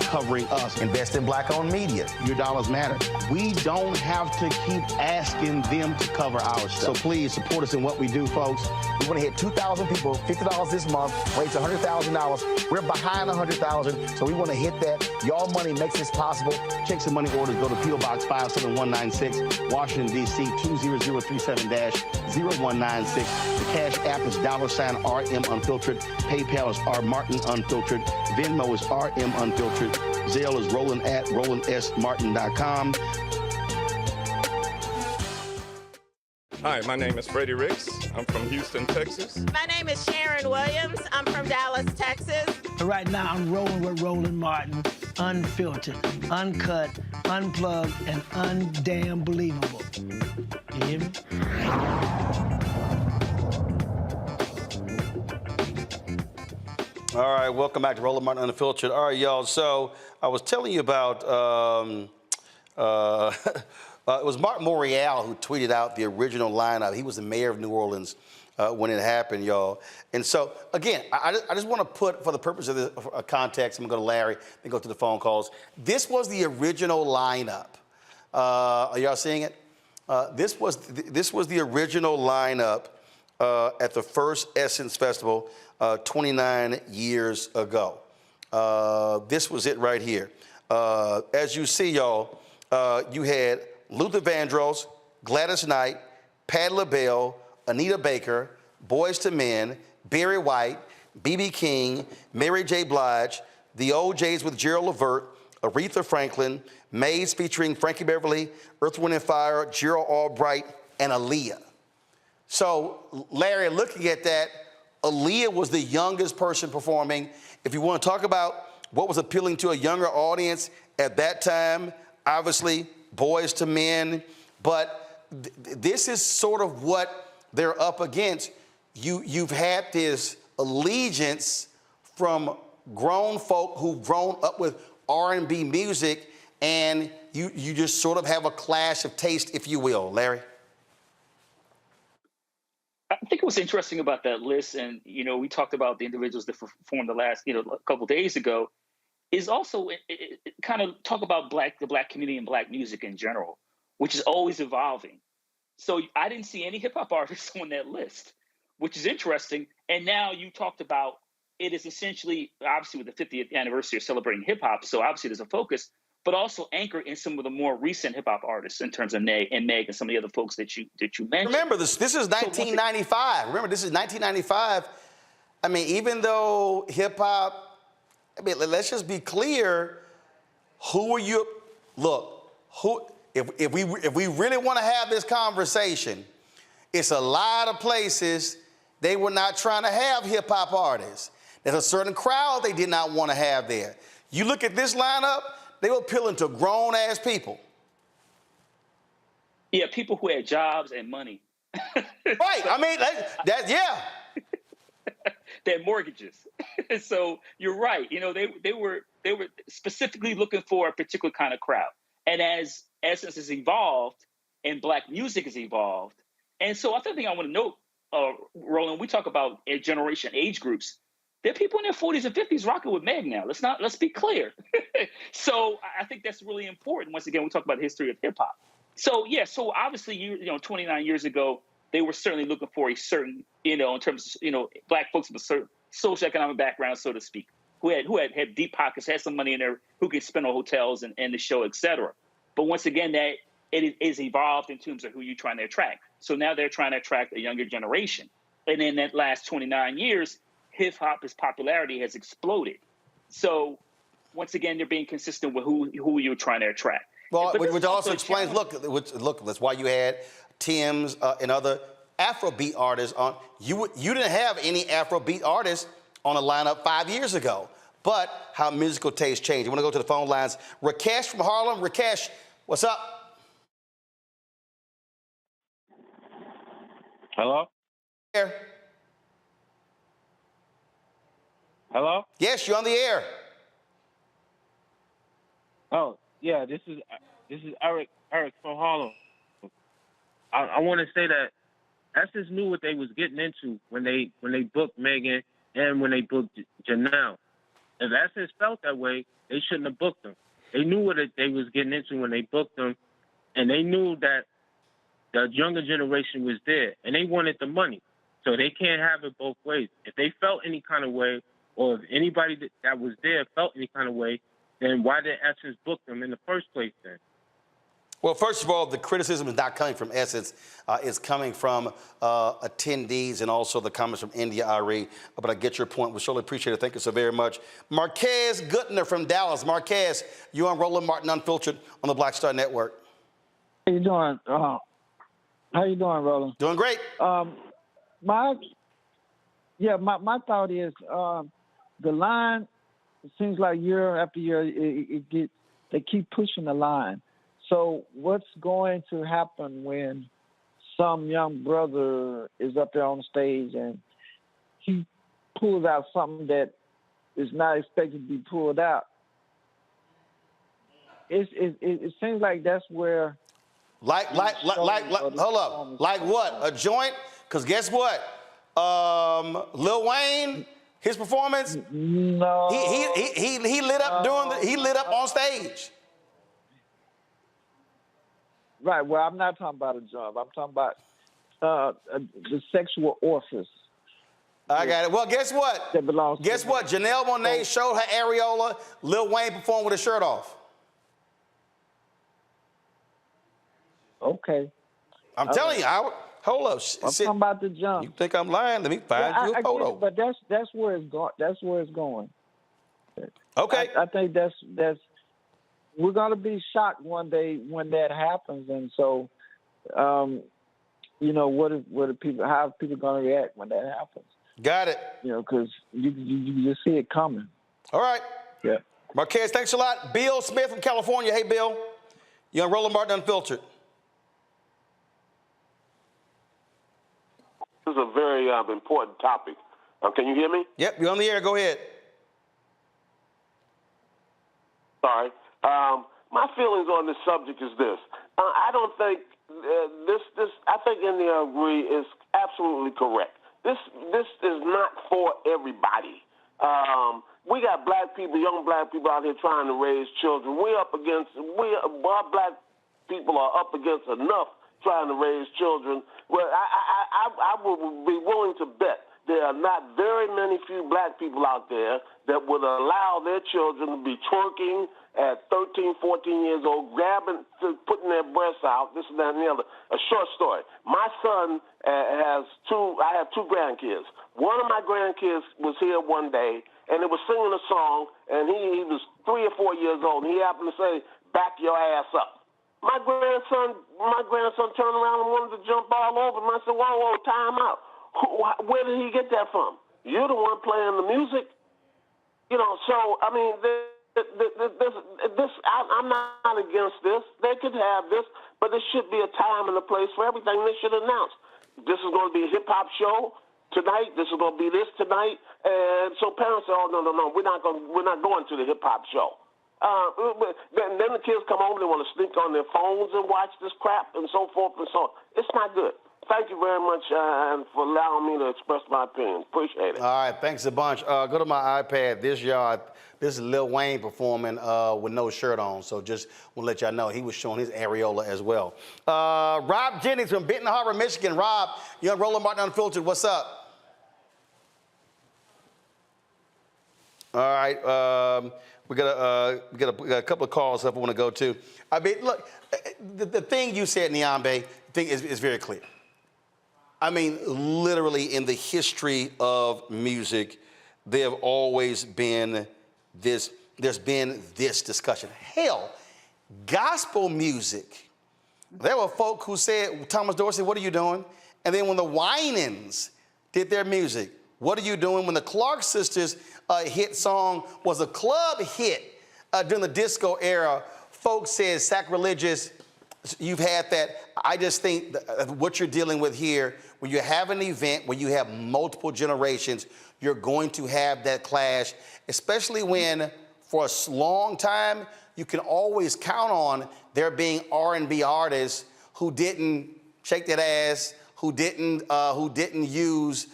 covering us. Invest in black-owned media. Your dollars matter. We don't have to keep asking them to cover our stuff. So please support us in what we do, folks. We want to hit 2,000 people, $50 this month, raise $100,000. We're behind 100,000, so we want to hit that. Y'all money makes this possible. Check some money orders. Go to P.O. Box 57196, Washington, D.C. 20037-0196. The Cash App is $RM Unfiltered. PayPal is R Martin Unfiltered. Venmo is RM Unfiltered. Zelle is roland@rolandsmartin.com. Hi, my name is Freddie Ricks. I'm from Houston, Texas. My name is Sharon Williams. I'm from Dallas, Texas. Right now, I'm rolling with Roland Martin, unfiltered, uncut, unplugged, and undamn believable. You hear me? All right, welcome back to Roland Martin Unfiltered. All right, y'all, so I was telling you about, it was Mark Morial who tweeted out the original lineup. He was the mayor of New Orleans when it happened, y'all. And so, again, I just want to put, for the purpose of the context, I'm going to go to Larry, then go to the phone calls. This was the original lineup. Are y'all seeing it? This was the original lineup at the first Essence Festival 29 years ago. This was it right here. As you see, y'all, you had Luther Vandross, Gladys Knight, Patti LaBelle, Anita Baker, Boyz II Men, Barry White, B.B. King, Mary J. Blige, the OJs with Gerald Levert, Aretha Franklin, Maze featuring Frankie Beverly, Earth, Wind & Fire, Gerald Albright, and Aaliyah. So, Larry, looking at that, Aaliyah was the youngest person performing. If you want to talk about what was appealing to a younger audience at that time, obviously, Boyz II Men, but this is sort of what they're up against. You've had this allegiance from grown folk who've grown up with R&B music, and you just sort of have a clash of taste, if you will. Larry? I think what's interesting about that list, and we talked about the individuals that performed the last a couple days ago, is also it kind of talk about the black community and black music in general, which is always evolving. So I didn't see any hip hop artists on that list, which is interesting. And now you talked about it is essentially, obviously, with the 50th anniversary of celebrating hip hop. So obviously there's a focus, but also anchored in some of the more recent hip hop artists in terms of Meg and some of the other folks that you mentioned. Remember, this is 1995. Remember, this is 1995. I mean, even though hip hop, I mean, let's just be clear. Who are you? Look, if we really want to have this conversation, it's a lot of places they were not trying to have hip hop artists. There's a certain crowd they did not want to have there. You look at this lineup, they were appealing to grown-ass people. Yeah, people who had jobs and money. Right, I mean, yeah. They had mortgages. So you're right. They were specifically looking for a particular kind of crowd. And as Essence has evolved and black music has evolved, and so I think I want to note, Roland, we talk about a generation age groups. There are people in their 40s and 50s rocking with Meg now. Let's be clear. So I think that's really important. Once again, we talk about the history of hip hop. So yeah, so obviously 29 years ago, they were certainly looking for a certain, in terms of, black folks with a certain socioeconomic background, so to speak, who had deep pockets, had some money in there, who could spend on hotels and the show, et cetera. But once again, that it is evolved in terms of who you're trying to attract. So now they're trying to attract a younger generation. And in that last 29 years, hip-hop's popularity has exploded. So once again, they're being consistent with who you're trying to attract. Well, which also explains, look, that's why you had Tim's and other Afrobeat artists on. You didn't have any Afrobeat artists on a lineup 5 years ago, but how musical taste changed. I want to go to the phone lines. Rakesh from Harlem. Rakesh, what's up? Hello? Here. Hello? Yes, you're on the air. Oh, yeah, this is Eric from Harlem. I want to say that Essence knew what they was getting into when they booked Megan and when they booked Janelle. If Essence felt that way, they shouldn't have booked them. They knew what they was getting into when they booked them, and they knew that the younger generation was there, and they wanted the money. So they can't have it both ways. If they felt any kind of way, or if anybody that was there felt any kind of way, then why did Essence book them in the first place then? Well, first of all, the criticism is not coming from Essence. It's coming from attendees and also the comments from India, Arie. But I get your point. We surely appreciate it. Thank you so very much. Marquez Gutner from Dallas. Marquez, you're on Roland Martin Unfiltered on the Black Star Network. How you doing? How you doing, Roland? Doing great. My thought is the line. It seems like year after year, they keep pushing the line. So what's going to happen when some young brother is up there on stage and he pulls out something that is not expected to be pulled out? It seems like that's where. Hold up. Like what? A joint? Because guess what? Lil Wayne, his performance. No. He lit up he lit up on stage. Right. Well, I'm not talking about a job. I'm talking about the sexual orifice. I got it. Well, guess what? That belongs. Guess what? Janelle Monae showed her areola. Lil Wayne performed with his shirt off. Okay. I'm telling you, Hold up. I'm talking about the jump. You think I'm lying? Let me find you a I photo. get it, but that's where it's going. That's where it's going. Okay. I think that's we're gonna be shocked one day when that happens, and so, you know, how are people gonna react when that happens? Got it. You know, because you just see it coming. All right. Yeah. Marquez, thanks a lot. Bill Smith from California. Hey, Bill. You're on Roland Martin Unfiltered. This is a very important topic. Can you hear me? Yep, you're on the air. Go ahead. Sorry. My feelings on this subject is this. I don't think this. I think Arie is absolutely correct. This is not for everybody. We got black people, young black people out here trying to raise children. Our black people are up against enough trying to raise children. Well, I would be willing to bet there are not very many few black people out there that would allow their children to be twerking at 13, 14 years old, putting their breasts out, this and that and the other. A short story. My son I have two grandkids. One of my grandkids was here one day, and they were singing a song, and he was 3 or 4 years old, and he happened to say, "Back your ass up." My grandson turned around and wanted to jump all over him. I said, whoa, time out. Where did he get that from? You're the one playing the music. You know, so, I mean, I'm not against this. They could have this, but there should be a time and a place for everything. They should announce, this is going to be a hip-hop show tonight. This is going to be this tonight. And so parents say, oh, no, we're not going to the hip-hop show. Then the kids come home, they want to sneak on their phones and watch this crap and so forth and so on. It's not good. Thank you very much for allowing me to express my opinion. Appreciate it. All right, thanks a bunch. Go to my iPad. This is Lil Wayne performing with no shirt on. So just want to let y'all know he was showing his areola as well. Rob Jennings from Benton Harbor, Michigan. Rob, you're on Roland Martin Unfiltered. What's up? All right. We got a couple of calls that I want to go to. I mean, look, the thing you said, Niambe, is very clear. I mean, literally in the history of music, there have always been this, there's been this discussion. Hell, gospel music. There were folk who said, Thomas Dorsey, what are you doing? And then when the Winans did their music, what are you doing? When the Clark Sisters hit song was a club hit during the disco era, folks said sacrilegious. You've had that. I just think what you're dealing with here, when you have an event where you have multiple generations, you're going to have that clash, especially when for a long time, you can always count on there being R&B artists who didn't shake that ass, who didn't use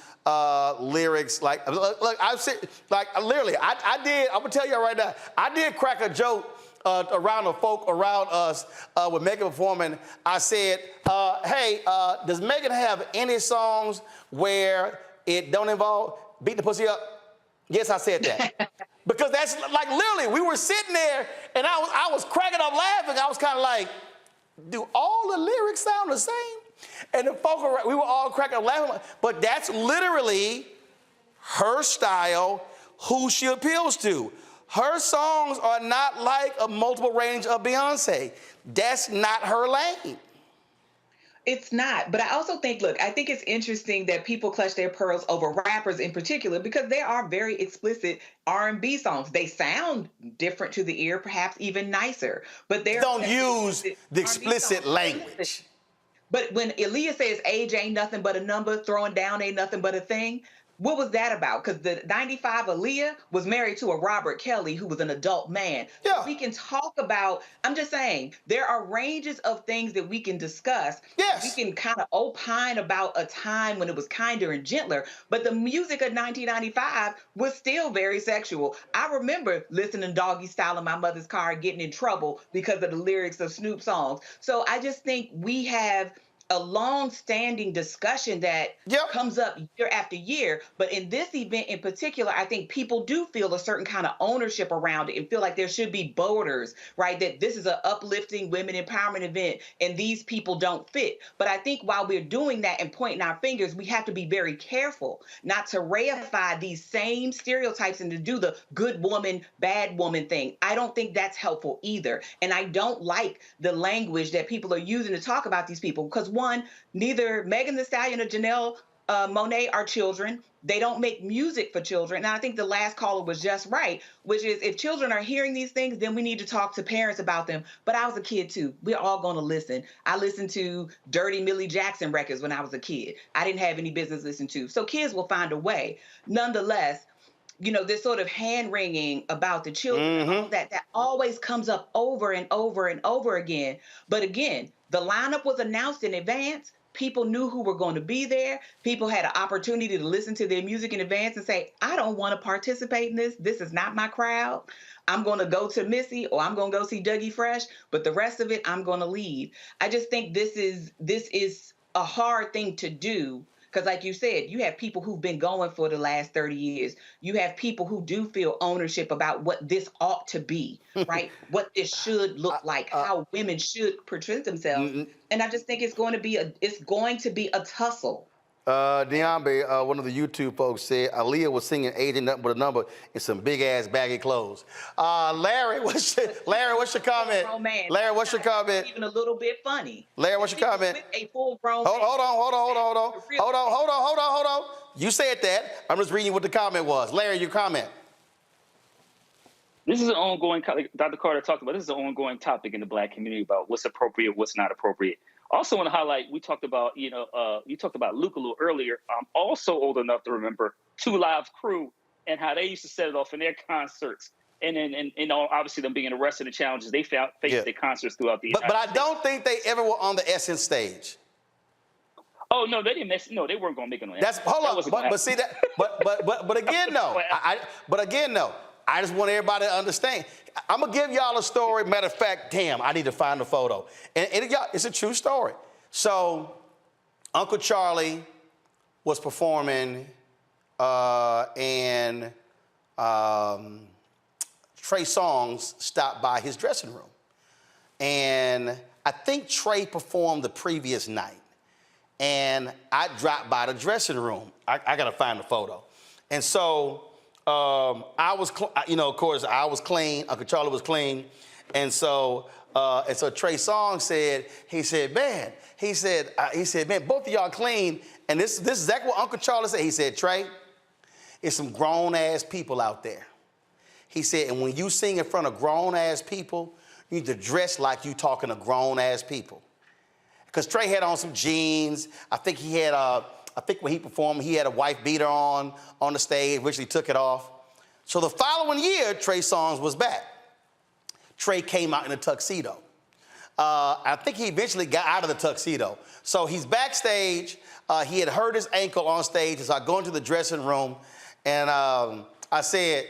lyrics like, look, I've said, like, literally, I did, I'm gonna tell you right now, I did crack a joke around the folk around us with Megan performing. I said, hey, does Megan have any songs where it don't involve beat the pussy up? Yes, I said that. Because that's like literally, we were sitting there and I was cracking up laughing. I was kind of like, do all the lyrics sound the same? And the folk, we were all cracking up laughing. But that's literally her style, who she appeals to. Her songs are not like a multiple range of Beyonce. That's not her lane. It's not. But I also think, look, I think it's interesting that people clutch their pearls over rappers in particular because there are very explicit R&B songs. They sound different to the ear, perhaps even nicer. But they don't use the explicit language. But when Aaliyah says age ain't nothing but a number, throwing down ain't nothing but a thing, what was that about? Because the 95 Aaliyah was married to a Robert Kelly who was an adult man. Yeah. So we can talk about, I'm just saying, there are ranges of things that we can discuss. Yes. We can kind of opine about a time when it was kinder and gentler, but the music of 1995 was still very sexual. I remember listening to Doggy Style in my mother's car, getting in trouble because of the lyrics of Snoop songs. So I just think we have a long-standing discussion that comes up year after year. But in this event in particular, I think people do feel a certain kind of ownership around it and feel like there should be borders, right? That this is an uplifting women empowerment event and these people don't fit. But I think while we're doing that and pointing our fingers, we have to be very careful not to reify these same stereotypes and to do the good woman, bad woman thing. I don't think that's helpful either. And I don't like the language that people are using to talk about these people because one, neither Meg Thee Stallion or Janelle Monae are children. They don't make music for children. And I think the last caller was just right, which is if children are hearing these things, then we need to talk to parents about them. But I was a kid too. We're all going to listen. I listened to dirty Millie Jackson records when I was a kid. I didn't have any business listening to. So kids will find a way. Nonetheless, you know, this sort of hand-wringing about the children, all that always comes up over and over and over again. But again, the lineup was announced in advance. People knew who were going to be there. People had an opportunity to listen to their music in advance and say, I don't want to participate in this. This is not my crowd. I'm going to go to Missy or I'm going to go see Dougie Fresh, but the rest of it, I'm going to leave. I just think this is a hard thing to do. Because like you said, you have people who've been going for the last 30 years. You have people who do feel ownership about what this ought to be, right? What this should look like, how women should present themselves. And I just think it's going to be a tussle. Diambe, one of the YouTube folks said Aaliyah was singing "Aging Nothing But a Number" in some big ass baggy clothes. Larry, what's your comment? Larry, what's your comment? Even a little bit funny. Larry, what's your comment? With a full-grown Hold on. You said that. I'm just reading you what the comment was. Larry, your comment. This is an ongoing, like Dr. Carter talked about, this is an ongoing topic in the Black community about what's appropriate, what's not appropriate. Also want to highlight, we talked about, you talked about Luke a little earlier. I'm also old enough to remember Two Live Crew and how they used to set it off in their concerts. And then, obviously them being arrested and challenges they faced their concerts throughout the United But I States. don't think they ever were on the Essence stage. Oh no, they didn't miss. No, they weren't going to make it on. But again, no. I just want everybody to understand. I'm gonna give y'all a story. Matter of fact, damn, I need to find the photo. And it's a true story. So, Uncle Charlie was performing, and Trey Songz stopped by his dressing room, and I think Trey performed the previous night. And I dropped by the dressing room. I gotta find the photo. And so I was, of course, I was clean. Uncle Charlie was clean. And so Trey Songz said, man, both of y'all clean. And this is exactly what Uncle Charlie said. He said, Trey, it's some grown ass people out there. He said, and when you sing in front of grown ass people, you need to dress like you talking to grown ass people. Because Trey had on some jeans. I think when he performed, he had a wife beater on the stage, which he took it off. So the following year, Trey Songz was back. Trey came out in a tuxedo. I think he eventually got out of the tuxedo. So he's backstage. He had hurt his ankle on stage. And so I go into the dressing room, and I said,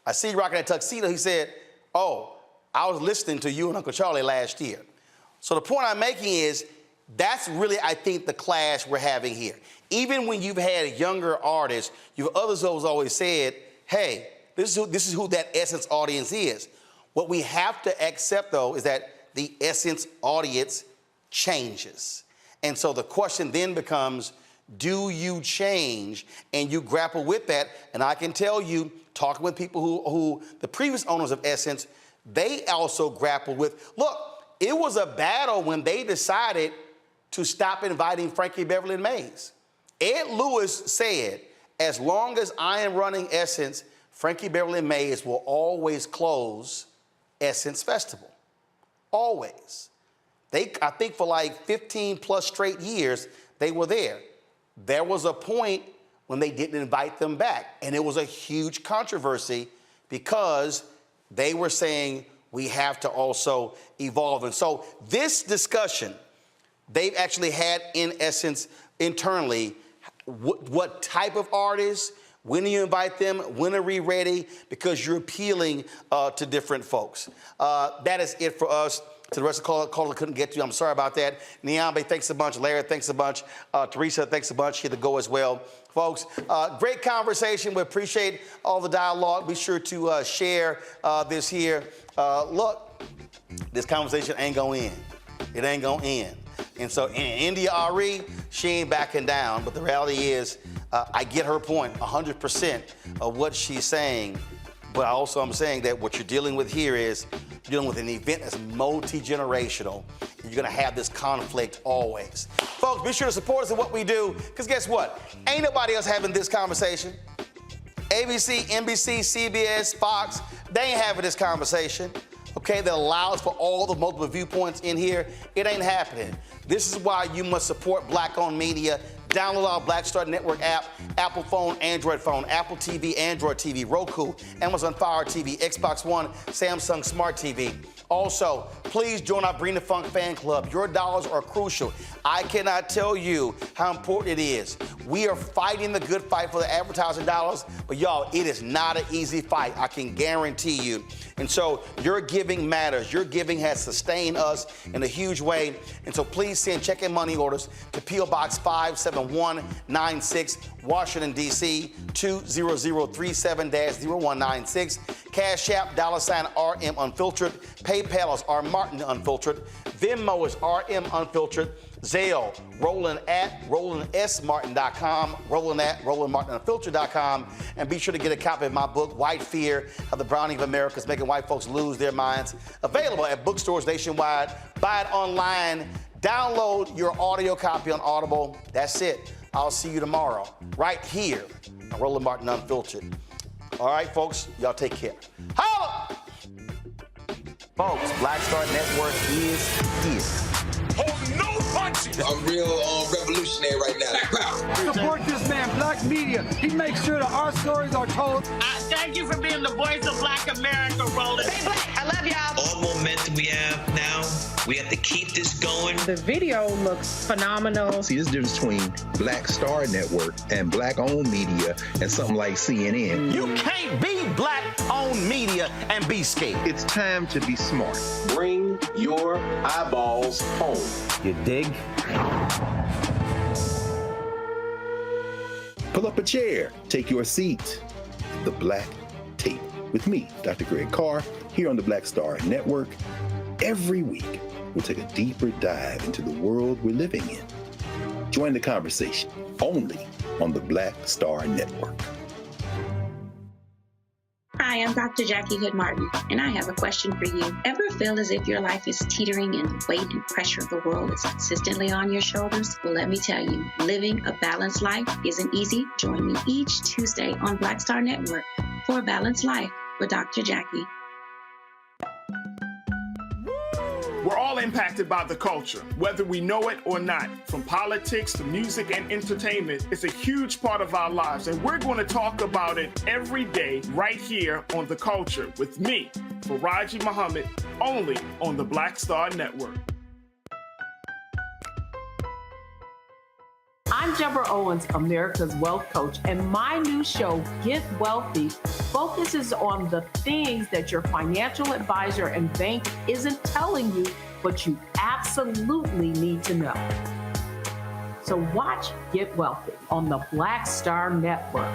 I see you rocking that tuxedo. He said, oh, I was listening to you and Uncle Charlie last year. So the point I'm making is, that's really, I think, the clash we're having here. Even when you've had younger artists, others who's always said, hey, this is who that Essence audience is. What we have to accept, though, is that the Essence audience changes. And so the question then becomes, do you change? And you grapple with that. And I can tell you, talking with people who the previous owners of Essence, they also grapple with, look, it was a battle when they decided to stop inviting Frankie Beverly and Maze. Ed Lewis said, as long as I am running Essence, Frankie Beverly and Maze will always close Essence Festival. Always. I think for like 15 plus straight years, they were there. There was a point when they didn't invite them back, and it was a huge controversy because they were saying we have to also evolve. And so this discussion, they've actually had, in Essence, internally, what type of artists, when do you invite them, when are we ready, because you're appealing to different folks. That is it for us. To the rest of the caller couldn't get to, I'm sorry about that. Niambe, thanks a bunch. Larry, thanks a bunch. Teresa, thanks a bunch. She had to go as well. Folks, great conversation. We appreciate all the dialogue. Be sure to share this here. Look, this conversation ain't gonna end. It ain't gonna end. And so in India Arie, she ain't backing down. But the reality is, I get her point 100% of what she's saying. But also I'm saying that what you're dealing with here is dealing with an event that's multi-generational. You're gonna have this conflict always. Folks, be sure to support us in what we do, because guess what? Ain't nobody else having this conversation. ABC, NBC, CBS, Fox, they ain't having this conversation, okay, that allows for all the multiple viewpoints in here. It ain't happening. This is why you must support Black-owned media. Download our Black Star Network app, Apple phone, Android phone, Apple TV, Android TV, Roku, Amazon Fire TV, Xbox One, Samsung Smart TV. Also, please join our Bring the Funk fan club. Your dollars are crucial. I cannot tell you how important it is. We are fighting the good fight for the advertising dollars, but y'all, it is not an easy fight. I can guarantee you. And so your giving matters. Your giving has sustained us in a huge way. And so please send check and money orders to P.O. Box 57196, Washington, D.C. 20037-0196. Cash App, $RM Unfiltered. PayPal is R Martin Unfiltered. Venmo is RM Unfiltered. Zelle, Roland@RolandSMartin.com, Roland@RolandMartinUnfiltered.com, and be sure to get a copy of my book, White Fear, How the Browning of America is Making White Folks Lose Their Minds. Available at bookstores nationwide. Buy it online. Download your audio copy on Audible. That's it. I'll see you tomorrow, right here on Roland Martin Unfiltered. All right, folks, y'all take care. Holla! Folks, Black Star Network is here. Oh, no punches! I'm real revolutionary right now. Support this man, Black Media. He makes sure that our stories are told. Thank you for being the voice of Black America, Roland. Stay black. I love y'all. All momentum we have now, we have to keep this going. The video looks phenomenal. See, there's a difference between Black Star Network and Black-owned media and something like CNN. You can't be Black-owned media and be scared. It's time to be smart. Bring your eyeballs home. You dig? Pull up a chair, take your seat. The Black Tape with me, Dr. Greg Carr, here on the Black Star Network. Every week, we'll take a deeper dive into the world we're living in. Join the conversation only on the Black Star Network. Hi, I'm Dr. Jackie Hood Martin, and I have a question for you. Ever feel as if your life is teetering and the weight and pressure of the world is consistently on your shoulders? Well, let me tell you, living a balanced life isn't easy. Join me each Tuesday on Black Star Network for A Balanced Life with Dr. Jackie. We're all impacted by the culture, whether we know it or not. From politics to music and entertainment, it's a huge part of our lives, and we're going to talk about it every day right here on The Culture with me, Faraji Muhammad, only on the Black Star Network. I'm Deborah Owens, America's Wealth Coach, and my new show, Get Wealthy, focuses on the things that your financial advisor and bank isn't telling you, but you absolutely need to know. So watch Get Wealthy on the Black Star Network.